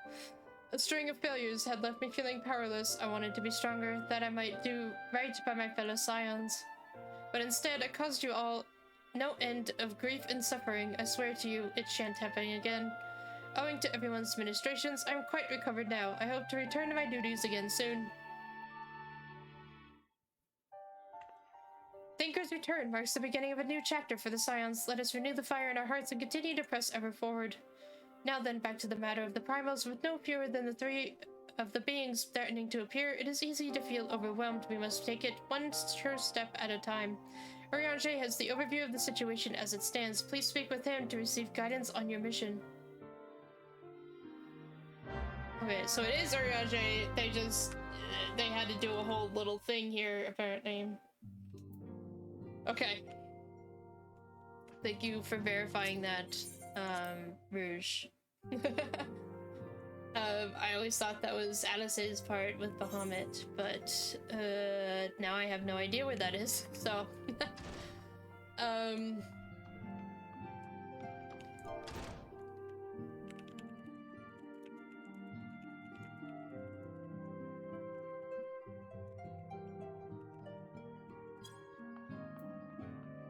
A string of failures had left me feeling powerless. I wanted to be stronger, that I might do right by my fellow scions. But instead, I caused you all no end of grief and suffering. I swear to you, it shan't happen again. Owing to everyone's ministrations, I am quite recovered now. I hope to return to my duties again soon. Thinker's return marks the beginning of a new chapter for the Scions. Let us renew the fire in our hearts and continue to press ever forward. Now then, back to the matter of the primals. With no fewer than the 3 of the beings threatening to appear, it is easy to feel overwhelmed. We must take it one sure step at a time. Urianger has the overview of the situation as it stands. Please speak with him to receive guidance on your mission. Okay, so it is Urianger. They had to do a whole little thing here, apparently. Okay. Thank you for verifying that, Rouge. I always thought that was Alice's part with Bahamut, but, now I have no idea where that is, so...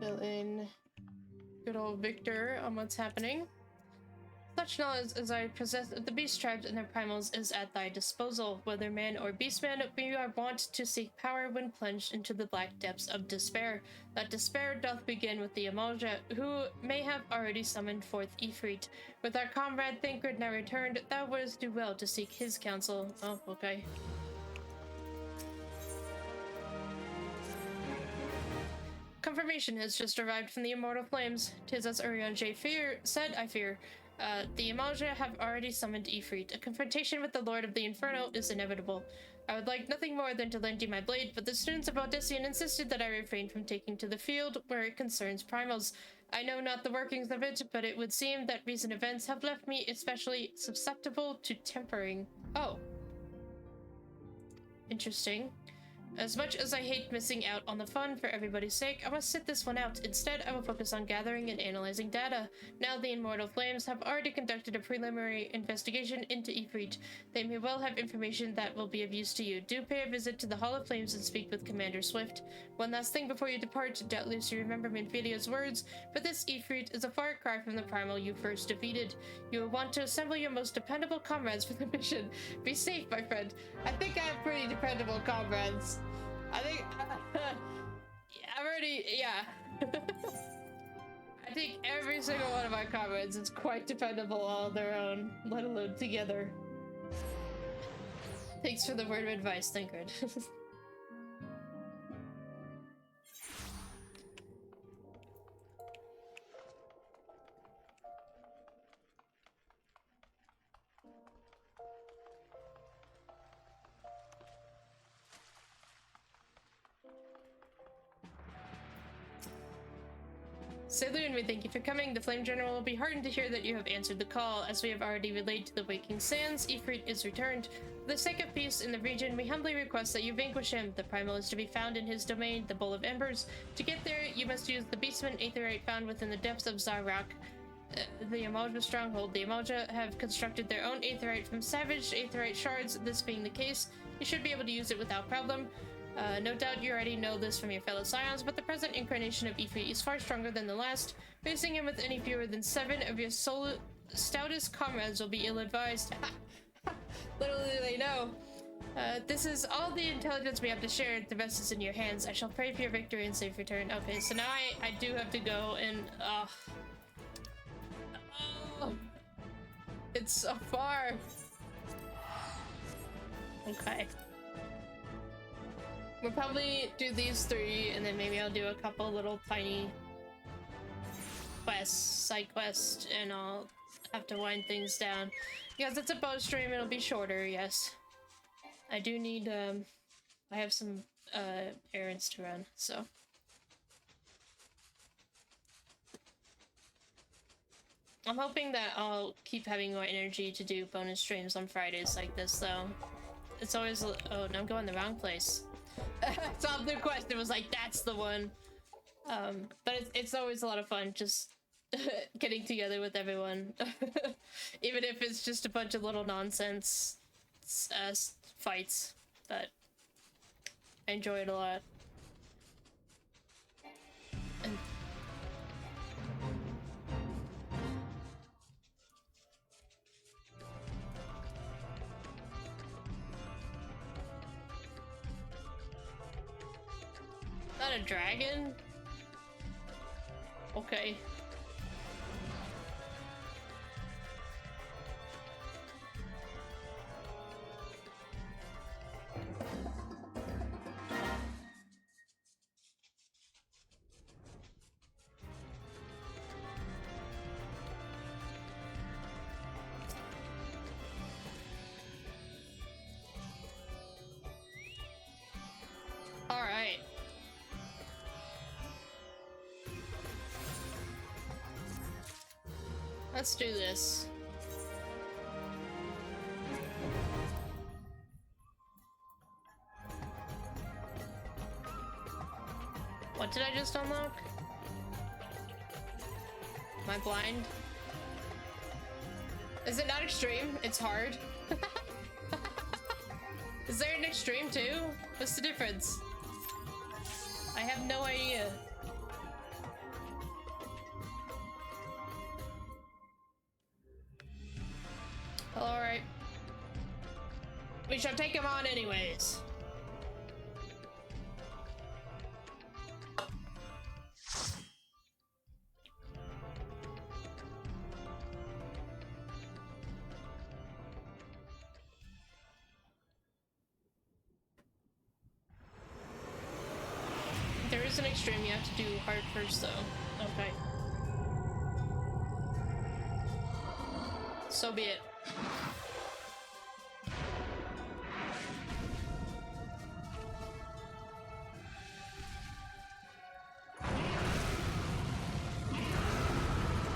Fill in good old Victor on what's happening. Such knowledge as I possess of the beast tribes and their primals is at thy disposal. Whether man or beastman, we are wont to seek power when plunged into the black depths of despair. That despair doth begin with the Amalja, who may have already summoned forth Ifrit. With our comrade Thancred now returned, thou wouldst do well to seek his counsel. Oh, okay. Confirmation has just arrived from the Immortal Flames. 'Tis as Urianger said, I fear. The Amalja have already summoned Ifrit. A confrontation with the Lord of the Inferno is inevitable. I would like nothing more than to lend you my blade, but the students of Odyssean insisted that I refrain from taking to the field where it concerns primals. I know not the workings of it, but it would seem that recent events have left me especially susceptible to tempering. Oh. Interesting. As much as I hate missing out on the fun for everybody's sake, I must sit this one out. Instead, I will focus on gathering and analyzing data. Now the Immortal Flames have already conducted a preliminary investigation into Ifrit. They may well have information that will be of use to you. Do pay a visit to the Hall of Flames and speak with Commander Swift. One last thing before you depart. Doubtless you remember Minfilia's words, but this Ifrit is a far cry from the primal you first defeated. You will want to assemble your most dependable comrades for the mission. Be safe, my friend. I think I have pretty dependable comrades. I think I've already, yeah. I think every single one of my comrades is quite dependable all on their own, let alone together. Thanks for the word of advice, Thancred. Saloon, we thank you for coming. The Flame General will be heartened to hear that you have answered the call. As we have already relayed to the Waking Sands, Ifrit is returned. For the sake of peace in the region, we humbly request that you vanquish him. The primal is to be found in his domain, the Bowl of Embers. To get there, you must use the Beastman Aetherite found within the depths of Zarok, the Amalja stronghold. The Amalja have constructed their own Aetherite from savaged Aetherite shards. This being the case, you should be able to use it without problem. No doubt you already know this from your fellow Scions, but the present incarnation of Ifrit is far stronger than the last. Facing him with any fewer than 7 of your stoutest comrades will be ill-advised. Little do they know. This is all the intelligence we have to share. The rest is in your hands. I shall pray for your victory and safe return. Okay, so now I do have to go and... Oh, it's so far. Okay. We'll probably do these 3, and then maybe I'll do a couple little tiny quests, side quests, and I'll have to wind things down. Because it's a bow stream, it'll be shorter, yes. I do need, I have some, errands to run, so. I'm hoping that I'll keep having more energy to do bonus streams on Fridays like this, though. It's always, oh, no, I'm going the wrong place. Solved the quest, it was like, that's the one. But it's always a lot of fun, just getting together with everyone. Even if it's just a bunch of little nonsense fights, but I enjoy it a lot. And not a dragon? Okay. All right. Let's do this. What did I just unlock? Am I blind? Is it not extreme? It's hard. Is there an extreme too? What's the difference? I have no idea. Alright. We shall take him on anyways. There is an extreme, you have to do hard first though. Okay. So be it.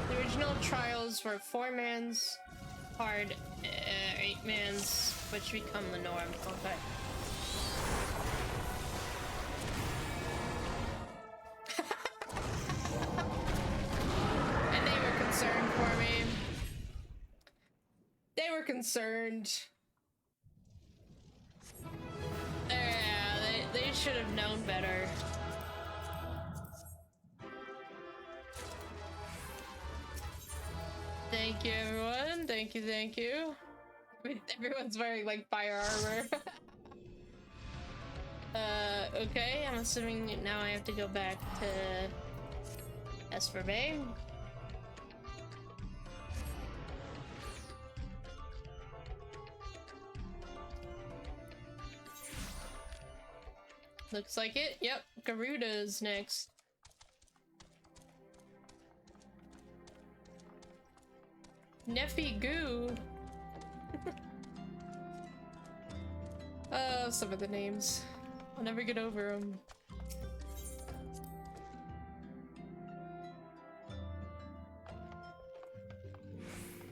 The original trials were 4-man's hard, 8-man's, which become the norm. Okay. And they were concerned for me. They were concerned. Yeah, they should have known better. Thank you, everyone. Thank you, thank you. Everyone's wearing, like, fire armor. Okay, I'm assuming now I have to go back to XIV. Looks like it. Yep, Garuda's next. Neffy Goo. Oh, some of the names. I'll never get over them.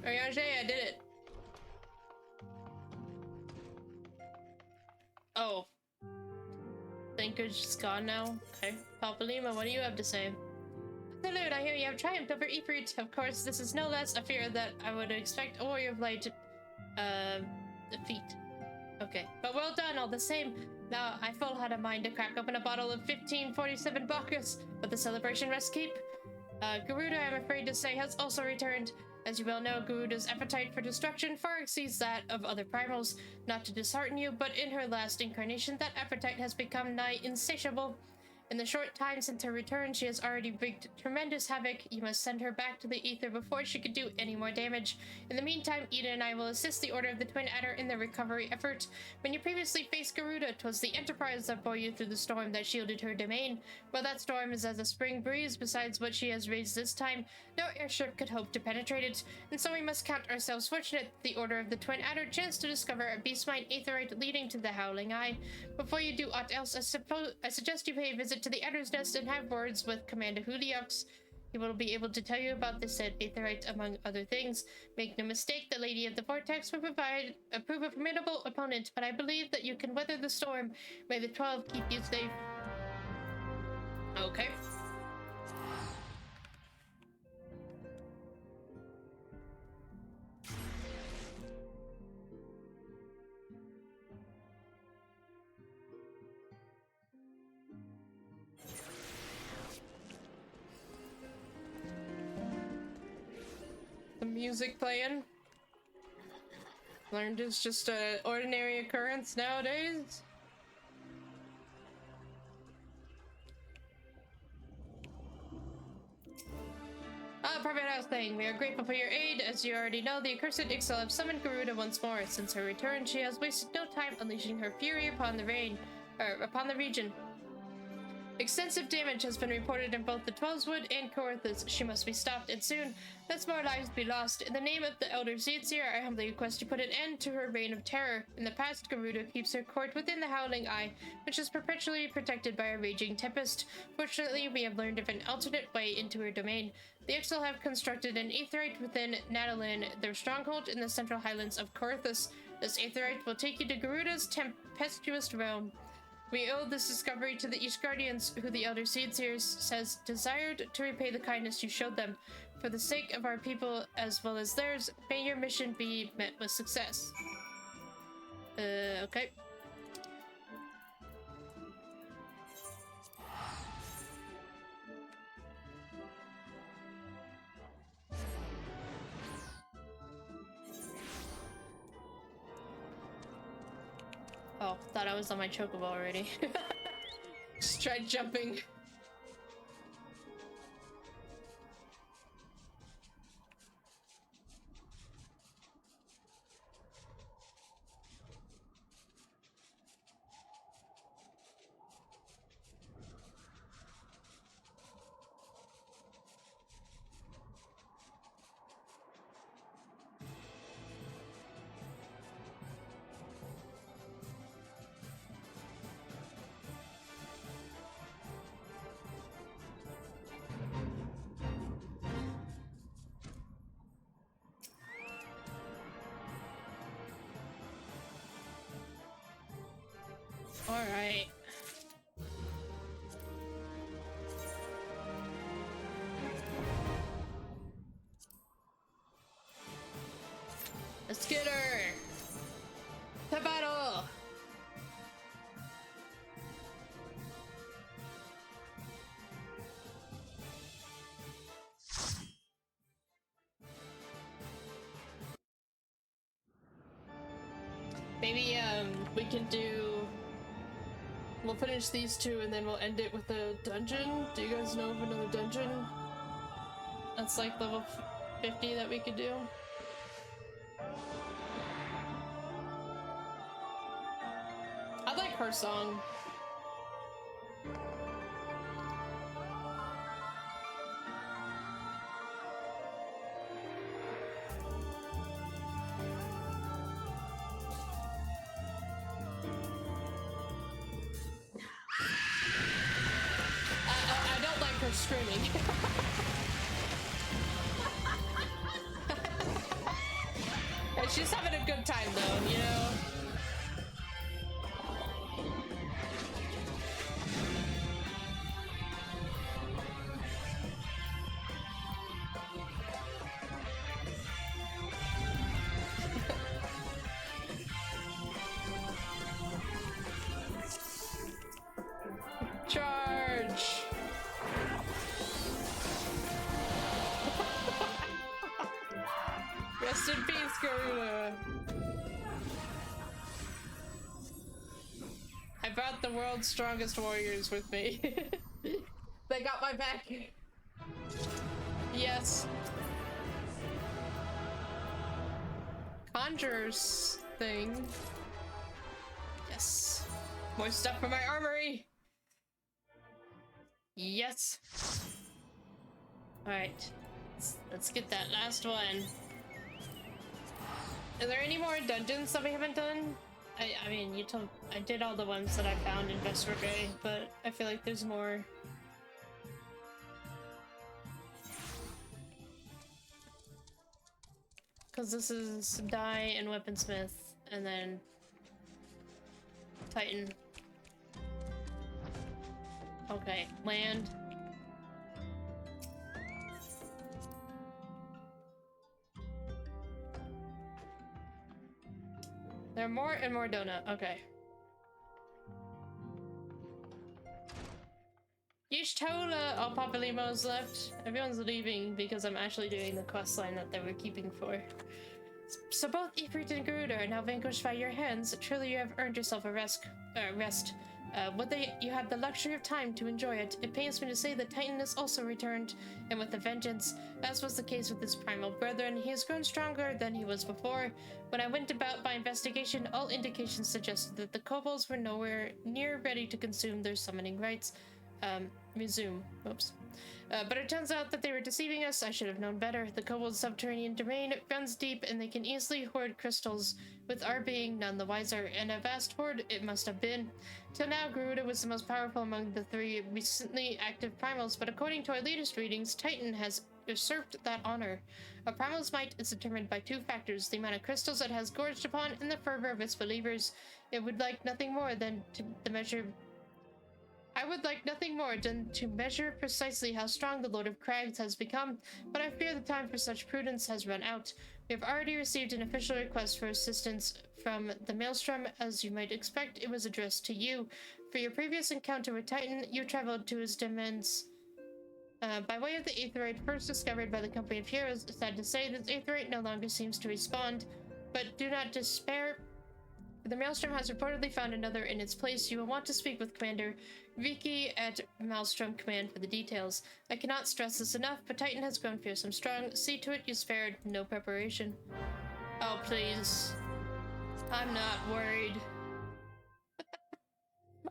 Oriange, I did it. Oh. Thinker's just gone now. Okay. Papalima, what do you have to say? Salute, I hear you have triumphed over Ifrit. Of course, this is no less a fear that I would expect a warrior of light to defeat. Okay, but well done all the same. Now, I full had a mind to crack open a bottle of 1547 Bacchus, but the celebration must keep. Garuda, I'm afraid to say, has also returned. As you well know, Garuda's appetite for destruction far exceeds that of other primals. Not to dishearten you, but in her last incarnation, that appetite has become nigh insatiable. In the short time since her return, she has already wreaked tremendous havoc. You must send her back to the ether before she could do any more damage. In the meantime, Ida and I will assist the Order of the Twin Adder in their recovery effort. When you previously faced Garuda, 'twas the Enterprise that bore you through the storm that shielded her domain. Well, that storm is as a spring breeze besides what she has raised this time. No airship could hope to penetrate it, and so we must count ourselves fortunate that the Order of the Twin Adder chanced to discover a beastmine aetherite leading to the Howling Eye. Before you do aught else, I suggest you pay a visit to the Adder's Nest and have words with Commander Huliox. He will be able to tell you about the said aetherite, among other things. Make no mistake, the Lady of the Vortex will prove a formidable opponent, but I believe that you can weather the storm. May the 12 keep you safe. Okay. The music playing. Learned it's just an ordinary occurrence nowadays. Private House thing. We are grateful for your aid. As you already know, the accursed XIV summoned Garuda once more. Since her return, she has wasted no time unleashing her fury upon the region. Extensive damage has been reported in both the Twelveswood and Coerthas. She must be stopped, and soon. Lest more lives be lost. In the name of the Elder Zeetsier, I humbly request you put an end to her reign of terror. In the past, Garuda keeps her court within the Howling Eye, which is perpetually protected by a raging tempest. Fortunately, we have learned of an alternate way into her domain. The Ixal have constructed an aetherite within Nadalin, their stronghold in the central highlands of Coerthas. This aetherite will take you to Garuda's tempestuous realm. We owe this discovery to the East Guardians, who the Elder Seedseers says desired to repay the kindness you showed them. For the sake of our people as well as theirs, may your mission be met with success. Okay. Oh, thought I was on my chocobo already. Just tried jumping. All right. Let's get her to battle. Maybe we can do. We'll finish these two and then we'll end it with a dungeon. Do you guys know of another dungeon? That's like level 50 that we could do. I like her song. Screaming. She's having a good time though, you know? Charge! Rest in peace, Garuda! I brought the world's strongest warriors with me. They got my back. Yes. Conjurer's thing. Yes. More stuff for my armory. Yes. Alright. Let's get that last one. Are there any more dungeons that we haven't done? I mean, you told I did all the ones that I found in Vesper Bay, but I feel like there's more. Because this is Dye and Weaponsmith, and then Titan. Okay, land. There are more and more donut. Okay. Yishtola! All Papa Limo's left. Everyone's leaving because I'm actually doing the quest line that they were keeping for. So both Ifrit and Garuda are now vanquished by your hands. Truly you have earned yourself a rest. You have the luxury of time to enjoy it. It pains me to say that Titan has also returned, and with a vengeance. As was the case with his primal brethren, he has grown stronger than he was before. When I went about my investigation, all indications suggested that the kobolds were nowhere near ready to consume their summoning rites. Resume. Oops. But it turns out that they were deceiving us. I should have known better. The kobold's subterranean domain runs deep, and they can easily hoard crystals, with our being none the wiser. And a vast hoard it must have been. Till now, Garuda was the most powerful among the three recently active primals, but according to our latest readings, Titan has usurped that honor. A primal's might is determined by two factors: the amount of crystals it has gorged upon and the fervor of its believers. It would like nothing more than to measure... I would like nothing more than to measure precisely how strong the Lord of Crags has become, but I fear the time for such prudence has run out. We have already received an official request for assistance from the Maelstrom. As you might expect, it was addressed to you. For your previous encounter with Titan, you traveled to his domains by way of the aetheryte first discovered by the Company of Heroes. Sad to say, this aetheryte no longer seems to respond, but do not despair. The Maelstrom has reportedly found another in its place. You will want to speak with Commander Vicky at Maelstrom Command for the details. I cannot stress this enough, but Titan has grown fearsome strong. See to it you spared no preparation. Oh, please. I'm not worried.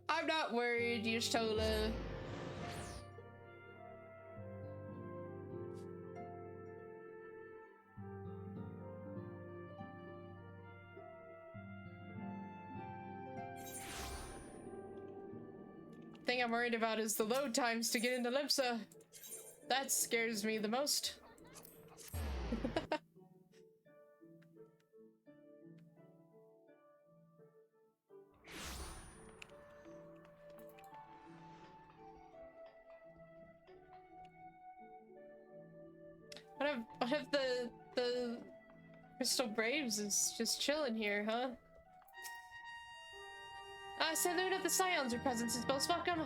I'm not worried, Yushtola. Thing I'm worried about is the load times to get into Limsa. That scares me the most. What if the Crystal Braves is just chilling here, huh? Salute of the Scions, your presence is most welcome.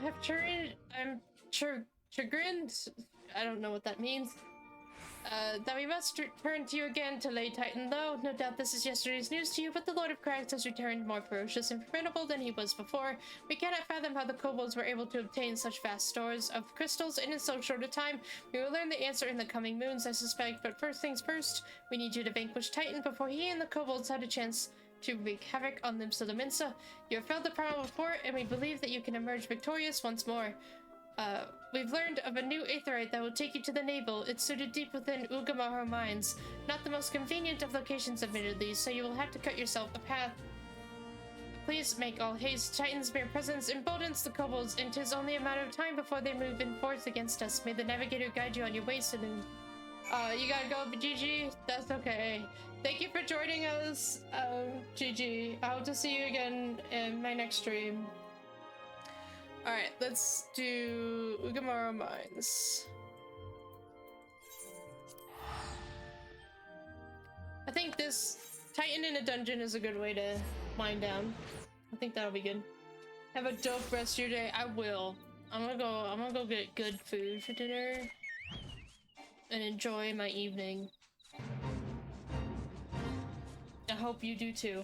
I'm chagrined. I don't know what that means. That we must return to you again to lay Titan low. No doubt this is yesterday's news to you, but the Lord of Crags has returned more ferocious and formidable than he was before. We cannot fathom how the kobolds were able to obtain such vast stores of crystals in so short a time. We will learn the answer in the coming moons, I suspect, but first things first, we need you to vanquish Titan before he and the kobolds had a chance to wreak havoc on Limsa Lominsa. You have failed the primal before, and we believe that you can emerge victorious once more. We've learned of a new aetheryte that will take you to the navel. It's suited deep within Ugamaho mines. Not the most convenient of locations, admittedly, so you will have to cut yourself a path. Please make all haste. Titan's mere presence emboldens the kobolds, and 'tis only a matter of time before they move in force against us. May the navigator guide you on your way, Saloon. You gotta go, but GG. That's okay. Thank you for joining us, GG. I hope to see you again in my next stream. Alright, let's do Ugamaro Mines. I think this Titan in a dungeon is a good way to wind down. I think that'll be good. Have a dope rest of your day. I will. I'm gonna go get good food for dinner and enjoy my evening. I hope you do too.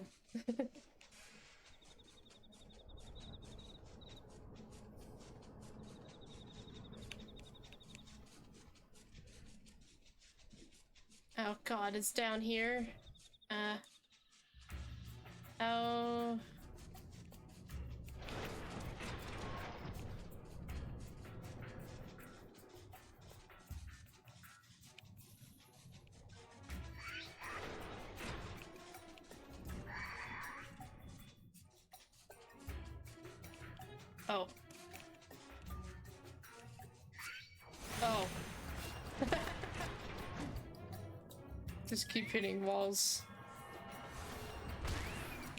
Oh god, it's down here. Oh. Oh. Oh. Just keep hitting walls.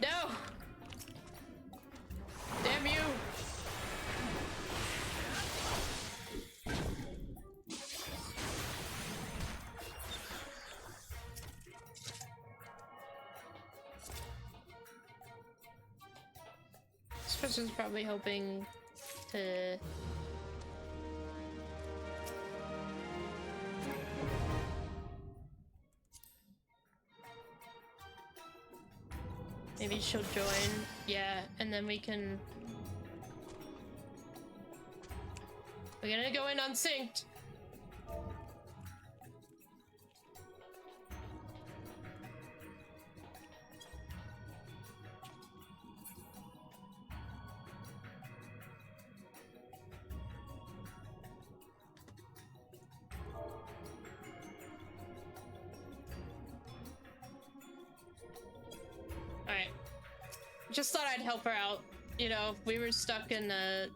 No! Damn you! This person's probably hoping to... Maybe she'll join, yeah, and then we can... We're gonna go in unsynced. Alright. Just thought I'd help her out. You know, we were stuck in the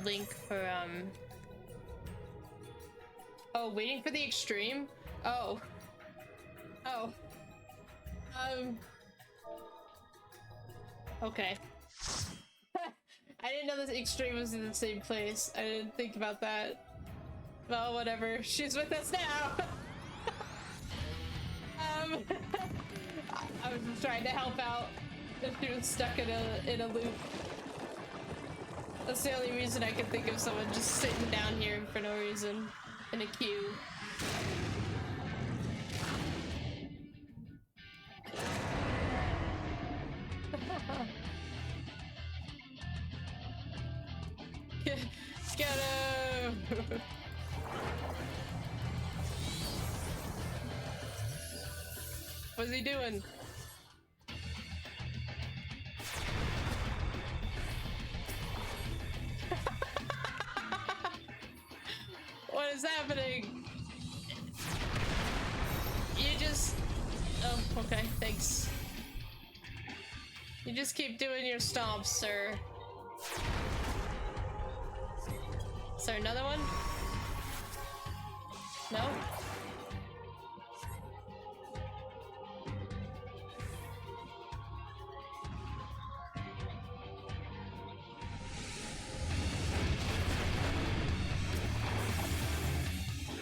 link for, Oh, waiting for the extreme? Oh. Oh. Okay. I didn't know the extreme was in the same place. I didn't think about that. Well, whatever. She's with us now! I was just trying to help out if she was stuck in a loop. That's the only reason I could think of someone just sitting down here for no reason in a queue. Get him! What's he doing? What is happening? You just... Oh, okay, thanks. You just keep doing your stomps, sir. Is there another one? No?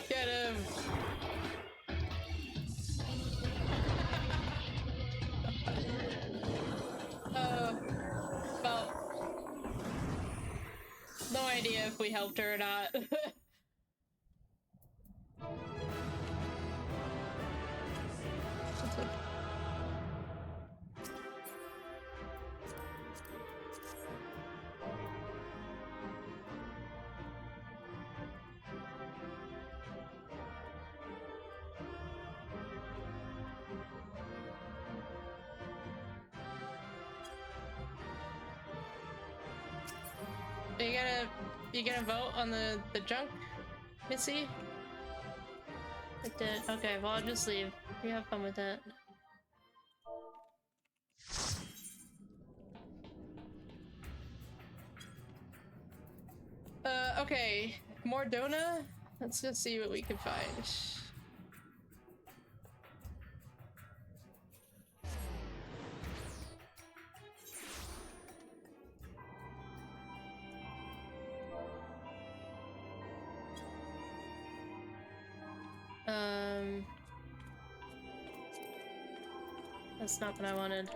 Get him! Well, no idea if we helped her or not. You gonna vote on the junk, Missy? It did. Okay, well I'll just leave. You have fun with that. Okay. More Dona? Let's go see what we can find. That's not what I wanted.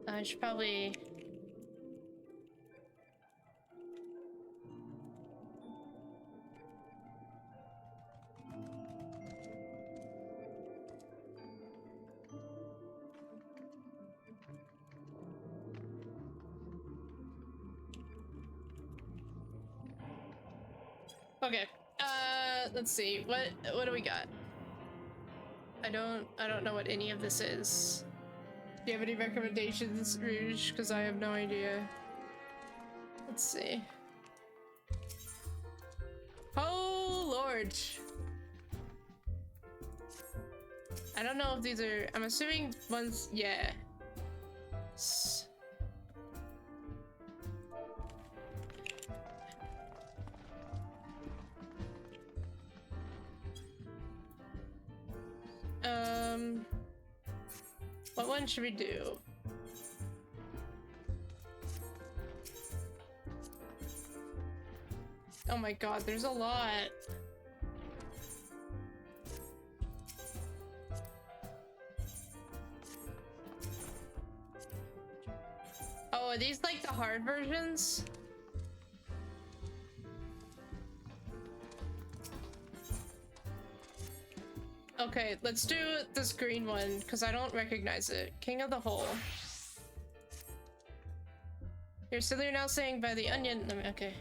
I should probably... Okay. Let's see. What do we got? I don't know what any of this is. Do you have any recommendations, Rouge? Because I have no idea. Let's see. Oh, Lord. I don't know if these are... I'm assuming ones... Yeah. What one should we do? Oh my god, there's a lot. Oh, are these like the hard versions? Okay, let's do this green one, because I don't recognize it. King of the Hole. You're silly now saying by the onion. Okay.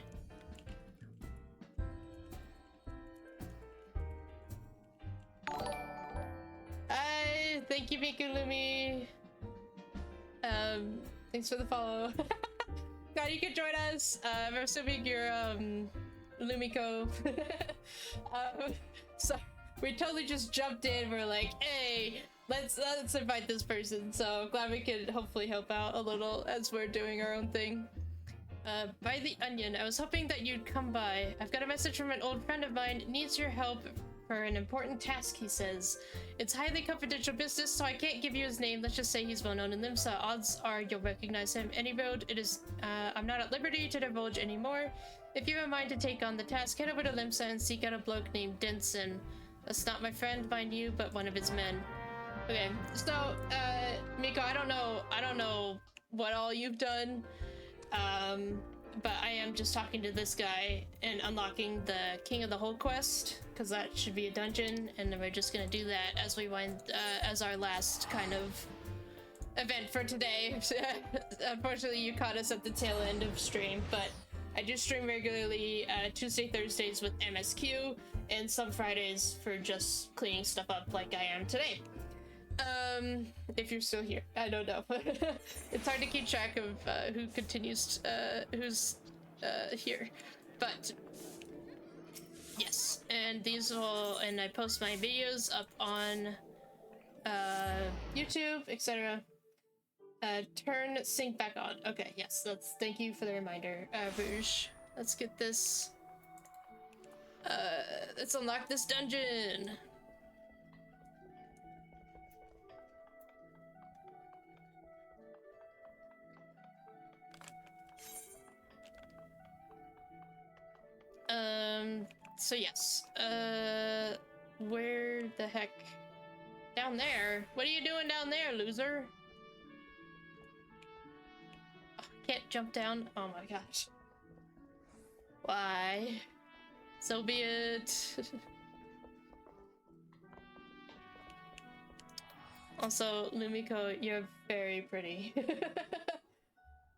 Hi, thank you, Mikulumi. Thanks for the follow. Glad you could join us. I'm assuming you're, Lumiko. So we totally just jumped in. We're like, hey, let's invite this person. So glad we could hopefully help out a little as we're doing our own thing. By the onion, I was hoping that you'd come by. I've got a message from an old friend of mine. Needs your help for an important task, he says. It's highly confidential business, so I can't give you his name. Let's just say he's well known in Limsa. Odds are you'll recognize him. Any road, it is, I'm not at liberty to divulge anymore. If you have a mind to take on the task, head over to Limsa and seek out a bloke named Denson. That's not my friend, mind you, but one of his men. Okay, so, Miko, I don't know what all you've done, but I am just talking to this guy and unlocking the King of the Hole quest, because that should be a dungeon, and then we're just gonna do that as we wind, as our last kind of event for today. Unfortunately, you caught us at the tail end of stream, but I do stream regularly, Tuesday, Thursdays with MSQ, and some Fridays for just cleaning stuff up like I am today. If you're still here, I don't know. It's hard to keep track of who continues, who's here, but yes. And these will, and I post my videos up on YouTube, etc. Turn sync back on. Okay, yes, thank you for the reminder, Rouge. Let's get this. Let's unlock this dungeon. So yes, where the heck? Down there? What are you doing down there, loser? Oh, can't jump down? Oh my gosh. Why? So be it. Also, Lumiko, you're very pretty.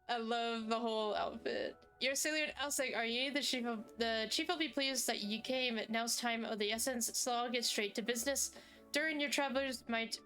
I love the whole outfit. You're Salient Elsig, are you? The chief will be pleased that you came. Now's time of the essence, so I'll get straight to business. During your travelers might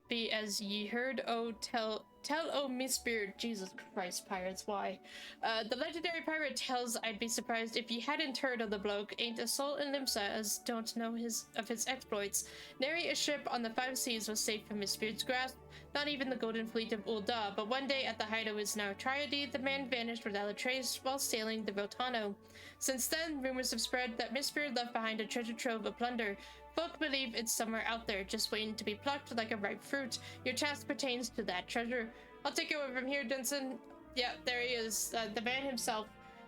be as ye heard. Oh, tell, oh, Miss Beard. Jesus Christ, pirates, why? The legendary pirate tells I'd be surprised if ye hadn't heard of the bloke. Ain't a soul in Limsa as don't know his exploits. Nary a ship on the 5 seas was safe from Miss Beard's grasp. Not even the golden fleet of Ul'dah, but one day at the height of his now triady, the man vanished without a trace while sailing the Rotano. Since then, rumors have spread that Miss Beard left behind a treasure trove of plunder. Folk believe it's somewhere out there, just waiting to be plucked like a ripe fruit. Your task pertains to that treasure. I'll take it over from here, Dunson. Yeah, there he is, the man himself.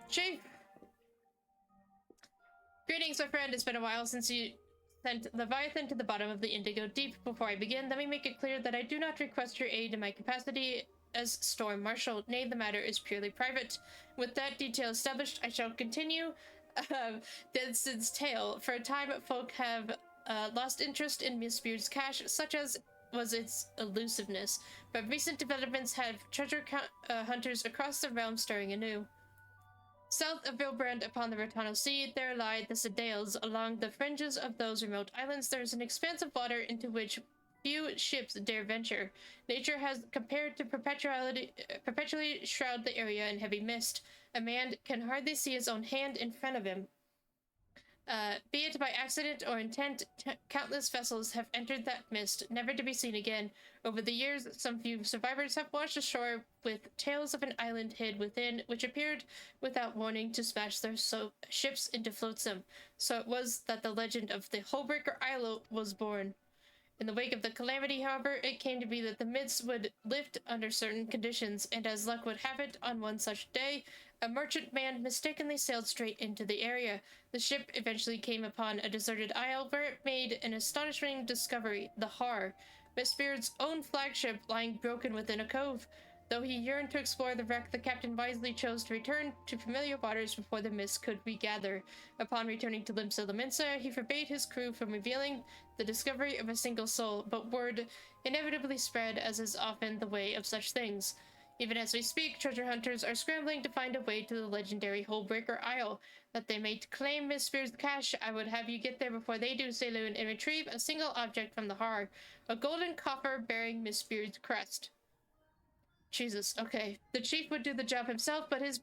Chief! Greetings, my friend. It's been a while since you sent Leviathan to the bottom of the Indigo Deep. Before I begin, let me make it clear that I do not request your aid in my capacity as Storm Marshal. Nay, the matter is purely private. With that detail established, I shall continue Deadson's tale. For a time, folk have lost interest in Miss Beard's cache, such as was its elusiveness, but recent developments have treasure hunters across the realm stirring anew. South of Vilbrand upon the Rotano Sea, there lie the Sedales. Along the fringes of those remote islands, there is an expanse of water into which few ships dare venture. Nature has compared to perpetually shroud the area in heavy mist. A man can hardly see his own hand in front of him. Be it by accident or intent, countless vessels have entered that mist, never to be seen again. Over the years, some few survivors have washed ashore with tales of an island hid within, which appeared without warning to smash their ships into flotsam. So it was that the legend of the Hullbreaker Isle was born. In the wake of the calamity, however, it came to be that the mist would lift under certain conditions, and as luck would have it, on one such day, a merchantman mistakenly sailed straight into the area. The ship eventually came upon a deserted isle where it made an astonishing discovery, the Har, Miss Beard's own flagship lying broken within a cove. Though he yearned to explore the wreck, the captain wisely chose to return to familiar waters before the mist could regather. Upon returning to Limsa Lominsa, he forbade his crew from revealing the discovery of a single soul, but word inevitably spread, as is often the way of such things. Even as we speak, treasure hunters are scrambling to find a way to the legendary Hullbreaker Isle. That they may claim Miss Beard's cache, I would have you get there before they do, Saloon, and retrieve a single object from the Har, a golden coffer bearing Miss Beard's crest. Jesus, okay. The chief would do the job himself, but his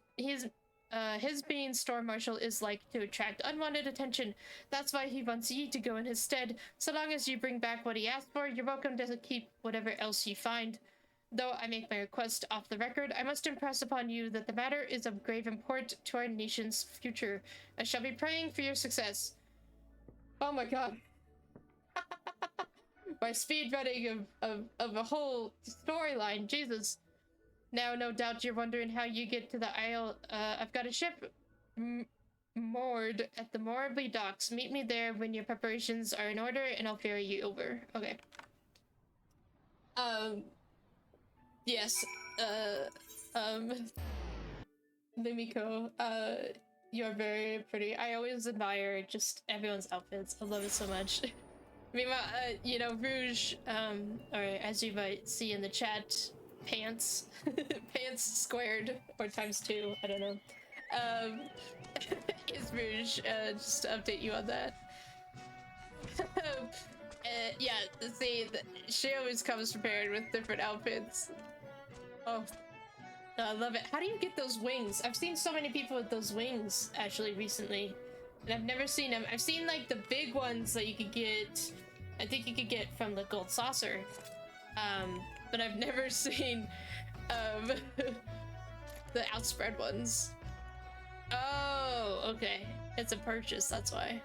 being Storm Marshal is like to attract unwanted attention. That's why he wants ye to go in his stead. So long as you bring back what he asked for, you're welcome to keep whatever else you find. Though I make my request off the record, I must impress upon you that the matter is of grave import to our nation's future. I shall be praying for your success. Oh my god. My speed running of a whole storyline, Jesus. Now, no doubt you're wondering how you get to the isle. I've got a ship moored at the Morably docks. Meet me there when your preparations are in order, and I'll ferry you over. Okay. Yes. Lumiko, you're very pretty. I always admire just everyone's outfits. I love it so much. I mean, you know, Rouge, or as you might see in the chat, pants. Pants squared, or ×2, I don't know. Is Rouge, just to update you on that. Yeah, see, she always comes prepared with different outfits. Oh, I love it. How do you get those wings? I've seen so many people with those wings, actually, recently. And I've never seen them. I've seen, like, the big ones that you could get, I think you could get from the Gold Saucer. But I've never seen, the outspread ones. Oh, okay. It's a purchase, that's why.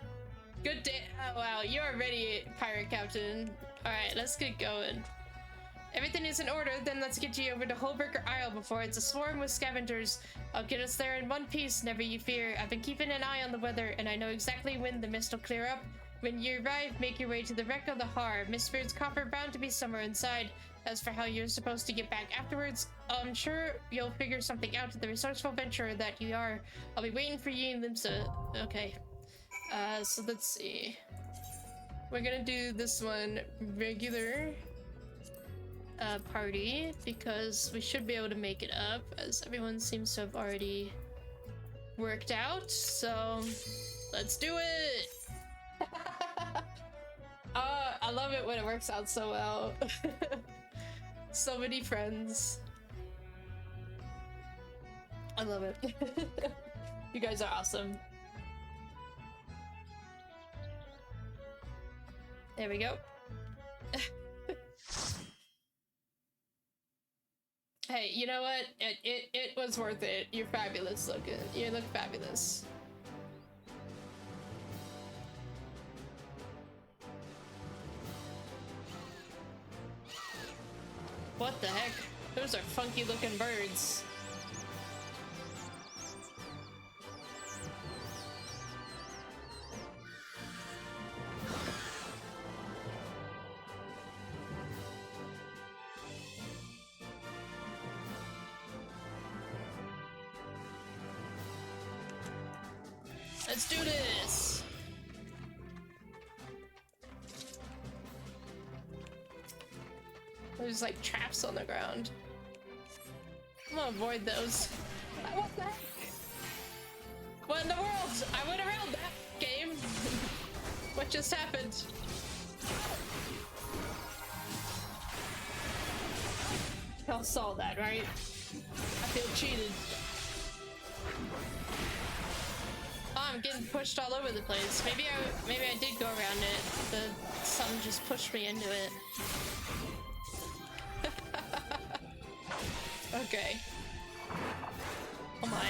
Good day. Oh, wow, you're ready, Pirate Captain. Alright, let's get going. Everything is in order, then let's get you over to Hullbreaker Isle before it's a swarm with scavengers. I'll get us there in one piece, never you fear. I've been keeping an eye on the weather, and I know exactly when the mist will clear up. When you arrive, make your way to the wreck of the Har. Miss Beard's coffer bound to be somewhere inside. As for how you're supposed to get back afterwards, I'm sure you'll figure something out, the resourceful venturer that you are. I'll be waiting for you in Limsa. Okay. So let's see. We're gonna do this one regular. party because we should be able to make it up as everyone seems to have already worked out. So let's do it. I love it when it works out so well. So many friends. I love it. You guys are awesome. There we go. Hey, you know what? It was worth it. You're fabulous looking. You look fabulous. What the heck? Those are funky looking birds. Let's do this! There's like traps on the ground. I'm gonna avoid those. What the heck? What in the world? I went around that game. What just happened? Y'all saw that, right? I feel cheated. Oh, I'm getting pushed all over the place. Maybe I did go around it. The sun just pushed me into it. Okay. Oh my.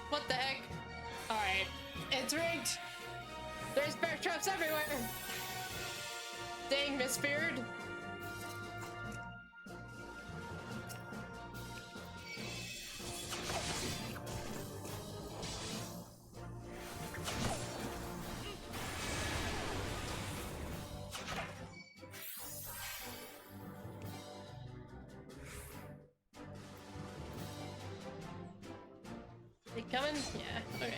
What the heck? Alright. It's rigged! There's bear traps everywhere! Dang, Miss Beard. They coming? Yeah, okay.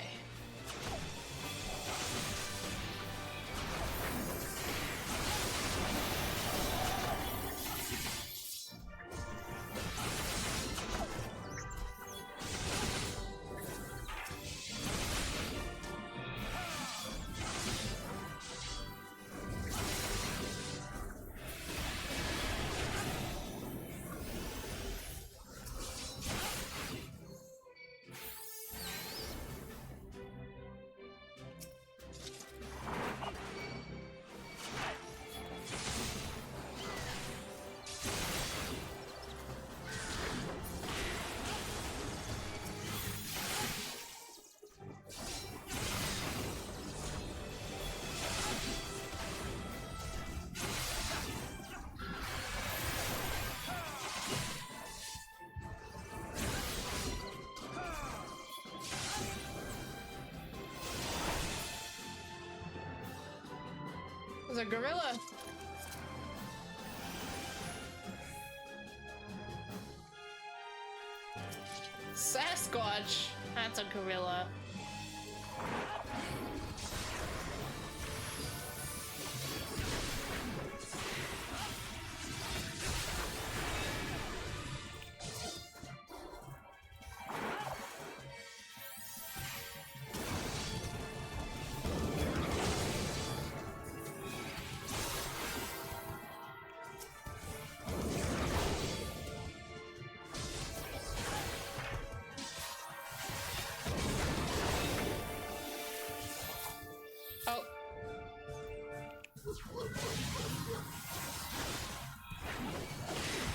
There's a gorilla. Sasquatch. That's a gorilla.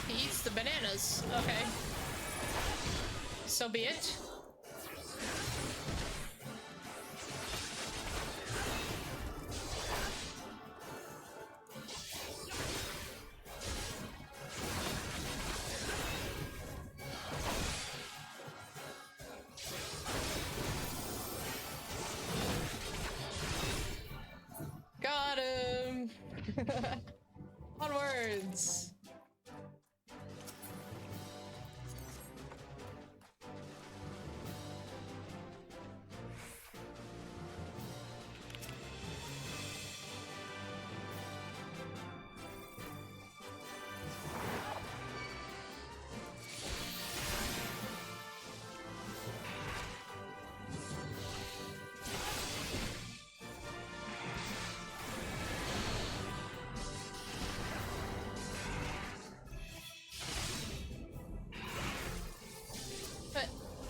He eats the bananas. Okay. so be it. Got him! Onwards!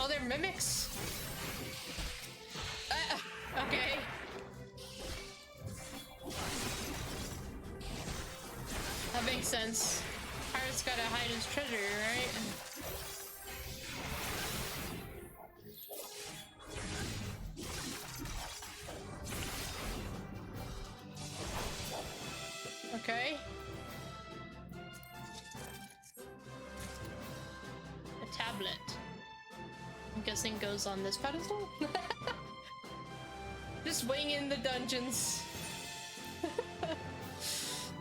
Oh, they're mimics? Okay. That makes sense. Pirate's gotta hide his treasure, right? Okay. A tablet. I'm guessing goes on this pedestal? Just winging the dungeons.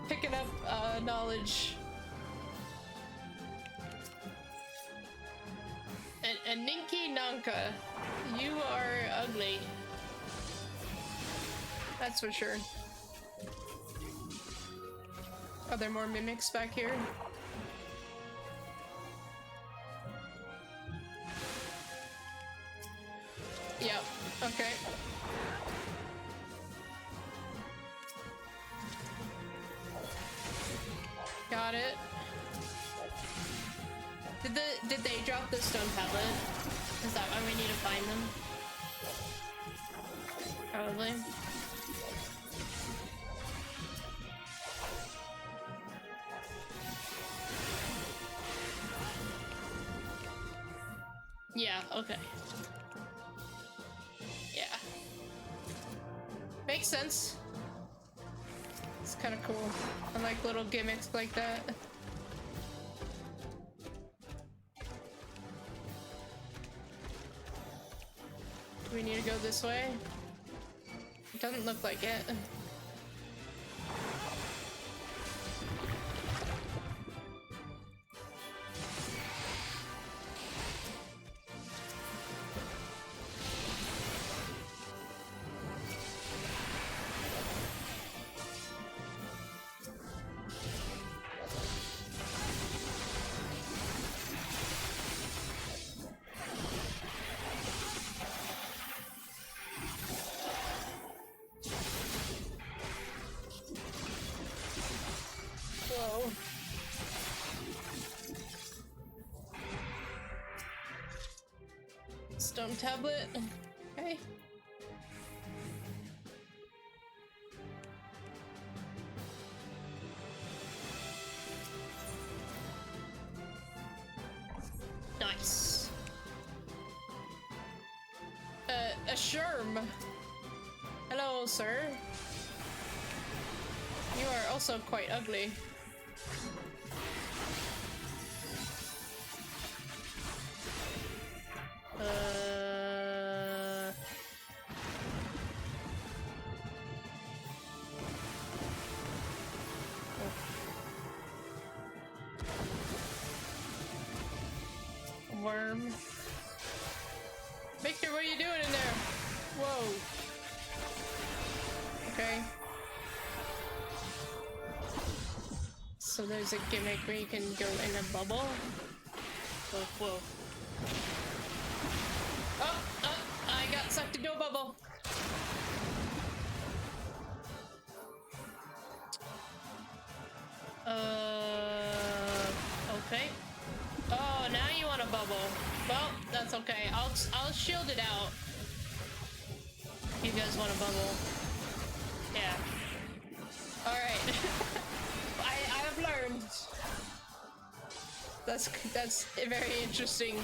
Picking up knowledge. And Ninky Nanka, you are ugly. That's for sure. Are there more mimics back here? Yep, okay. Got it. Did they drop the stone tablet? Is that why we need to find them? Probably. Yeah, okay. Yeah. Makes sense. It's kind of cool. I like little gimmicks like that. Do we need to go this way? It doesn't look like it. Whoa. Stone tablet. Okay. Nice. A sherm. Hello, sir. You are also quite ugly. Worm. Victor, what are you doing in there? Whoa. Okay. So there's a gimmick where you can go in a bubble. Whoa, whoa. Oh, I got sucked into a bubble. Okay. Oh, now you want a bubble. Well, that's okay. I'll shield it out. If you guys want a bubble. Yeah. Alright. I have learned. That's very interesting.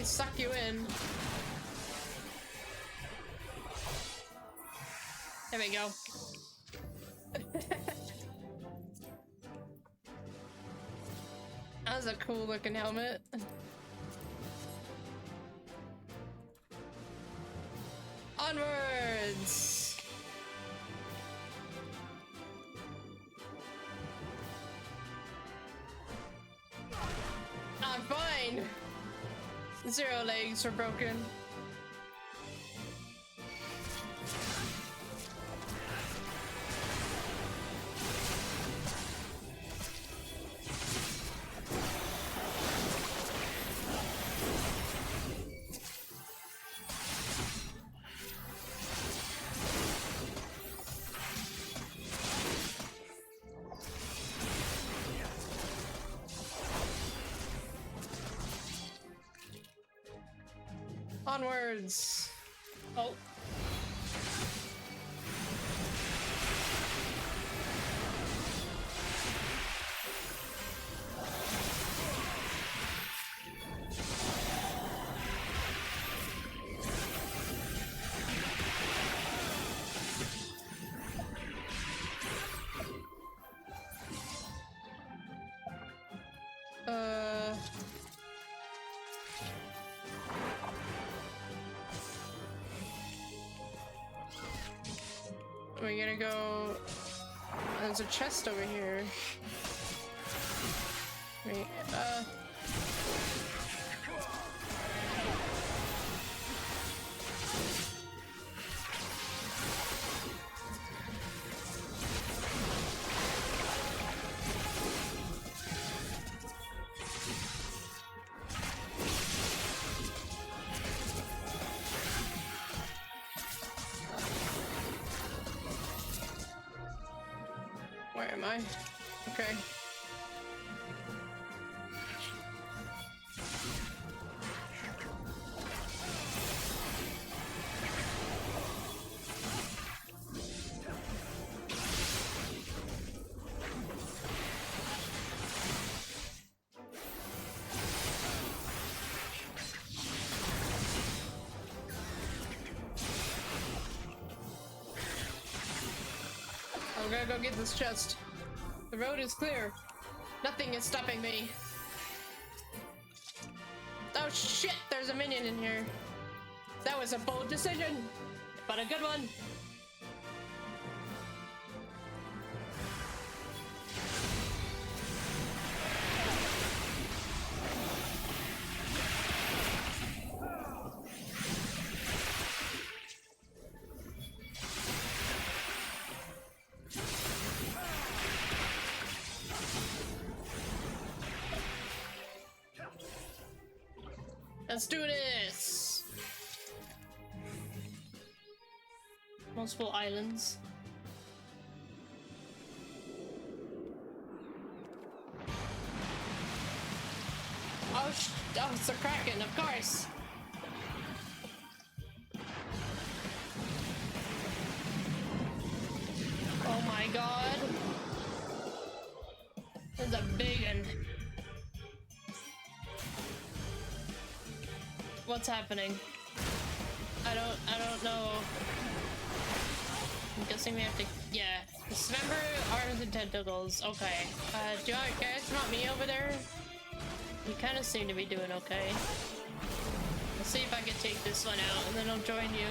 suck you in. There we go. That was a cool looking helmet. Onwards! I'm fine! 0 legs were broken. Onwards! Oh. We're gonna go... There's a chest over here. Wait, where am I? Okay. I'm gonna go get this chest. The road is clear. Nothing is stopping me. Oh shit, there's a minion in here. That was a bold decision, but a good one. Let's do this! Multiple islands. Oh, oh, it's a Kraken, of course! Oh my god! There's a big one. What's happening? I don't know. I'm guessing we have to, yeah. Dismember arms and tentacles. Okay. Do you guys want me over there? You kind of seem to be doing okay. Let's see if I can take this one out, and then I'll join you.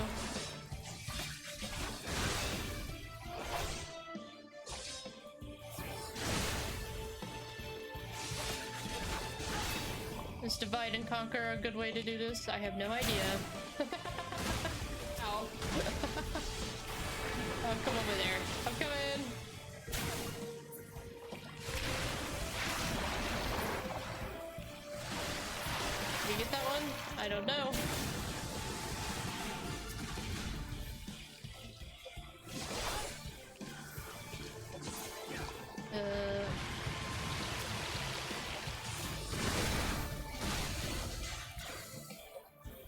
Is divide and conquer a good way to do this? I have no idea. Ow. Oh, come over there. I'm coming! Did you get that one? I don't know.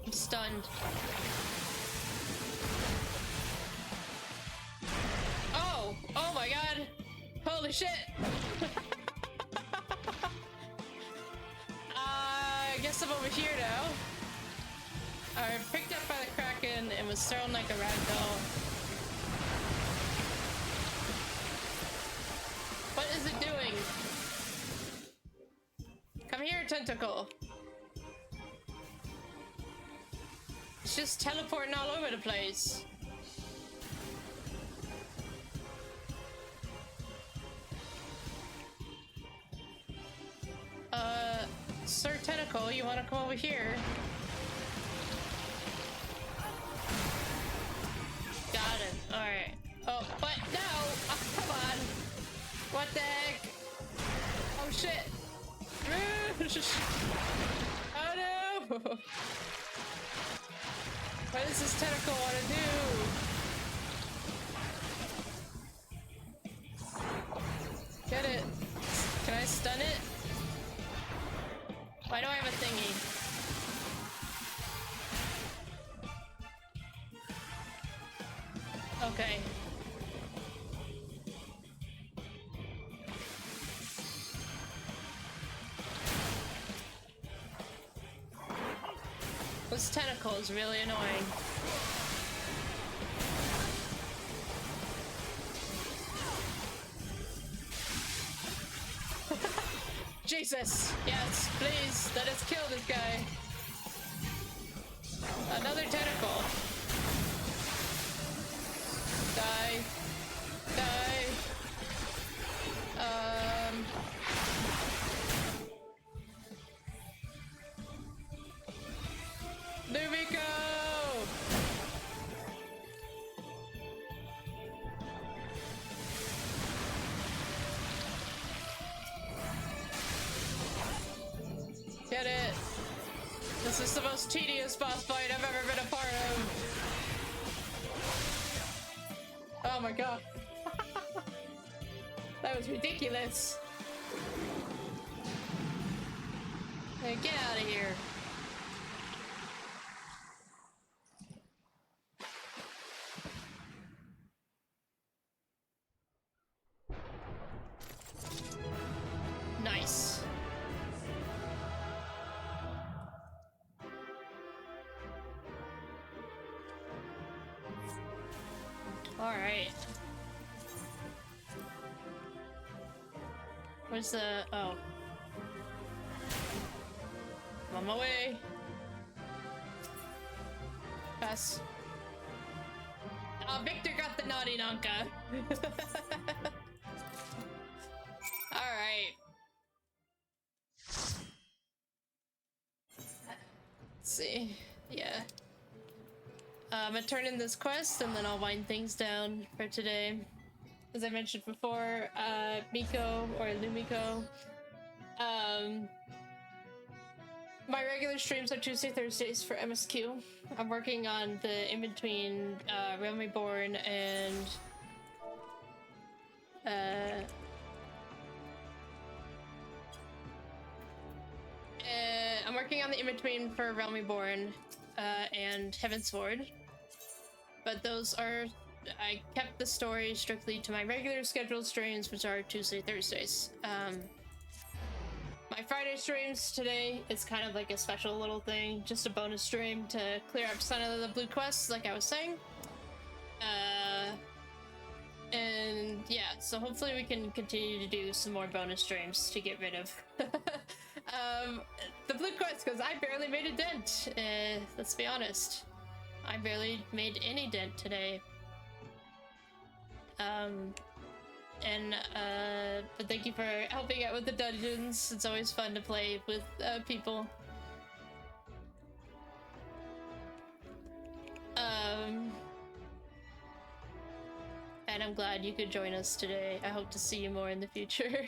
I'm stunned. Oh! Oh my god! Holy shit! I guess I'm over here now. are picked up by the Kraken and was thrown like a ragdoll. What is it doing? Come here, tentacle. It's just teleporting all over the place. Sir Tentacle, you wanna come over here? Got it. Alright. Oh, but no! Oh, come on! What the heck? Oh shit! Oh no! What does this tentacle want to do? Get it! Can I stun it? Why do I have a thingy? Okay. This tentacle is really annoying. Jesus! Yes, please, let us kill this guy. Another tentacle. Die. Die. Lumiko! Get it. This is the most tedious boss fight I've ever been a part of. Oh my god. That was ridiculous. Hey, get out of here. Nice. All right. Where's the... oh. I'm on my way. Pass. Oh, Victor got the naughty Nanka. Alright. Let's see. Yeah. I'm gonna turn in this quest and then I'll wind things down for today. As I mentioned before, Miko or Lumiko. My regular streams are Tuesday, Thursdays for MSQ. I'm working on the in-between Realm Reborn and I'm working on the in-between for Realm Reborn and Heavensward. But those are... I kept the story strictly to my regular scheduled streams, which are Tuesday, Thursdays. My Friday streams today is kind of like a special little thing, just a bonus stream to clear up some of the blue quests, like I was saying. And yeah, so hopefully we can continue to do some more bonus streams to get rid of the blue quests, because I barely made a dent. Let's be honest. I barely made any dent today. But thank you for helping out with the dungeons. It's always fun to play with people. And I'm glad you could join us today. I hope to see you more in the future.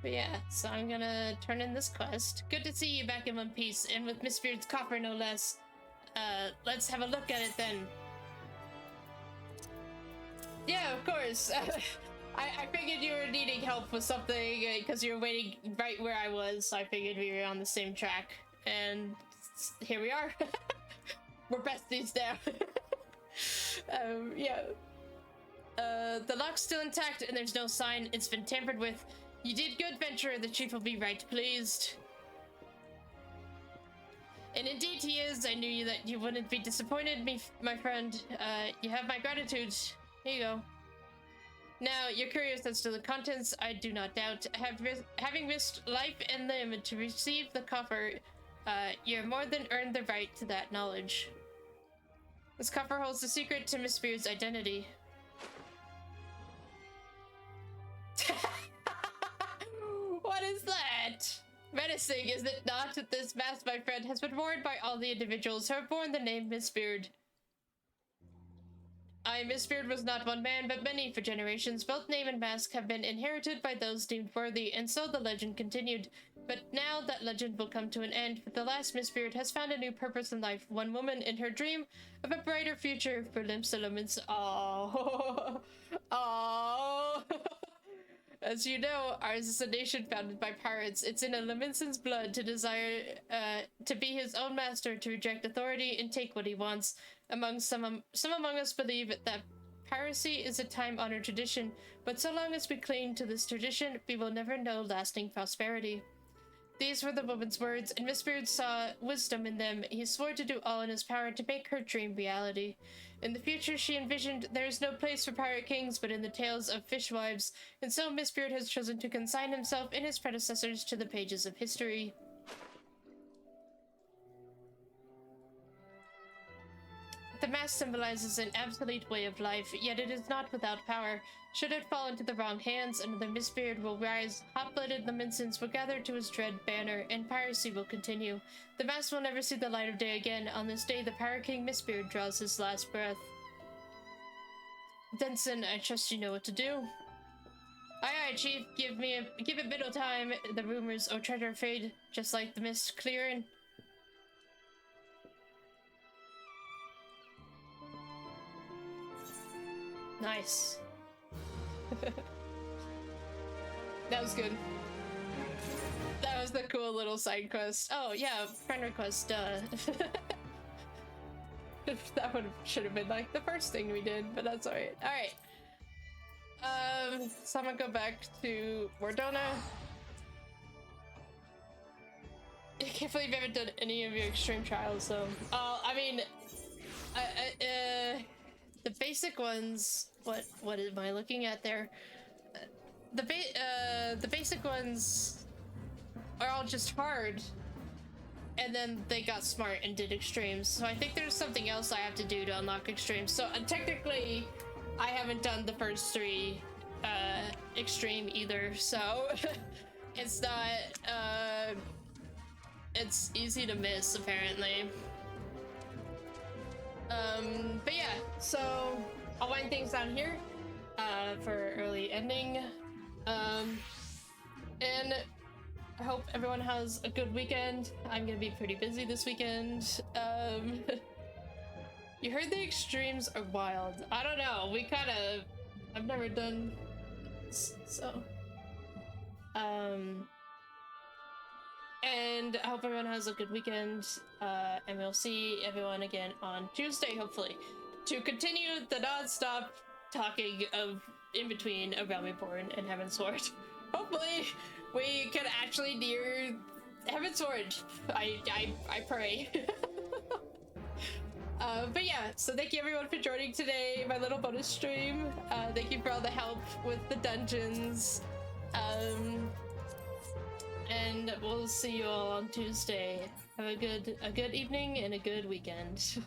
But yeah, so I'm gonna turn in this quest. Good to see you back in one piece, and with Miss Beard's coffer no less. Let's have a look at it then. Yeah, of course. I figured you were needing help with something because you were waiting right where I was, so I figured we were on the same track. And here we are. We're besties now. Yeah. The lock's still intact and there's no sign it's been tampered with. You did good, Venturer. The chief will be right pleased. And indeed he is. I knew that you wouldn't be disappointed, my friend. You have my gratitude. Here you go. Now, you're curious as to the contents, I do not doubt. Having risked life and limb to receive the coffer, you've more than earned the right to that knowledge. This coffer holds the secret to Miss Beard's identity. What is that? Menacing, is it not? This mask, my friend, has been worn by all the individuals who have borne the name Miss Beard. Miss Beard was not one man, but many for generations. Both name and mask have been inherited by those deemed worthy, and so the legend continued. But now that legend will come to an end, but the last Miss Beard has found a new purpose in life. One woman in her dream of a brighter future for Limsalomans. Oh, oh. As you know, ours is a nation founded by pirates. It's in a Laminson's blood to desire to be his own master, to reject authority and take what he wants. Some among us believe that piracy is a time-honored tradition, but so long as we cling to this tradition, we will never know lasting prosperity. These were the woman's words, and Miss Beard saw wisdom in them. He swore to do all in his power to make her dream reality. In the future, she envisioned there is no place for pirate kings but in the tales of fishwives, and so Miss Beard has chosen to consign himself and his predecessors to the pages of history. The mask symbolizes an absolute way of life, yet it is not without power. Should it fall into the wrong hands, another Miss Beard will rise, hot-blooded Laminsons will gather to his dread banner, and piracy will continue. The mask will never see the light of day again. On this day, the Pirate King Miss Beard draws his last breath. Denson, I trust you know what to do. Aye aye, Chief, give it little time. The rumors or treasure fade, just like the mist clearing. Nice. That was good. That was the cool little side quest. Oh yeah, friend request, That should have been like the first thing we did, but that's alright. Alright. So I'm gonna go back to Mordona. I can't believe you haven't done any of your extreme trials, though. I mean, the basic ones. What am I looking at there? The basic ones are all just hard, and then they got smart and did extremes. So I think there's something else I have to do to unlock extremes. So technically, I haven't done the first 3 extreme either. So it's not. It's easy to miss apparently. But yeah, so I'll wind things down here for early ending. And I hope everyone has a good weekend. I'm gonna be pretty busy this weekend. You heard the extremes are wild. I don't know, I've never done this, so. And I hope everyone has a good weekend, and we'll see everyone again on Tuesday, hopefully, to continue the non-stop talking of in between of Realm Reborn and Heavensward. Hopefully, we can actually near Heavensward. I pray. But yeah, so thank you everyone for joining today, my little bonus stream. Thank you for all the help with the dungeons. And we'll see you all on Tuesday. Have a good evening and a good weekend.